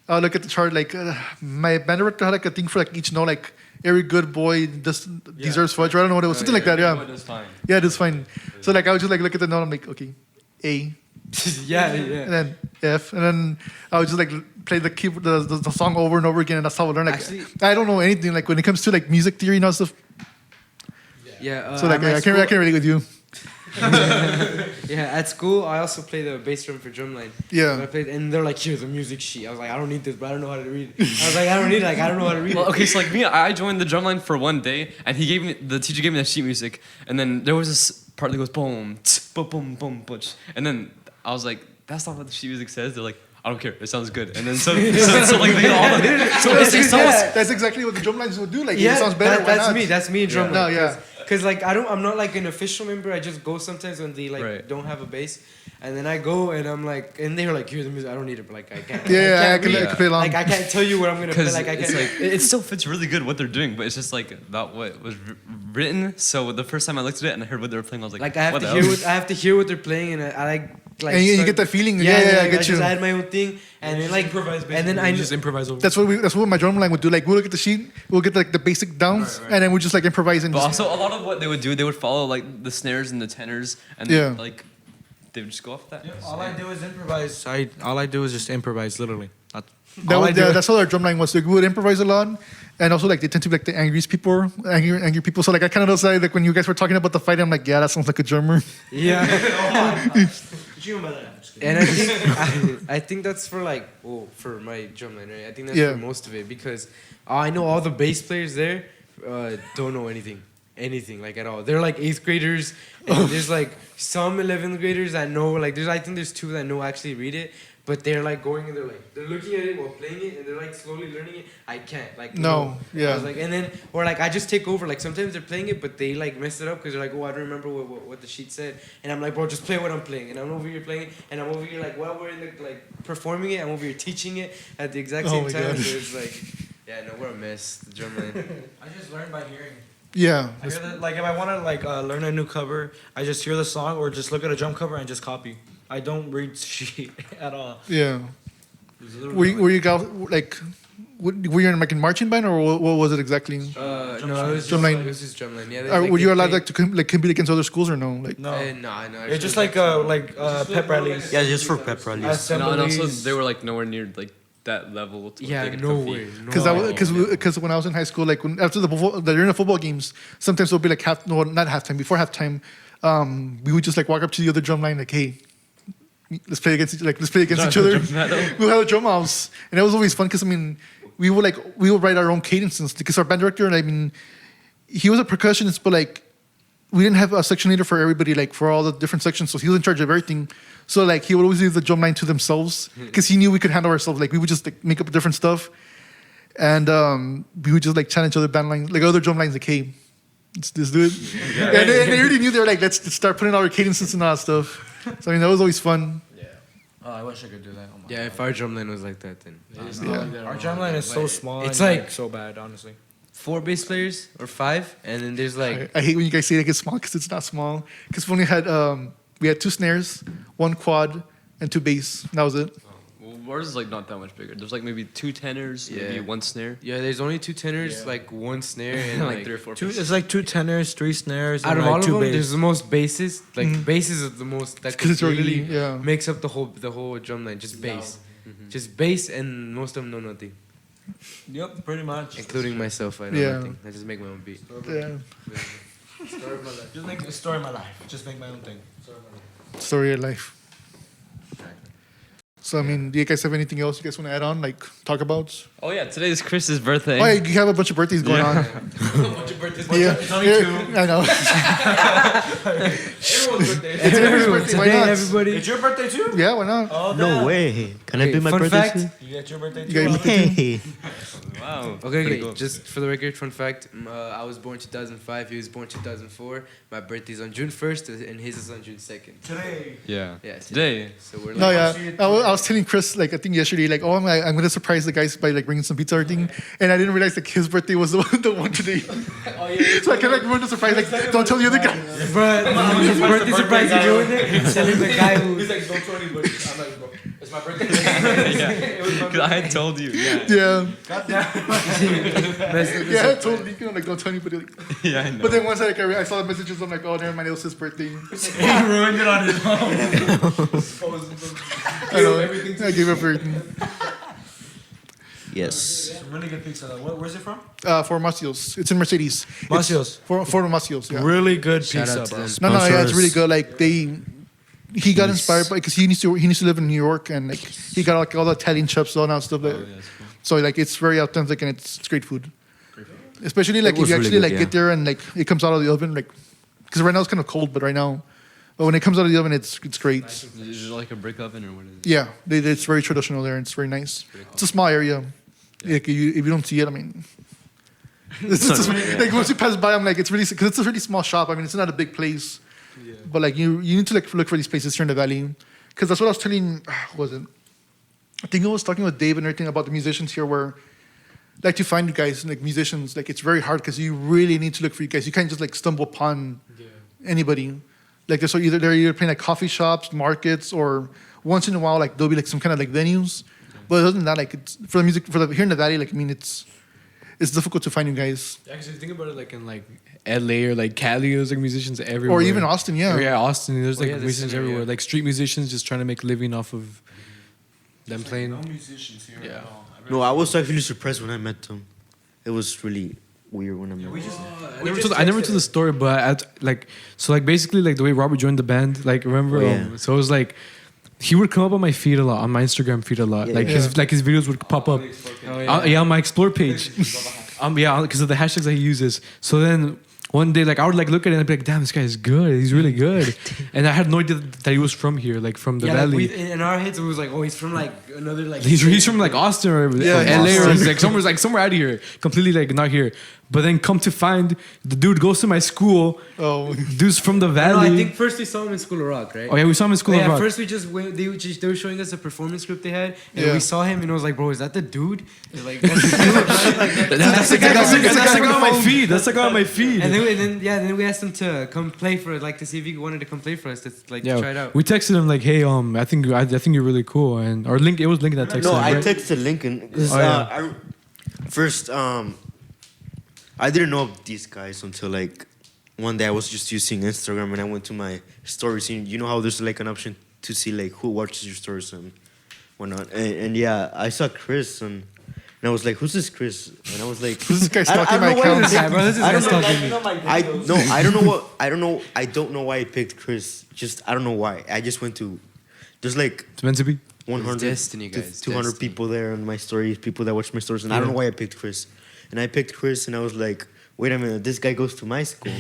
look at the chart. Like my band director had like a thing for like each note, like every good boy deserves fudge. Or I don't know what it was, something like that. Yeah, That's fine. yeah, that's fine. So like I would just like look at the note. I'm like, okay, A, yeah. and then F, and then I would just like play the keyboard, the song over and over again, and that's how I learn. Like Actually- I don't know anything. Like when it comes to like music theory and all stuff. Yeah. So like at I can't relate with you. Yeah, at school I also play the bass drum for drumline. Yeah. I played, and they're like, "Here's a music sheet." I was like, "I don't need this, but I don't know how to read it." I was like, "I don't need it. Like, I don't know how to read Well, it." okay, so like me, I joined the drumline for one day, and the teacher gave me the sheet music, and then there was this part that goes boom, boom, boom, boom, butch, and then I was like, that's not what the sheet music says. They're like, I don't care, it sounds good, and then so like they all so it's almost That's exactly what the drum lines would do. Like it sounds better. Why that's not? me. That's me in drumline. No, yeah. Cause like I'm not like an official member. I just go sometimes when they like Right. don't have a bass, and then I go and I'm like, and they're like, "Here's the music." I don't need it, but like I can't. Yeah, I can't can read. play along. Like I can't tell you what I'm gonna play. because Like I it's can't. like it still fits really good what they're doing, but it's just like not what was written. So the first time I looked at it and I heard what they were playing, I was like, Like I have what to the hear hell? what I have to hear what they're playing, and I like. And you get that feeling. Yeah, and then, I like, get just you. add my own thing, and then like and then I just improvise over. That's what my drum line would do. Like we'll look at the sheet, we'll get like the basic downs, and then we just like improvise and But just, also a lot of what they would do, they would follow like the snares and the tenors, and Yeah. then, like they would just go off that. all I do is improvise. All I do is just improvise, literally. That's how our drumline was. Like, we would improvise a lot, and also like they tend to be like the angry people. So like I kind of decided like when you guys were talking about the fight, I'm like, yeah, that sounds like a drummer. Yeah. What you mean by that? And I think that's for like for my drumline, right? I think that's for most of it because I know all the bass players there don't know anything like at all. They're like 8th graders, and there's like some 11th graders that know like I think there's 2 that know actually read it, but they're like going and they're looking at it while playing it, and they're like slowly learning it. I can't like No, yeah. I was like, and then or like I just take over. Like sometimes they're playing it, but they like mess it up because they're like, I don't remember what the sheet said, and I'm like, bro, just play what I'm playing, and I'm over here playing it, and I'm over here like while we're in the, like performing it, I'm over here teaching it at the exact same time. So it's like, yeah, no, we're a mess. The drumline. I just learned by hearing. Yeah. I hear that, like if I want to like learn a new cover, I just hear the song or just look at a drum cover and just copy. I don't read sheet at all. Yeah. Were you guys like? Were you in like in marching band or what was it exactly? No, it was Drumline. It was just drumline. Yeah. Were you allowed like to compete against other schools or no? Like No. No. It's just like pep rallies. Yeah, just for pep rallies. No, and also they were like nowhere near like that level. To Yeah, they could no compete. way. because when I was in high school, like after during the football games, sometimes it'll be like not halftime, before halftime, we would just like walk up to the other drum line like, hey, let's play against each other. We'll have a drum house, and it was always fun because I mean, we would write our own cadences because our band director, I mean, he was a percussionist, but like we didn't have a section leader for everybody, like for all the different sections, so he was in charge of everything. So like he would always leave the drum line to themselves because he knew we could handle ourselves. Like we would just like make up different stuff, and we would just like challenge other band lines, like other drum lines, like hey, let's do it. And they already knew they were like let's start putting all our cadences and all that stuff. So I mean that was always fun. Oh, I wish I could do that. Oh my Yeah, if our drumline was like that, then Our drum line is so small. It's and, like- so bad, honestly. 4 bass players or 5, and then there's like I hate when you guys say like it's small because it's not small. Because we had 2 snares, 1 quad, and 2 bass. And that was it. Well, ours is like not that much bigger. There's like maybe 2 tenors, maybe 1 snare. yeah, there's only 2 tenors, like 1 snare, and Like like 3 or 4. It's like 2 tenors, 3 snares, out and of like all of 2 them, bass. there's the most basses. Like basses is the most that Because it's really really makes up the whole drum line. Just bass, just bass, and most of them know nothing, Yep, pretty much. including myself. I know Yeah. nothing. I just make my own beat. Yeah. Story of my life. Just make a story of my life. Just make my own thing. Story of life. So I mean, do you guys have anything else you guys want to add on, like talk about? Oh yeah, today is Chris's birthday. Oh, yeah, you have a bunch of birthdays going on. Yeah, It's only 2. I know. Everyone's birthday. It's everybody's birthday. Why Today, not? everybody. It's your birthday too? Yeah, why not? Oh, No damn. way. Can I Okay, do my fun birthday fact. too? You get your birthday You too? got your Hey. Wow. Okay, Pretty cool. just for the record, fun fact, I was born 2005, he was born 2004. My birthday's on June 1st, and his is on June 2nd. Today. Yeah. Yeah, Today. So we're like, No, yeah. I was telling Chris, like, I think yesterday, like, oh, I'm gonna surprise the guys by like bringing some pizza or everything, and I didn't realize like his birthday was the one today. Oh, yeah. So I kind of like ruined the surprise, like, don't tell the other guy. But his birthday surprise, you doing it? Telling the guy who. He's like, don't tell anybody. I'm like, bro, it's my birthday. Yeah. Because I had told you. Yeah. Yeah, messed up his yeah, surprise. totally. You know, like, don't tell anybody. Like, Yeah, I know. but then once I saw the messages, I'm like, oh, never mind, it was his birthday. He ruined it on his own. I know. I gave up everything. Yes. It's really good pizza though. Where's it from? For Macios, it's in Mercedes. Macios. For Macios, yeah. Really good Shout pizza, out to bro. them. No, yeah, it's Sponsors. really good. Like he got inspired by because he needs to live in New York and like he got like all the Italian chefs all that stuff. Like, so like it's very authentic and it's great food. Especially like It if was you really actually good, like yeah. get there and like it comes out of the oven like because right now it's kind of cold, but when it comes out of the oven, it's great. Is it like a brick oven or what is it? Yeah, it's very traditional there and it's very nice. It's a small area. Like if you don't see it, I mean. It's just, like once you pass by, I'm like it's really because it's a really small shop. I mean, it's not a big place, but like you need to like look for these places here in the valley, because that's what I was telling. Who was it? I think I was talking with Dave and everything about the musicians here, where like to find you guys like musicians, like it's very hard because you really need to look for you guys. You can't just like stumble upon anybody. Like they're either playing like coffee shops, markets, or once in a while like there'll be like some kind of like venues. But other than that, like it's for the music here in the valley, like I mean it's difficult to find you guys. Yeah, because if you think about it, like in like LA or like Cali, there's like musicians everywhere. Or even Austin, yeah. Or, yeah, Austin. There's like yeah, there's musicians some, everywhere. yeah. Like street musicians just trying to make a living off of them playing. No musicians here. Yeah. At all. No, I was actually surprised when I met them. It was really weird when I met We them. just. I never told the story, but basically like the way Robert joined the band, like remember, so it was like he would come up on my feed a lot, on my Instagram feed a lot, Yeah, like yeah. his videos would pop up, on my explore page, because of the hashtags that he uses. So then one day, like I would like look at it and I'd be like, damn, this guy is good. He's really good. And I had no idea that he was from here, like from the valley. In our heads, it was like, oh, he's from like another like. He's from like Austin or LA or like somewhere out of here, completely like not here. But then come to find the dude goes to my school. Oh, Dude's from the No, valley. I think first we saw him in School of Rock, right? Oh yeah, we saw him in School of Yeah, Rock. first we just went, they were showing us a performance script they had, and Yeah. we saw him, and it was like, bro, is that the dude? They're like, that's the dude, right? Like, That's the guy on my feed. That's the guy on my feed. and then we asked him to come play for it, like to see if he wanted to come play for us, to like to try it out. We texted him like, "Hey, I think you're really cool," and or Link. It was Lincoln that texted No, him. I right? texted Lincoln. 'Cause, Oh, yeah. First, I didn't know of these guys until like one day I was just using Instagram and I went to my stories. And you know how there's like an option to see like who watches your stories and whatnot. And yeah, I saw Chris and I was like, "Who's this Chris?" And I was like, Who's this guy I stalking my don't know why account? he- Yeah, bro, this is I don't guy know- stalking me. I don't know what I don't know why I picked Chris. Just I don't know why. I just went to there's like It's meant to be. 100 destiny, to guys, 200 destiny. people there on my stories, people that watch my stories, and I don't know why I picked Chris. And I picked Chris, and I was like, wait a minute, this guy goes to my school.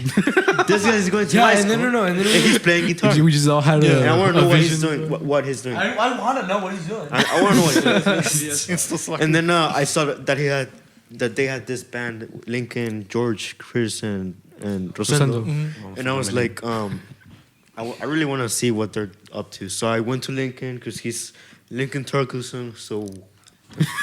This guy is going to my Yeah, school. and then he's playing guitar. We just all had And I want to know a what he's vision. doing. What he's doing. I want to know what he's doing. I want to know what he's doing. it's still sucking. And then I saw that they had this band, Lincoln, George, Chris, and Rosendo. Rosendo. And I was like, I really want to see what they're up to. So I went to Lincoln because he's Lincoln Torkelson. So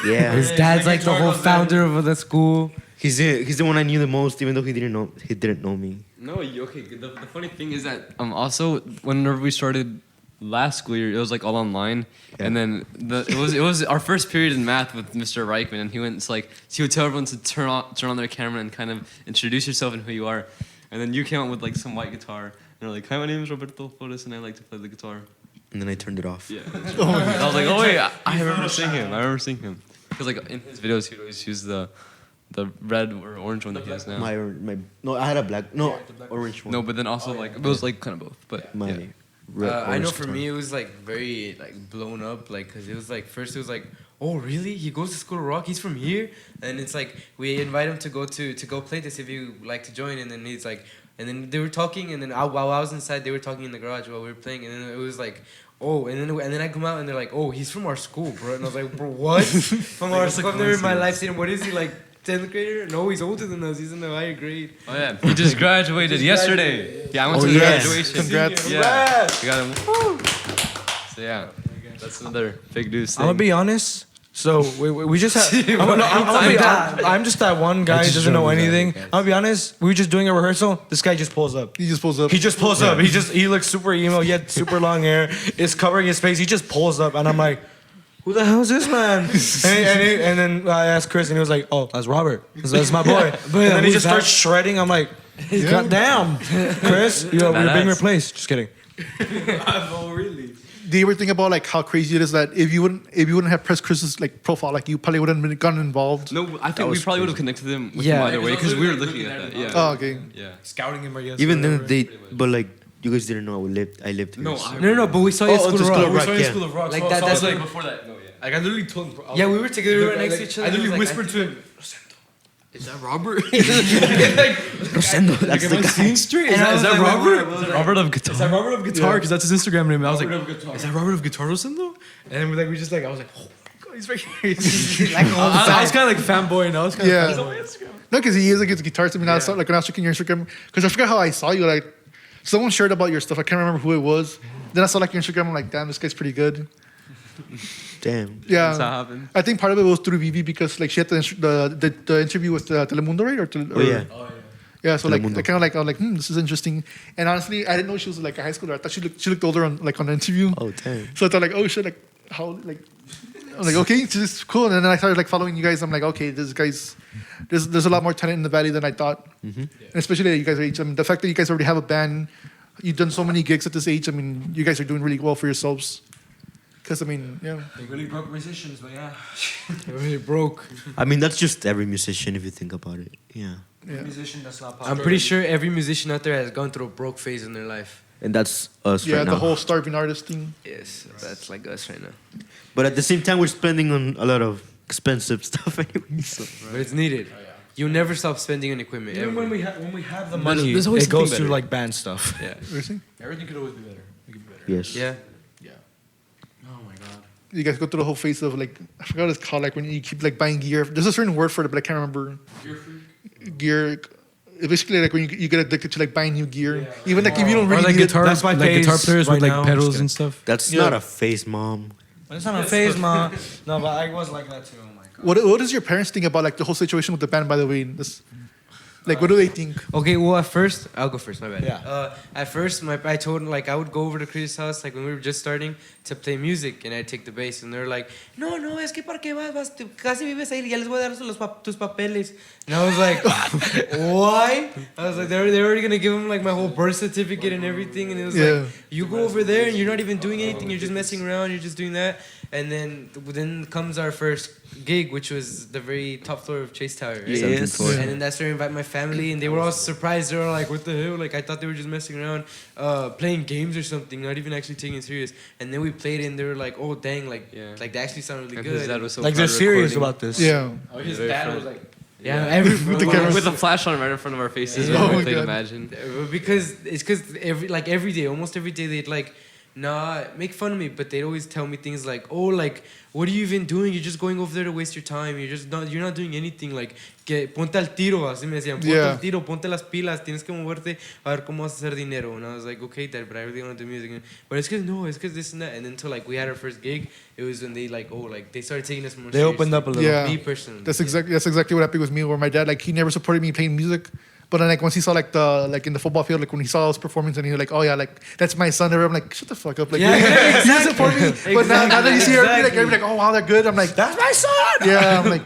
yeah, His dad's like the whole founder of the school. he's the one I knew the most, even though he didn't know me. No, okay. The funny thing is that also whenever we started last school year, it was like all online, and then it was our first period in math with Mr. Reichman, and he would tell everyone to turn on their camera and kind of introduce yourself and who you are, and then you came out with like some white guitar, and you're like, "Hi, my name is Roberto Flores, and I like to play the guitar." And then I turned it off. Yeah. I was like, "Oh wait, I remember seeing him." Because like in his videos, he'd always use the red or orange one that he has now. No, I had a orange one. No, but then also like it was like kind of both. But yeah. I know for me it was like very like blown up, like because it was like first it was like, oh really, he goes to School of Rock, he's from here, and it's like we invite him to go play this if you like to join, and then he's like, and then they were talking, and then while I was inside they were talking in the garage while we were playing, and then it was like, oh, and then I come out and they're like, oh, he's from our school, bro, and I was like, bro, what? From our school? I've never in my life seen him. What is he, like 10th grader? No, he's older than us. He's in the higher grade. Oh yeah, he just graduated yesterday. Yeah, I went to the graduation. Congrats. Yeah, we got him. So yeah, that's another fake news thing. I'm gonna be honest. So we just have. I'm just that one guy who doesn't know anything. I'm gonna be honest. We were just doing a rehearsal. This guy just pulls up. He just pulls up. He just pulls up. He looks super emo. He had super long hair. It's covering his face. He just pulls up, and I'm like, who the hell is this man? and then I asked Chris, and he was like, oh, that's Robert. That's my boy. And then he just starts shredding. I'm like, God damn, Chris, you're being replaced. Just kidding. Oh really? Do you ever think about like how crazy it is that if you wouldn't have pressed Chris's like profile, like you probably wouldn't have gotten involved? No, I think we probably would have connected him with Yeah. him either way because we were looking at that. Yeah. Oh, okay. Yeah. Scouting him, I guess. Even then but like you guys didn't know I lived here. No, so- No, but we saw you at School to of School Rock. of Rock, yeah. School of Rock. Like so, that- so I that's was like- like before that. No, yeah. Like I literally told him. Yeah, we were together right next to each other. I literally He was whispered like, to him, "Is that Robert?" Rosendo, that's the guy. straight. And I was like, Robert? Robert of Is guitar. that Robert of Guitar? Because that's his Instagram name. And I was like, is that Robert of Guitar Rosendo? And then we just like, I was like, oh my god, he's right here. I was kind of like fanboy, I was kind Yeah. of on my Instagram. No, because he is against guitars. I mean, I saw like when I was checking your Instagram, because I forgot how I saw you. Like, someone shared about your stuff. I can't remember who it was. Then I saw like your Instagram. I'm like, damn, this guy's pretty good. Damn. Yeah, That's how it happened. I think part of it was through Vivi because like she had the interview with Telemundo, right? Oh yeah. Yeah, so like Telemundo. I kind of like I was like, this is interesting. And honestly, I didn't know she was like a high schooler. I thought she looked older on the interview. Oh damn. So I thought like, oh shit, like how like I'm like, okay, this is cool. And then I started like following you guys. I'm like, okay, this guy's there's a lot more talent in the valley than I thought. And especially at you guys' age. I mean, the fact that you guys already have a band, you've done so many gigs at this age. I mean, you guys are doing really well for yourselves. Because I mean, yeah. They really broke musicians, but yeah. It really broke. I mean, that's just every musician if you think about it. Yeah. Yeah. Musician that's not I'm pretty sure every musician out there has gone through a broke phase in their life. And that's us Yeah, right the now. whole starving artist thing. Yes, that's like us right now. But at the same time, we're spending on a lot of expensive stuff anyway. So. But it's needed. You never stop spending on equipment. Even Ever. when we have the money, there's always it goes something to better. like band stuff. Yeah. Really? Everything could always be better. It could be better. Yes. Yeah. Oh my god. You guys go through the whole phase of like, I forgot what it's called, like when you keep like buying gear. There's a certain word for it, but I can't remember. Gear. Basically, like when you get addicted to like buying new gear, even like if you don't Or really like need guitar, That's my like guitar phase players right with like now. pedals Just and stuff. That's Yeah. not a phase, Mom. It's not a phase, man. No, but I was like that too. Oh my god. What does your parents think about like the whole situation with the band? By the way, this, like what do they think? Okay, well, at first, I'll go first, my bad. Yeah. At first, I told him, like, I would go over to Chris' house, like, when we were just starting, to play music, and I'd take the bass, and they're like, no, es que para qué vas, casi vives ahí, ya les voy a dar tus papeles. And I was like, why? I was like, they're already gonna give him, like, my whole birth certificate and everything, and it was Yeah. like, you go over there, and you're not even doing anything, you're just messing around, you're just doing that. And then comes our first gig, which was the very top floor of Chase Tower. Right? Yes. Yeah. And then that's where I invite my family, and they were all surprised. They were like, "What the hell?" Like I thought they were just messing around, playing games or something, not even actually taking it serious. And then we played it, and they were like, "Oh dang!" Like they actually sounded really And good. his dad was so Like proud they're serious recording. about this. Yeah, His Very dad fun. was like, "Yeah, the camera. With a flash on right in front of our faces. Yeah. Oh We my played God. Imagine. because every day, almost every day, they'd like." Nah, make fun of me, but they'd always tell me things like, "Oh, like, what are you even doing? You're just going over there to waste your time. You're not doing anything. Like, que ponte al tiro." Así me decían, "Ponte Yeah. al tiro, ponte las pilas. Tienes que moverte a ver cómo vas a hacer dinero." And I was like, "Okay, Dad, but I really want to do music." But it's because this and that. And then until like we had our first gig, it was when they they started taking us more. They opened up a little. Yeah. Me personally. that's exactly what happened with me. Where my dad, like, he never supported me playing music, but then like once he saw like in the football field, like when he saw us performing, and he was like, "Oh yeah, like that's my son." I'm like, "Shut the fuck up!" Like, Yeah, he doesn't support me. But now that you see everybody, like, Exactly. everybody, like, "Oh wow, they're good." I'm like, That's my son. "Yeah." I'm like,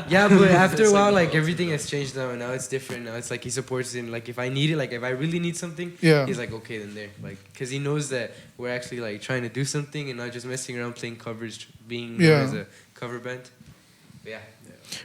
Yeah, but after a while, like everything has changed now, and now it's different. Now it's like he supports it, and like if I need it, like if I really need something, Yeah. he's like, okay, then there, like, because he knows that we're actually like trying to do something and not just messing around playing covers, being known Yeah. as a cover band. But yeah.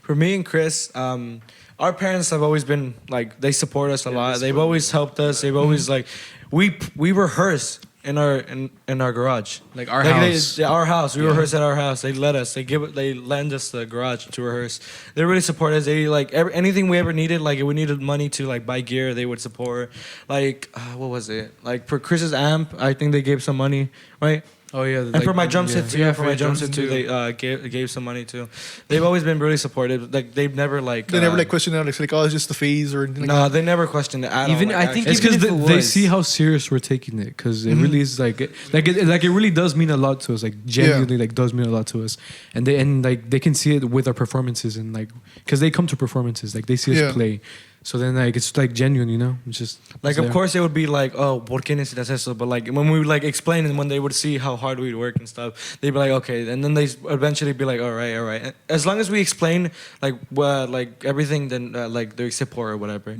For me and Chris, our parents have always been like they support us a lot. They've always helped us. They've always like we rehearse in our garage. Like our Like house. our house. We rehearse at our house. They let us. They lend us the garage to rehearse. They really support us. They like anything we ever needed. Like if we needed money to like buy gear, they would support. Like what was it? Like for Chris's amp, I think they gave some money, right? Oh yeah. And for my drum set too. Yeah, for my drum set too, they gave some money too. They've always been really supportive. Like they've never like they never like questioned it. Like, oh, it's just the phase or anything. no, they never questioned it at all. Even- Like, I think It's even because if it they was- see how serious we're taking it. Because it really is like it really does mean a lot to us. Like genuinely, like does mean a lot to us. And they can see it with our performances and like because they come to performances. Like they see us Yeah. play. So then like it's like genuine, you know. It's just Like it's of there. course it would be like, oh, ¿por qué necesitas eso? But like when we would like explain and when they would see how hard we'd work and stuff, they'd be like, okay, and then they eventually be like, all right. As long as we explain like everything, then like they support or whatever.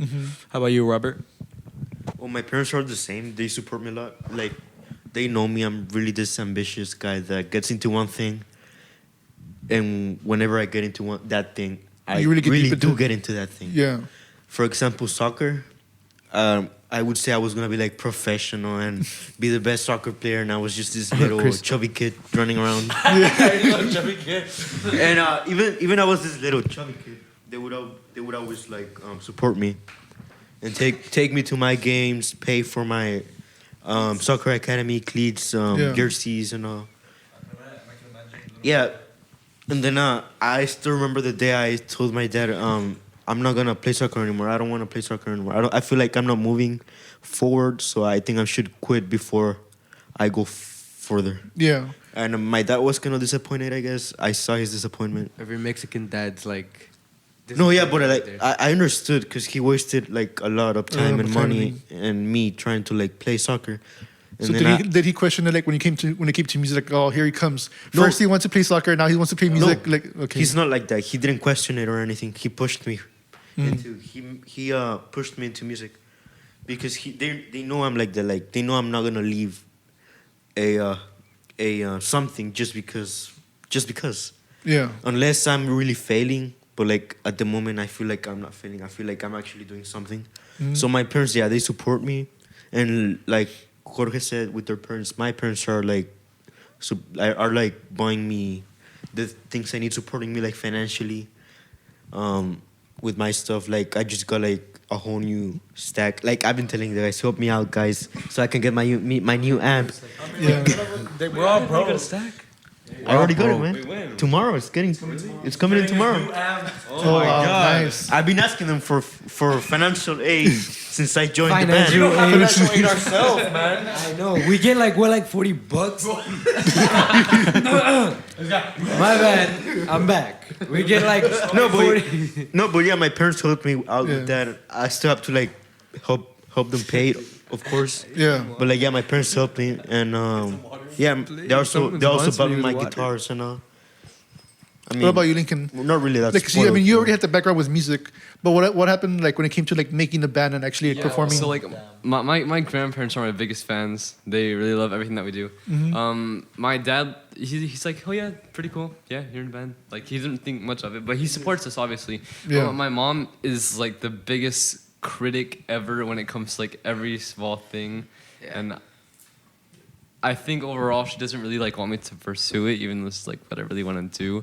How about you, Robert? Well, my parents are the same. They support me a lot. Like, they know me. I'm really this ambitious guy that gets into one thing, and whenever I get into that thing, I You really get deep into do it. get into that thing. Yeah. For example, soccer. I would say I was gonna be like professional and be the best soccer player, and I was just this little Chris. chubby kid running around. Chubby kid. And even I was this little chubby kid, they would always like support me and take me to my games, pay for my soccer academy cleats, Yeah. jerseys, and all. Yeah, and then I still remember the day I told my dad, I'm not gonna play soccer anymore. I don't want to play soccer anymore. I feel like I'm not moving forward, so I think I should quit before I go further. Yeah. And my dad was kind of disappointed, I guess. I saw his disappointment. Every Mexican dad's like. No, yeah, but disappointed like there. I understood because he wasted like a lot of time and money and me trying to like play soccer. And So then did he question it like when it came to music? Like, oh, here he comes. No. First he wants to play soccer, now he wants to play music. No, Like, okay. he's not like that. He didn't question it or anything. He pushed me into he pushed me into music because they know I'm like that. Like they know I'm not gonna leave a a something just because. Yeah. Unless I'm really failing, but like at the moment I feel like I'm not failing. I feel like I'm actually doing something. So my parents, yeah, they support me, and like Jorge said, with their parents, my parents are like, are like buying me the things I need, supporting me like financially, with my stuff. Like I just got like a whole new stack. Like I've been telling the guys, help me out, guys, so I can get my new amp. Yeah. We're all broke. Stack. I already got it, man. Tomorrow it's coming in tomorrow. Oh, my God. Nice. I've been asking them for financial aid since I joined the band. Financial aid ourselves, man. I know. We get like $40. My bad. I'm back. We get like No, but 40. yeah, my parents helped me out with that. I still have to like help them pay it, of course. Yeah. But like, yeah, my parents helped me, and yeah, they also bought me my guitars and I mean, What about you, Lincoln? not really that. Like, see, I mean, you already had the background with music, but what happened like when it came to like making the band and actually like, performing? So like my grandparents are my biggest fans. They really love everything that we do. My dad, he's like, oh yeah, pretty cool. Yeah, you're in the band. Like he didn't think much of it, but he supports us obviously. Yeah. My mom is like the biggest critic ever when it comes to like every small thing, and I think overall she doesn't really like want me to pursue it, even though it's like what I really want to do.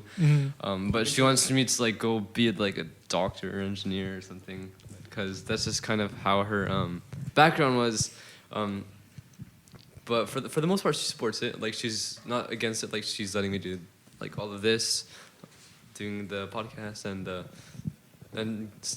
But she wants me to like go be like a doctor or engineer or something, because that's just kind of how her background was. But for the most part, she supports it. Like she's not against it. Like she's letting me do like all of this, doing the podcast and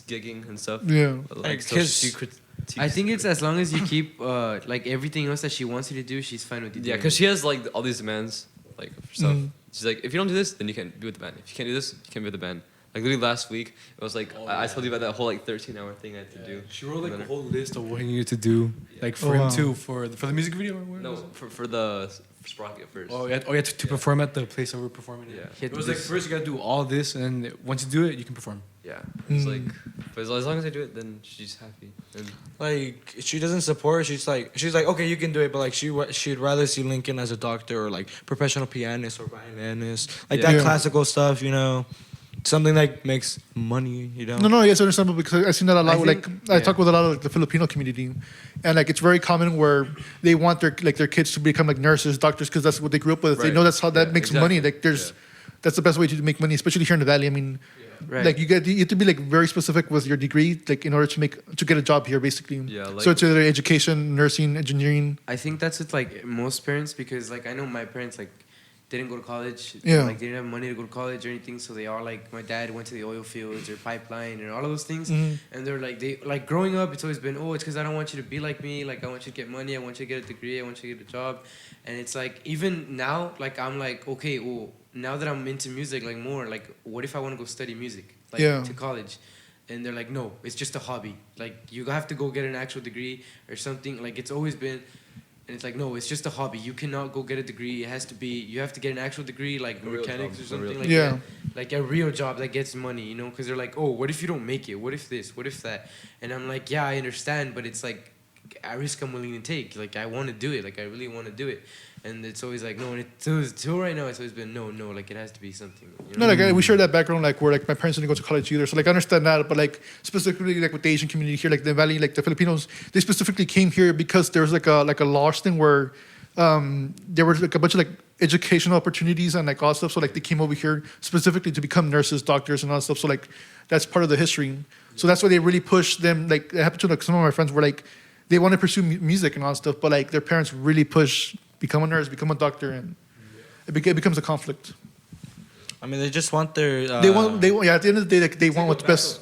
gigging and stuff. Yeah. Like so she critiques. I think it's as long as you keep like everything else that she wants you to do, she's fine with you. Yeah, because she has like all these demands, like for stuff. She's like, if you don't do this, then you can't be with the band. If you can't do this, you can't be with the band. Like literally last week, it was like I told you about that whole like 13-hour thing I had to do. She wrote like a whole list of what he needed to do, like for him too, for the music video. Or what No, for the Sprocket first. Oh, yeah, to perform at the place that we're performing. Yeah. It was like first you gotta do all this, and once you do it, you can perform. Yeah, it's like, but as long as I do it, then she's happy. And Like she doesn't support. She's like okay, you can do it, but like she'd rather see Lincoln as a doctor or like professional pianist or violinist, like that classical stuff, you know, something that makes money, you know. No, yes, understandable, because I've seen that a lot. I talk with a lot of like, the Filipino community, and like it's very common where they want their kids to become like nurses, doctors, because that's what they grew up with. They know that's how that makes money. Like that's the best way to make money, especially here in the valley. I mean. Right. Like you have to be like very specific with your degree, like in order to get a job here, basically. Yeah. Like, so it's either education, nursing, engineering. I think that's with like most parents, because like I know my parents like didn't go to college. Yeah. Like they didn't have money to go to college or anything, so they are like, my dad went to the oil fields or pipeline and all of those things, and they're like, they like growing up, it's always been, oh, it's because I don't want you to be like me. Like I want you to get money. I want you to get a degree. I want you to get a job. And it's like even now, like I'm like, okay, well, now that I'm into music like more, like what if I want to go study music like to college? And they're like, no, it's just a hobby. Like you have to go get an actual degree or something. Like it's always been, and it's like, no, it's just a hobby. You cannot go get a degree. It has to be, you have to get an actual degree, like mechanics or something like that. Like a real job that gets money, you know? Because they're like, oh, what if you don't make it? What if this? What if that? And I'm like, yeah, I understand, but it's like a risk I'm willing to take. Like I want to do it. Like I really want to do it. And it's always like, no, and till right now, it's always been, no, like it has to be something. You know? No, like we share that background, like where like my parents didn't go to college either. So like I understand that, but like specifically like with the Asian community here, like the Valley, like the Filipinos, they specifically came here because there was like a laws thing where there was like a bunch of like educational opportunities and like all stuff. So like they came over here specifically to become nurses, doctors, and all that stuff. So like that's part of the history. So that's why they really push them. Like it happened to like some of my friends were like they want to pursue music and all that stuff, but like their parents really push. Become a nurse, become a doctor, and it becomes a conflict. I mean, they just want their. They want. Yeah. At the end of the day, like, they want what's best.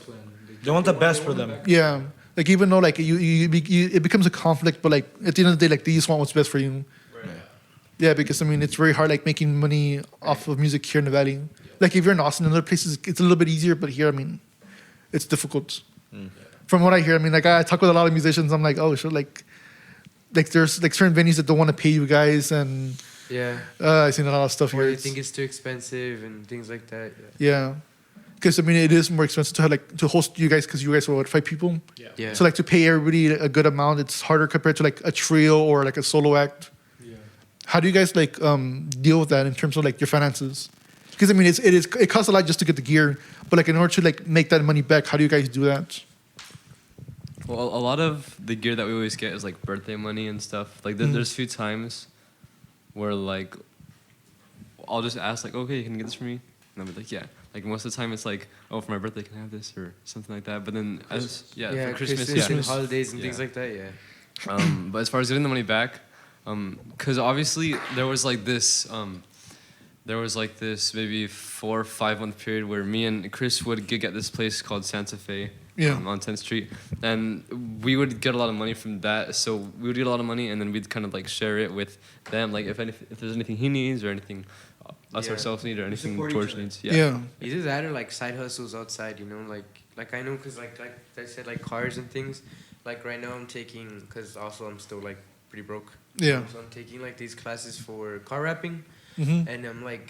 They want the best for them. Yeah. Like even though like it becomes a conflict, but like at the end of the day, like they just want what's best for you. Right. Yeah, because I mean it's very hard like making money off of music here in the valley. Like if you're in Austin and other places, it's a little bit easier, but here, I mean, it's difficult. From what I hear, I mean, like I talk with a lot of musicians. I'm like, oh, sure, like there's like certain venues that don't want to pay you guys, and I've seen a lot of stuff or here. They think it's too expensive and things like that. Yeah, because I mean it is more expensive to have, like to host you guys, because you guys are what, 5 people. Yeah. So like to pay everybody a good amount, it's harder compared to like a trio or like a solo act. Yeah. how do you guys like deal with that in terms of like your finances? Because I mean, it costs a lot just to get the gear, but like in order to like make that money back, how do you guys do that? Well, a lot of the gear that we always get is like birthday money and stuff. Like there's a few times where like I'll just ask like, okay, you can get this for me, and I'll be like, yeah. Like most of the time it's like, oh, for my birthday, can I have this or something like that. But then for Christmas, and holidays and things like that. Yeah. But as far as getting the money back, because obviously there was like this maybe 4 or 5 month period where me and Chris would gig at this place called Santa Fe. Yeah. On 10th Street, and we would get a lot of money from that. So we would get a lot of money, and then we'd kind of like share it with them. Like if there's anything he needs or anything us ourselves need or anything George needs. Yeah. Either that or like side hustles outside. You know, like I know because like I said, like cars and things. Like right now I'm taking, because also I'm still like pretty broke. Yeah. So I'm taking like these classes for car wrapping. Mm-hmm. And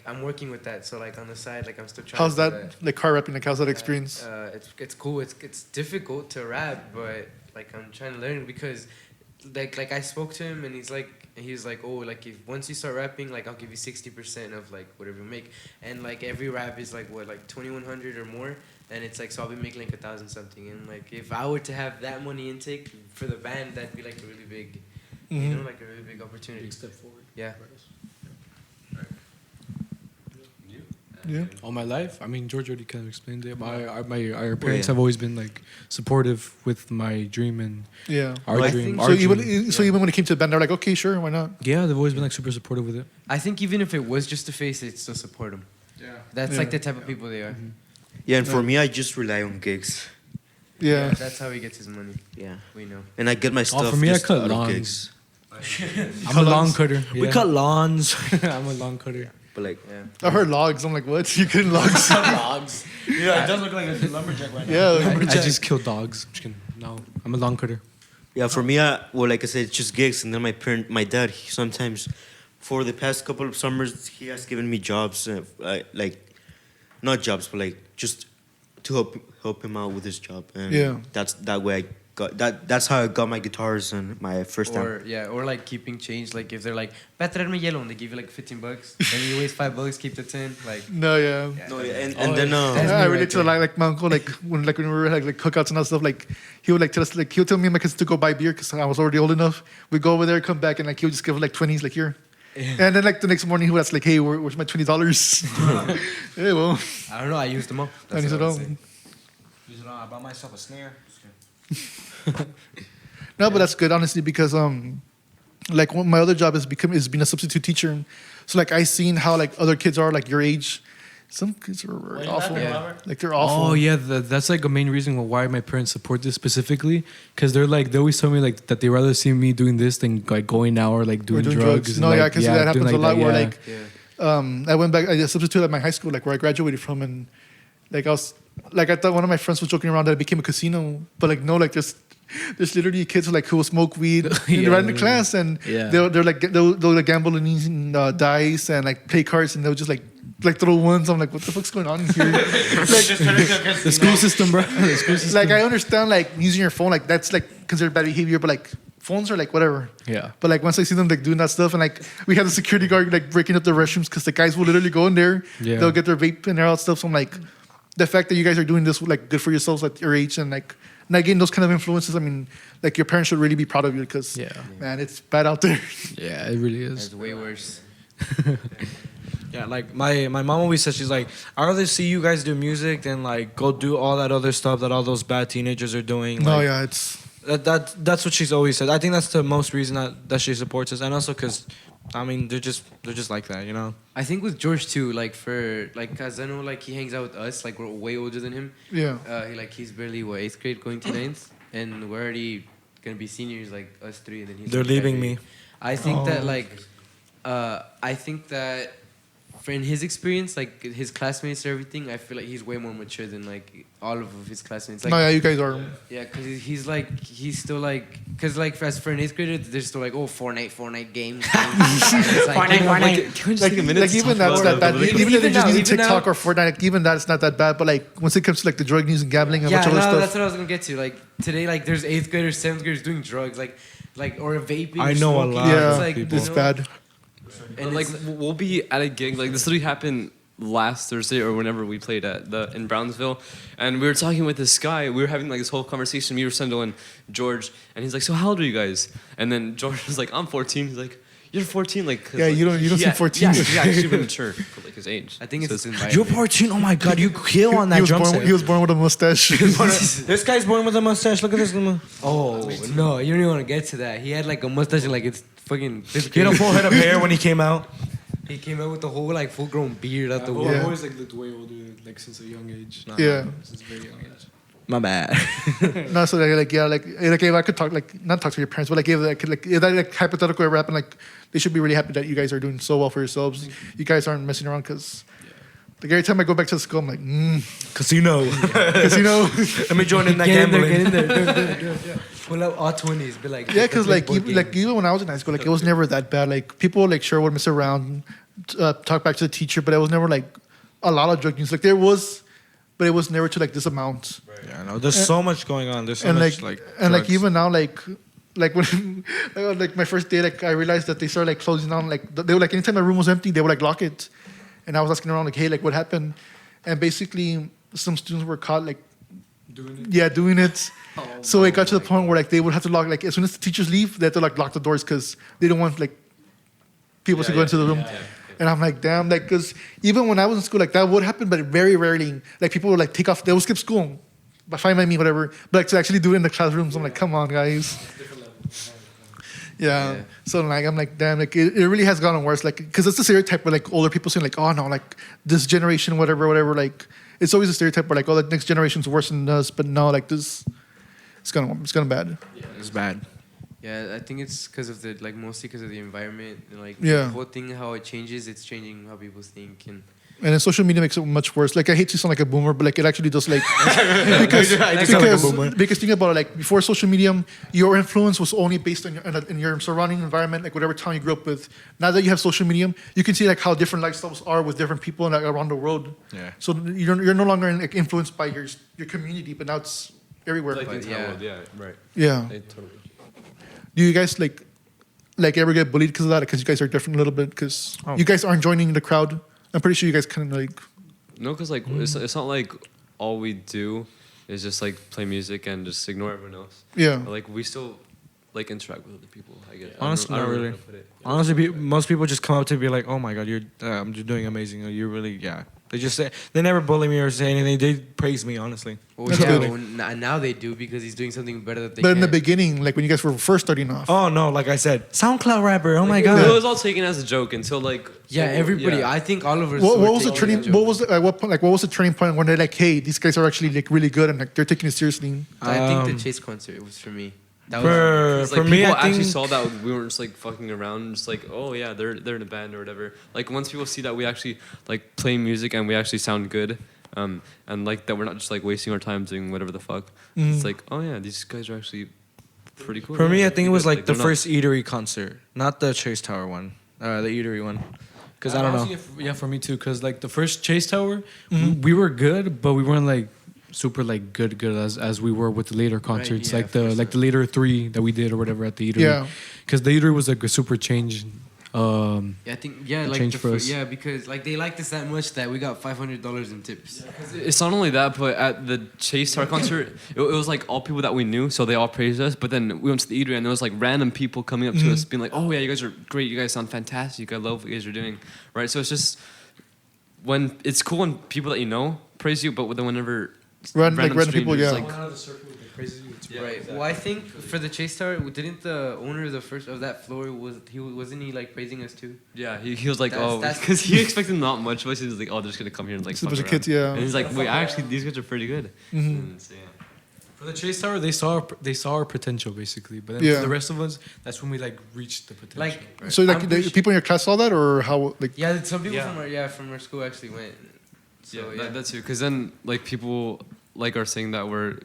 I'm working with that, so like on the side, like I'm still trying. How's to that like car wrapping? Like how's that experience? It's cool. It's difficult to rap, but like I'm trying to learn because, like I spoke to him and he's like, oh, like if once you start rapping, like I'll give you 60% of like whatever you make, and like every rap is like what, like 2,100 or more, and it's like, so I'll be making like 1,000 something, and like if I were to have that money intake for the band, that'd be like a really big, you know, like a really big opportunity. Big step forward. Yeah. Yeah. All my life, I mean, George already kind of explained it. Our parents have always been like supportive with my dream and Yeah. our dream. So even when it came to the band, they're like, okay, sure, why not? Yeah, they've always been like super supportive with it. I think even if it was just a face, they'd still support them. Yeah. That's like the type of people they are. Yeah, and for me, I just rely on gigs. Yeah. That's how he gets his money. Yeah. We know. And I get my stuff for me, just I cut out of lawns. gigs. I'm a lawn cutter. We yeah. cut lawns. I'm a lawn cutter. But like, Yeah. I heard logs. I'm like, what? You couldn't logs? Logs. Yeah, it does look like a lumberjack right now. Yeah. I just kill dogs. I'm just kidding. No, I'm a lawn cutter. yeah, for me, like I said, it's just gigs. And then my dad, he sometimes, for the past couple of summers, he has given me jobs, like, not jobs, but like just to help him out with his job. And Yeah. that's that way I got that. That's how I got my guitars and my first time. Or like keeping change. Like if they're like, "Traerme hielo," and they give you like $15, and you waste $5, keep the 10. Like No, yeah. No, yeah, and then That's I me relate right to like my uncle, like when we were like cookouts and all stuff, like he would like tell us, like he would tell me and my kids to go buy beer because I was already old enough. We go over there, come back, and like he would just give like 20s, like here. And then like the next morning he was like, hey, where's my $20? Hey, well, I don't know. I used them all. and he said, what I oh. would say. I bought myself a snare. No, but that's good, honestly, because like my other job is being a substitute teacher. So like I seen how like other kids are like your age. Some kids are awful. Like they're awful. Oh yeah, that's like a main reason why my parents support this specifically, because they always tell me like that they rather see me doing this than like going out or like doing drugs. No, and, yeah, like, because that happens doing a lot. that, Where yeah. like I went back. I substituted at my high school, like where I graduated from, and like I thought one of my friends was joking around that it became a casino, but like no, like there's literally kids who will smoke weed right in the class, and they'll like gamble and using dice and like play cards, and they'll just like throw ones. I'm like, what the fuck's going on here? The school system, bro. The school system. Like I understand like using your phone, like that's like considered bad behavior, but like phones are like whatever. Yeah. But like once I see them like doing that stuff, and like we had the security guard like breaking up the restrooms because the guys will literally go in there, they'll get their vape and all that stuff. So I'm like, the fact that you guys are doing this like good for yourselves at your age and like not getting those kind of influences. I mean, like your parents should really be proud of you because man, it's bad out there. Yeah, it really is. It's way worse. Yeah, like my mom always says, she's like, I'd rather see you guys do music than like go do all that other stuff that all those bad teenagers are doing. No, like, yeah, it's that's what she's always said. I think that's the most reason that she supports us, and also because, I mean, they're just like that, you know. I think with George too, like cause I know like he hangs out with us, like we're way older than him. Yeah. He's barely 8th grade going to 9th, and we're already gonna be seniors, like us 3, and then he's. They're leaving me. I think that I think that. For in his experience, like his classmates and everything, I feel like he's way more mature than like all of his classmates. Like, no, yeah, you guys are. Yeah, because he's still like, because like as for an 8th grader, they're still like, oh, Fortnite games. Fortnite. Can we just take a minute? Like even that's not bad. Even if they're just using TikTok or Fortnite, like, even that's not that bad. But like once it comes to like the drug news and gambling and a bunch of other stuff. That's what I was gonna get to. Like today, like there's 8th graders, 7th graders doing drugs, like or vaping. I know smoking. a lot. Yeah, It's like it's bad. And like it's- we'll be at a gig like this literally happened last Thursday or whenever we played in Brownsville, and we were talking with this guy. We were having like this whole conversation. Me, Rosendo, and George, and he's like, "So how old are you guys?" And then George was like, "I'm 14." He's like, "You're 14, like 'cause, Yeah, like, you don't seem 14. Yeah, he's actually been mature for like his age. I think So it's environment. You're 14. Oh my God, you kill on that He was, drum born, set. he was born with a mustache. This guy's born with a mustache. Look at this. Oh no, you don't even want to get to that. He had like a mustache, like it's fucking. He had a full head of hair when he came out. He came out with the whole like full grown beard out the I've way. Yeah. always like looked way older, like since a young age. Yeah. Since a very young age. My bad. No, so like if I could talk not talk to your parents, but like if that like hypothetical ever happened, like they should be really happy that you guys are doing so well for yourselves. You guys aren't messing around because like every time I go back to the school, I'm like, Casino. casino. Let me join in that Get in there, gambling. get in there. Pull out all 20s, be like. Yeah, because let's play like board games. even when I was in high school, like it was never that bad. Like people like sure would mess around, talk back to the teacher, but it was never like a lot of drug use. Like there was, but it was never to like this amount. Yeah, no, there's so much going on. There's so And much like like and like drugs. even now like when like my first day, like I realized that they started like closing down. Like they were like anytime my room was empty, they would like lock it, and I was asking around like, hey, like what happened? And basically some students were caught like doing it. So it got to the point where like they would have to lock, like as soon as the teachers leave, they have to like lock the doors because they don't want like people to go into the room. And I'm like, damn, like because even when I was in school, like that would happen, but very rarely. Like people would like take off, they would skip school, by fine by me, whatever. But like to actually do it in the classrooms, I'm like, come on, guys. Yeah. So like I'm like, damn, like it really has gotten worse. Like because it's a stereotype where like older people saying like, oh no, like this generation, whatever. Like it's always a stereotype where like, oh, the next generation's worse than us. But no, like this, it's gonna bad. It's bad. Yeah, I think it's because of the like mostly because of the environment and like Yeah. the whole thing how it changes. It's changing how people think and. And then social media makes it much worse. Like I hate to sound like a boomer, but like it actually does like because think about it, like before social media, your influence was only based on in your surrounding environment, like whatever town you grew up with. Now that you have social media, you can see like how different lifestyles are with different people like, around the world. Yeah. So you're no longer like, influenced by your community, but now it's everywhere. Like the entire yeah. world, yeah, right. Yeah. They totally. Do you guys like ever get bullied because of that? Because you guys are different a little bit. Because you guys aren't joining the crowd. I'm pretty sure you guys kind of like. No, because like it's not like all we do is just like play music and just ignore everyone else. Yeah. But, like we still like interact with other people. I guess. Honestly, I don't not know really. how to put it. Honestly, most people just come up to be like, "Oh my God, you're doing amazing. Or you're really They just say they never bully me or say anything. They praise me honestly. Well, That's yeah, good. well, now they do because he's doing something better that they But in the can. beginning, like when you guys were first starting off. Oh no, like I said, SoundCloud rapper. Oh my It God. was all taken as a joke until like. Yeah, everybody. Yeah. I think all of us. What were was the taking turning? it as a What joke. was at what point? Like what was the turning point when they're like, "Hey, these guys are actually like really good and like they're taking it seriously." I think Um, the Chase concert was for me. That For, was Like for me, people I actually think saw that we weren't just like fucking around, just like, oh yeah, they're in a band or whatever. Like once people see that we actually like play music and we actually sound good, and like that we're not just like wasting our time doing whatever the fuck. It's like, oh yeah, these guys are actually pretty cool. for me, Yeah, I think it was good. like the they're not- first eatery concert, not the Chase Tower one. The eatery one. Because I don't know. Honestly, yeah, for me too. Because like the first Chase Tower, we were good, but we weren't like super like good as we were with the later concerts, yeah, like for the later 3 that we did or whatever at the eatery. Yeah. Because the eatery was like a super change. Yeah, I think like change for us. yeah, because like they liked us that much that we got $500 in tips. It's not only that, but at the Chase Tower concert, it was like all people that we knew, so they all praised us. But then we went to the eatery, and there was like random people coming up to us, being like, "Oh yeah, you guys are great. You guys sound fantastic. I love what you guys are doing." Right. So it's just when it's cool when people that you know praise you, but then whenever Random people, strangers, yeah. like, out of the circle that praises you. It's Right. exactly. Well, I think for the Chase Tower, didn't the owner of the first of that floor wasn't he like praising us too? yeah, he was like, That's- because he expected not much, but he was like, "Oh, they're just gonna come here and like." It's a fuck bunch of around." kids, yeah. And he's like, "Wait, actually, these guys are pretty good." And so, yeah. For the Chase Tower, they saw our potential basically, but then Yeah. for the rest of us, that's when we like reached the potential. Like, right? So like I'm the pretty people in your class saw that, or how? Like Yeah, some people Yeah. from our school actually went. So, Yeah, that's too. Because then, like, people like are saying that we're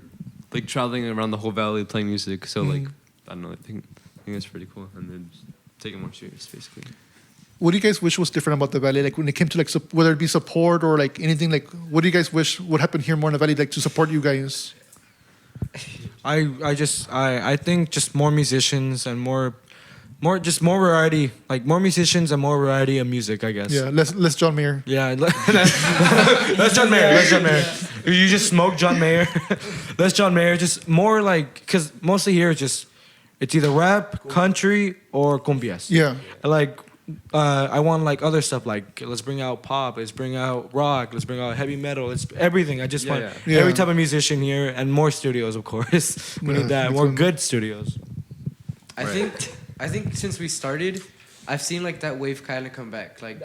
like traveling around the whole valley playing music. So like, I don't know. I think it's pretty cool, and then just take it more serious, basically. what do you guys wish was different about the valley? Like when it came to like whether it be support or like anything. Like what do you guys wish would happen here more in the valley, like to support you guys? I think just more musicians and more more variety, like more musicians and more variety of music, I guess. Yeah, less John Mayer. Yeah, that's John Mayer. That's John Mayer. You just smoke John Mayer. That's John Mayer. Just more like, because mostly here it's either rap, country, or cumbias. Yeah. Like, I want like other stuff. Like, let's bring out pop. Let's bring out rock. Let's bring out heavy metal. It's everything. I just want Yeah. every type of musician here and more studios, of course. We need that. More good studios. I think since we started, I've seen like that wave kind of come back. Like,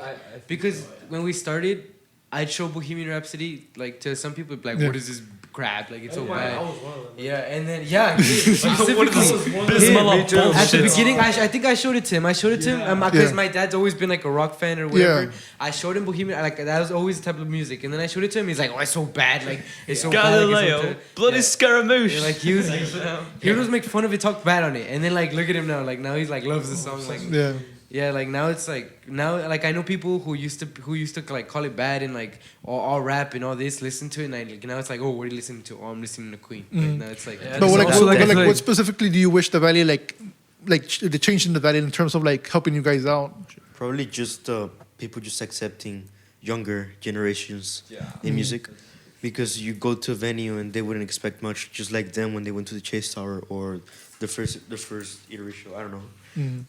because when we started, I'd show Bohemian Rhapsody like to some people, like, what is this crap? Like, it's so bad. Yeah, and then specifically at the beginning, I think I showed it to him. Because my dad's always been like a rock fan or whatever. Yeah. I showed him Bohemian, like that was always the type of music, and then I showed it to him. He's like, "Oh, it's so bad. Like, it's so Galileo, bad." bloody Scaramouche. Yeah, like he would always make fun of it, talk bad on it, and then like look at him now. Like now he's like loves the song. Like Yeah. like now it's like I know people who used to like call it bad and like all rap and all this, listen to it, and like now it's like, oh, what are you listening to? Oh, I'm listening to Queen. Like, now it's like, But like what specifically do you wish the Valley like the change in the Valley in terms of like helping you guys out? Probably just people just accepting younger generations in music, because you go to a venue and they wouldn't expect much, just like them when they went to the Chase Tower or the first iteration. I don't know.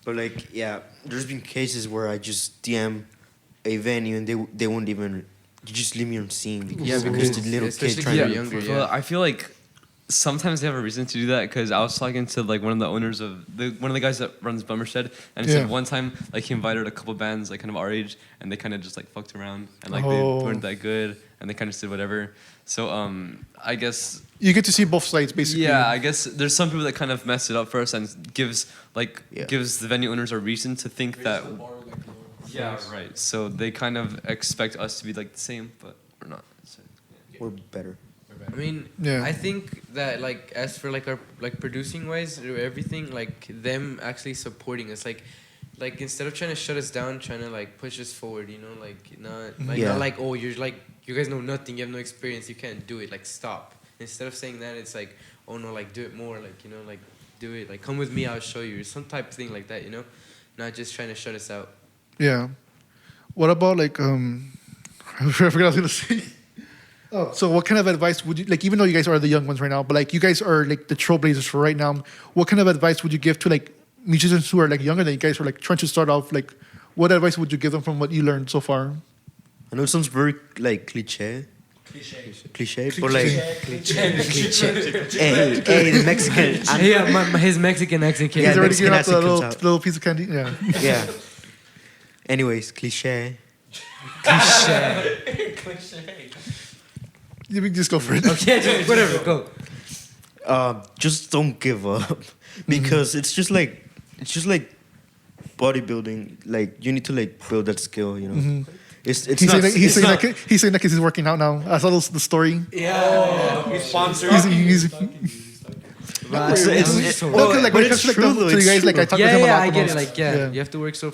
But like, yeah, there's been cases where I just DM a venue and they won't even just leave me on scene because just a little kid trying to younger. Well, I feel like sometimes they have a reason to do that, because I was talking to like one of the owners of one of the guys that runs Bummershed, and he said one time like he invited a couple bands like kind of our age, and they kind of just like fucked around and like they weren't that good, and they kind of did whatever. So I guess you get to see both sides basically. Yeah, I guess there's some people that kind of mess it up first and gives the venue owners a reason to think that. Yeah, right. So they kind of expect us to be like the same, but we're not. So, We're better. I mean, I think that like as for like our like producing wise or everything, like them actually supporting us, like instead of trying to shut us down, trying to like push us forward, you know, like not like, oh, you're like, you guys know nothing, you have no experience, you can't do it, like stop. Instead of saying that, it's like, oh no, like do it more, like, you know, like do it, like come with me, I'll show you, some type of thing like that, you know, not just trying to shut us out. Yeah. What about like I forgot what I was gonna say. Oh, so what kind of advice would you like? Even though you guys are the young ones right now, but like you guys are like the trailblazers for right now. What kind of advice would you give to like musicians who are like younger than you guys, who are like trying to start off? Like, what advice would you give them from what you learned so far? I know it sounds very like cliche, but like hey, the Mexican. Yeah, his Mexican accent came. Yeah, He's already Mexican giving out the accent comes out. little piece of candy. Yeah. Yeah. Anyways, cliche. You can just go for it. Okay, just whatever, go. Just don't give up, because it's just like bodybuilding. Like you need to like build that skill, you know. He's saying that because he's working out now. I saw the story. Yeah. He's sponsored. He's But it's like when it comes to like to you guys, like I talk to him a lot. I the get it. most. Like, you have to work so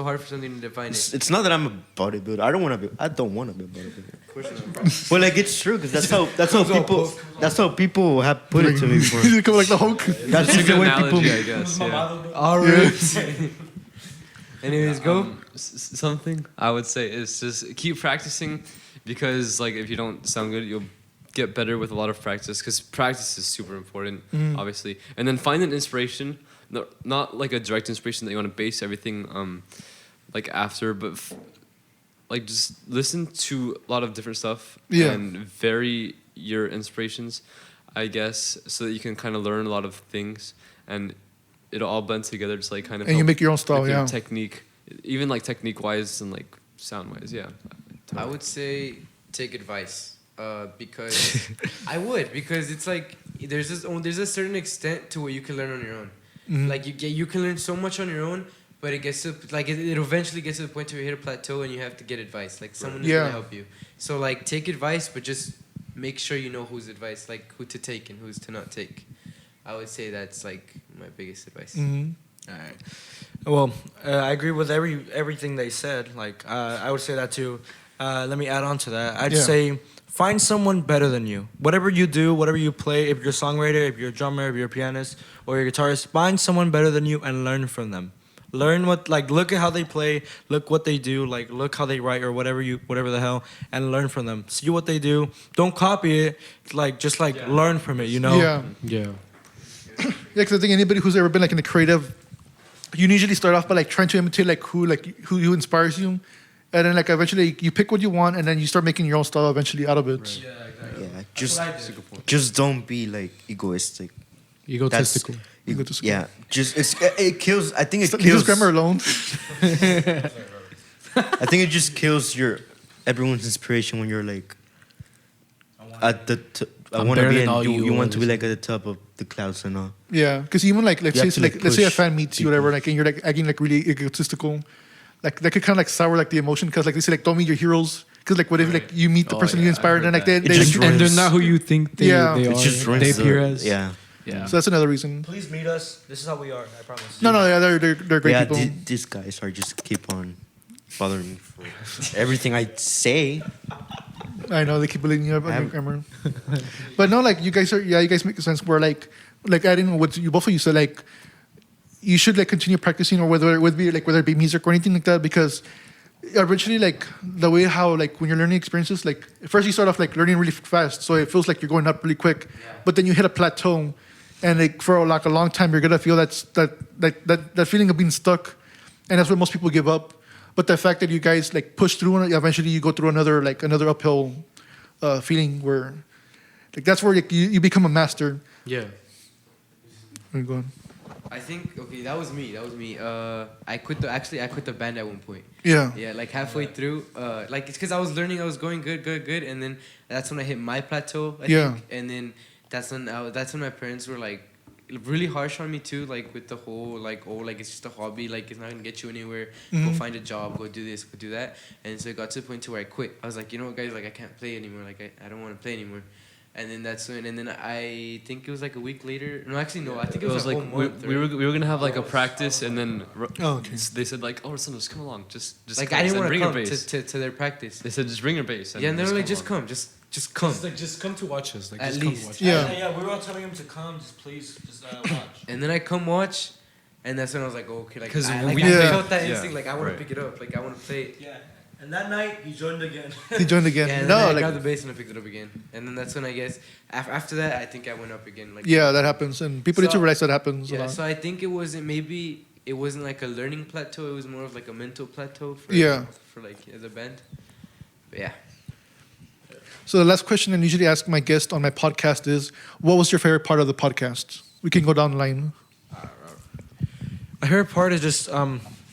hard for something to define it. It's not that I'm a bodybuilder. I don't want to be a bodybuilder. But like it's true, because that's how people have put it to me before. You come like the Hulk. That's it's a the good way people. analogy, I guess. Yeah. All right. Anyways, go. Something I would say is just keep practicing, because like if you don't sound good, you'll get better with a lot of practice, because practice is super important, obviously. And then find an inspiration, not like a direct inspiration that you want to base everything like after, but like just listen to a lot of different stuff and vary your inspirations, I guess, so that you can kind of learn a lot of things, and it'll all blend together, just like kind of. And you make your own style, your technique, even like technique wise and like sound wise, yeah. I would say take advice, because because it's like there's a certain extent to what you can learn on your own. Like you can learn so much on your own, but it gets to like it eventually gets to the point where you hit a plateau and you have to get advice. Like someone is gonna help you. So like take advice, but just make sure you know whose advice, like who to take and who's to not take. I would say that's like my biggest advice. All right. Well, I agree with everything they said. Like I would say that too. Let me add on to that. I'd say find someone better than you. Whatever you do, whatever you play, if you're a songwriter, if you're a drummer, if you're a pianist, or you're a guitarist, find someone better than you and learn from them. Learn what, like, look at how they play, look what they do, like, look how they write or whatever the hell, and learn from them. See what they do. Don't copy it. Like, just like learn from it, you know? Yeah. Yeah. Yeah, because I think anybody who's ever been like in the creative, you usually start off by like trying to imitate who inspires you, and then like eventually you pick what you want, and then you start making your own style eventually out of it. Yeah, exactly. Yeah, just don't be like egoistic. Egotistical. Yeah, it kills. I think it Leave kills. his grammar alone. I think it just kills everyone's inspiration when you're like at the. I I'm want to better be than all in. You you want to be always. like at the top of the clouds and all. Yeah, because even like let's You say have to, like, let's say a push fan meets you, whatever, like, and you're like acting like really egotistical, like that could kind of like sour like the emotion, because like they say like don't meet your heroes, because like what if like you meet the person you inspired, and like they just like, And they're ruins- not who you think they Yeah. they It are. just ruins they the- appear as. Yeah. Yeah. so that's another reason. Please meet us. This is how we are, I promise. No, yeah, they're great Yeah, people. these guys are just keep on bothering me for everything I say. I know they keep believing you up on your I'm- grammar, but no, like you guys make sense. Where like I didn't know what you both of you said, like you should like continue practicing, or whether it be music or anything like that, because eventually like the way how like when you're learning experiences, like first you start off like learning really fast, so it feels like you're going up really quick, but then you hit a plateau, and like for like a long time you're gonna feel that feeling of being stuck, and that's where most people give up. But the fact that you guys like push through, and eventually you go through another uphill feeling where like that's where like, you become a master. Yeah. Where you going? I think that was me. I quit the band at one point. Yeah. Yeah, like halfway through, like it's because I was learning, I was going good, and then that's when I hit my plateau. I think. And then that's when my parents were like really harsh on me too, like with the whole like it's just a hobby, like it's not gonna get you anywhere. Go find a job, go do this, go do that. And so it got to the point to where I quit. I was like, you know what, guys, like I can't play anymore. Like I don't want to play anymore. And then that's when, and then I think it was like a week later. No, actually, no. I think it was, like a whole month. we were gonna have like a practice, and then okay. they said like, oh, son, just come along, just like come, I didn't and want to bring your come bass. to their practice. They said just bring your bass. Yeah, and they were like, just along. come, just come. It's like just come to watch us. Like At just least. come watch us. Yeah. Yeah, we were all telling him to come. Just please, watch. And then I come watch, and that's when I was like, okay, like 'Cause I we- felt that Yeah. instinct, like I want Right. to pick it up, like I want to play it. Yeah. And that night he joined again. He joined again. Yeah, and No, then I like grabbed the bass and I picked it up again. And then that's when I guess after that I think I went up again. Like yeah, that happens, and people need to So- realize that happens a yeah. lot. So I think it wasn't like a learning plateau. It was more of like a mental plateau for for like as a band. But yeah. So the last question I usually ask my guest on my podcast is, what was your favorite part of the podcast? We can go down the line. My favorite part is just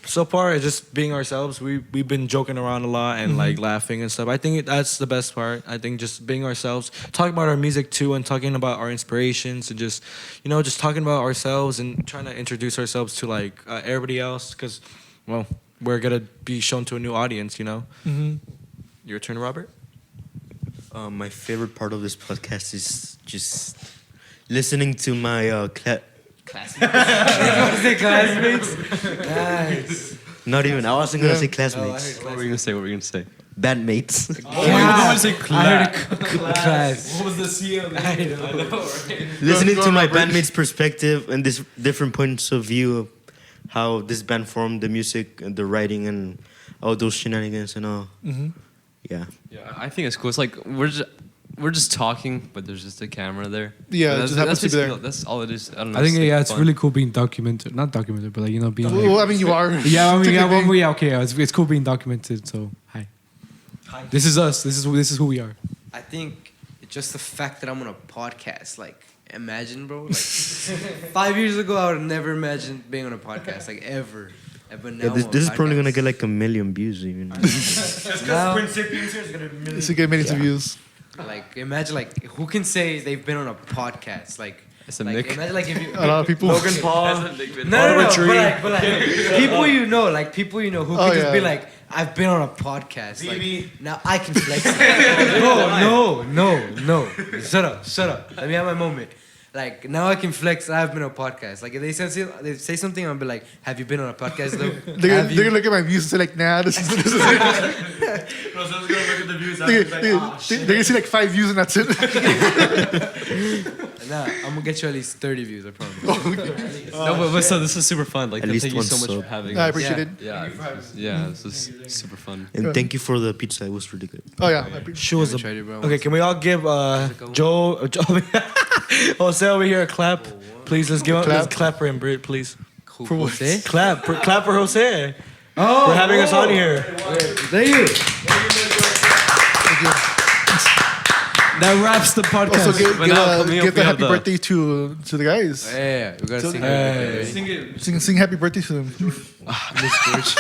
so far it's just being ourselves. We've been joking around a lot and like laughing and stuff. I think that's the best part. I think just being ourselves, talking about our music too, and talking about our inspirations, and just just talking about ourselves and trying to introduce ourselves to like everybody else, because well, we're gonna be shown to a new audience. Mm-hmm. Your turn, Robert. My favorite part of this podcast is just listening to my Classmates. Nice. not even. I wasn't gonna say classmates. What were you gonna say? What were you gonna say? Bandmates. Class. What was the CEO? I know. Listening to my bandmates' perspective and this different points of view of how this band formed, the music and the writing and all those shenanigans and all. Mm-hmm. Yeah. Yeah, I think it's cool. It's like we're just talking, but there's just a camera there. Yeah, it That's- just happens to be basically there. all- That's all it is. I don't know. I think like it's fun. really cool being documented. Not documented, but like being. Well, I mean, you are. Yeah, I mean, Technically. okay. It's cool being documented. So hi. This is us. This is who we are. I think just the fact that I'm on a podcast, like, imagine, bro. Like, 5 years ago, I would have never imagined being on a podcast, like, ever. But now Yeah, I'm on this is a probably gonna podcast. get like 1 million views even. Now- Principium.Official is gonna be It's a good minutes of views. Like, imagine, like, who can say they've been on a podcast? Like, It's a like Nick. imagine, like, if you. A lot of people. Logan Paul. No, but like, people you know, who Oh, can just be yeah. like, I've been on a podcast. BB. Like, now I can flex. No. Shut up. Let me have my moment. Like, now I can flex. I've been on a podcast. Like, if they say something, I'll be like, have you been on a podcast though? They're gonna look at my views and say like, nah, this is it. No, someone's gonna look at the views. They're gonna see like 5 views and that's it. Nah, I'm gonna get you at least 30 views, I promise. No, but so this is super fun. Like, At least thank you one so much sub. for having I us. appreciate it. Yeah, yeah, this is super fun. And thank you for the pizza. It was really good. Oh yeah, I appreciate She was I a. tried it, bro. Okay, can we all give Joe, Jose over here a clap? Please, let's give let's clap for him, Britt, please. For what? Clap for Jose. Oh, for having us on here. Thank you. That wraps the podcast. Also, give, But now coming up, give the we have happy the- birthday to the guys. Yeah, we gotta sing Hey. it. Sing happy birthday to them. Miss George.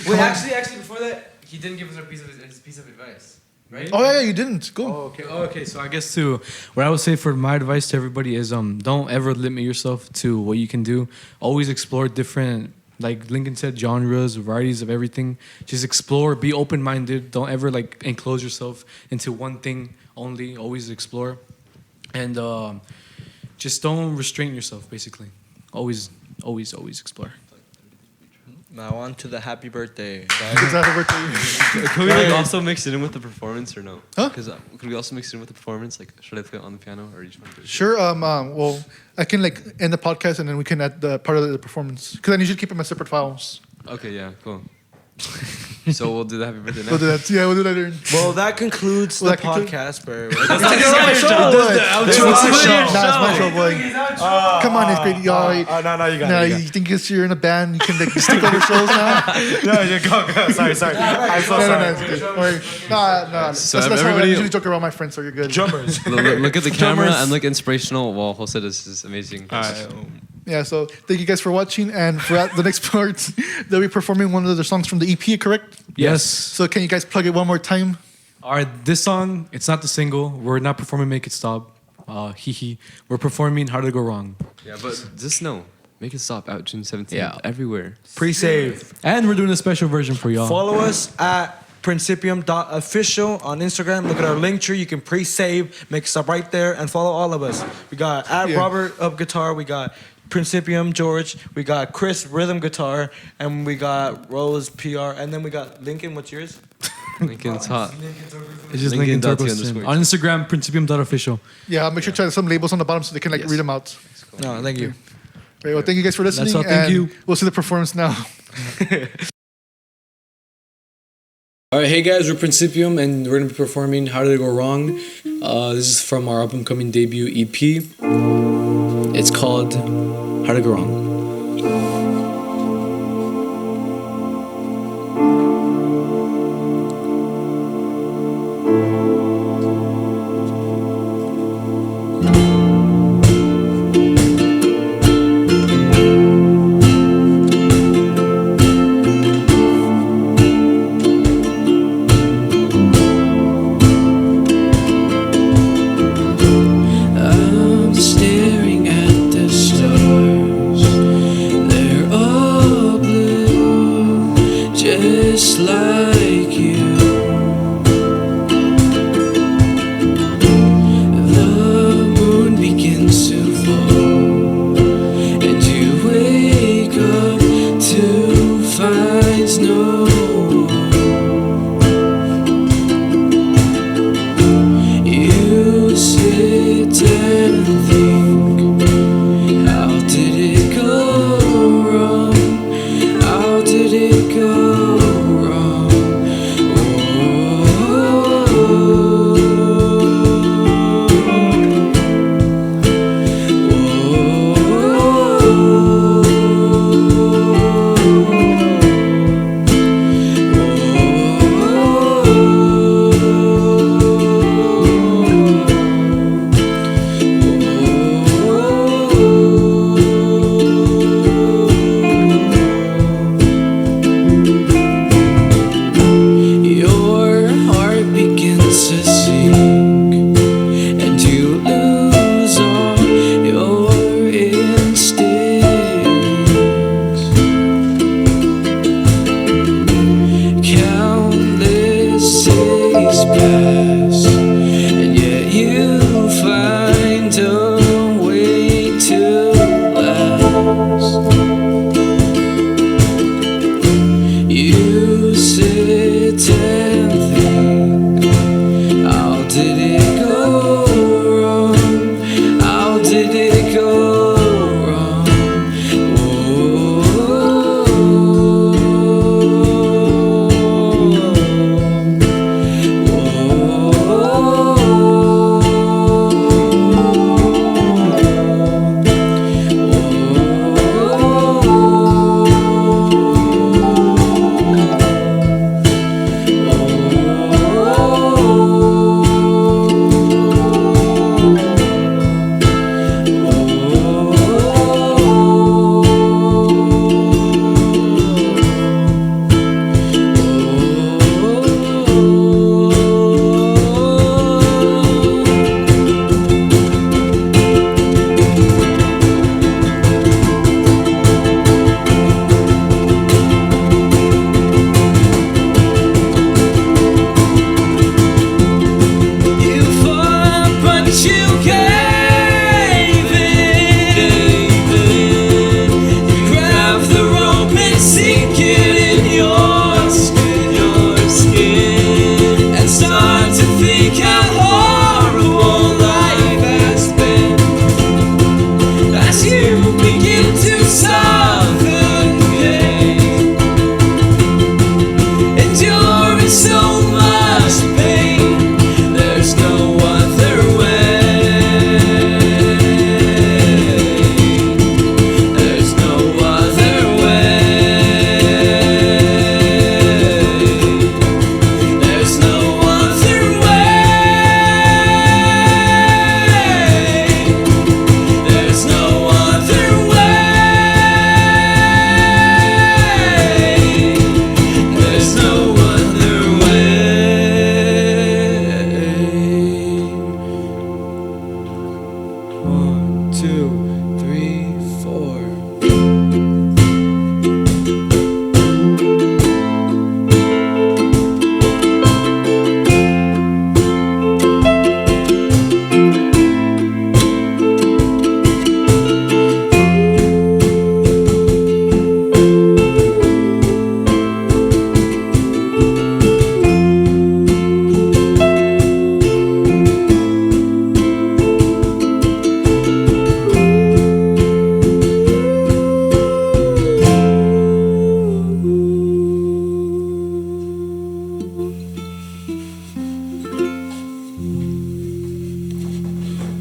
Wait, actually, before that, he didn't give us his piece of advice, right? Oh yeah, you didn't. Go. Okay. So I guess what I would say for my advice to everybody is don't ever limit yourself to what you can do. Always explore different, like Lincoln said, genres, varieties of everything. Just explore, be open-minded. Don't ever like enclose yourself into one thing only. Always explore, and just don't restrain yourself. Basically, always explore. Now on to the happy birthday. It's happy birthday. Could we like also mix it in with the performance or no? Huh? Because could we also mix it in with the performance? Like, should I play it on the piano or each one? Sure. Well, I can like end the podcast and then we can add the part of the performance because I usually keep them as separate files. Okay, yeah, cool. So we'll do the happy birthday now. We'll do that. Yeah, we'll do that. During. Well, that concludes the Well, that conclude- podcast, bro. It's my show. Nah, it's my show, boy. Come on, it's great. Y'all. No, you got Now it. you think it's you're in a band, you can like stick over shows now. No, you go. Sorry. I'm so No, it's good. Don't worry. No. So That's how I everybody- usually joke around my friends, so you're good. Drummers. Look at the camera Drummers. and look inspirational. Well, Jose, this is amazing. Yeah, so thank you guys for watching. And for the next part, they'll be performing one of their songs from the EP, correct? Yes. So can you guys plug it one more time? All right, this song, it's not the single. We're not performing Make It Stop. We're performing How Did It Go Wrong. Yeah, but just know, Make It Stop out June 17th. Yeah. Everywhere. Pre-save. And we're doing a special version for y'all. Follow us at Principium.Official on Instagram. Look at our link tree. You can pre-save, make us up right there, and follow all of us. We got at Yeah. Robert Up Guitar. We got Principium George. We got Chris Rhythm Guitar, and we got Rose PR, and then we got Lincoln. What's yours? Lincoln's hot. It's just Lincoln Lincoln Dotty Turbo underscore. On Instagram, Principium.Official. Yeah, I'll make sure to have some labels on the bottom so they can like read them out. No, thank you. Right, well, thank you guys for listening. all. Thank and you. We'll see the performance now. All right, hey guys, we're Principium, and we're gonna be performing How Did It Go Wrong. This is from our upcoming debut EP. It's called How Did It Go Wrong. I'm staring at the stars. They're all blue, just like you. The moon begins to fall, and you wake up to find snow.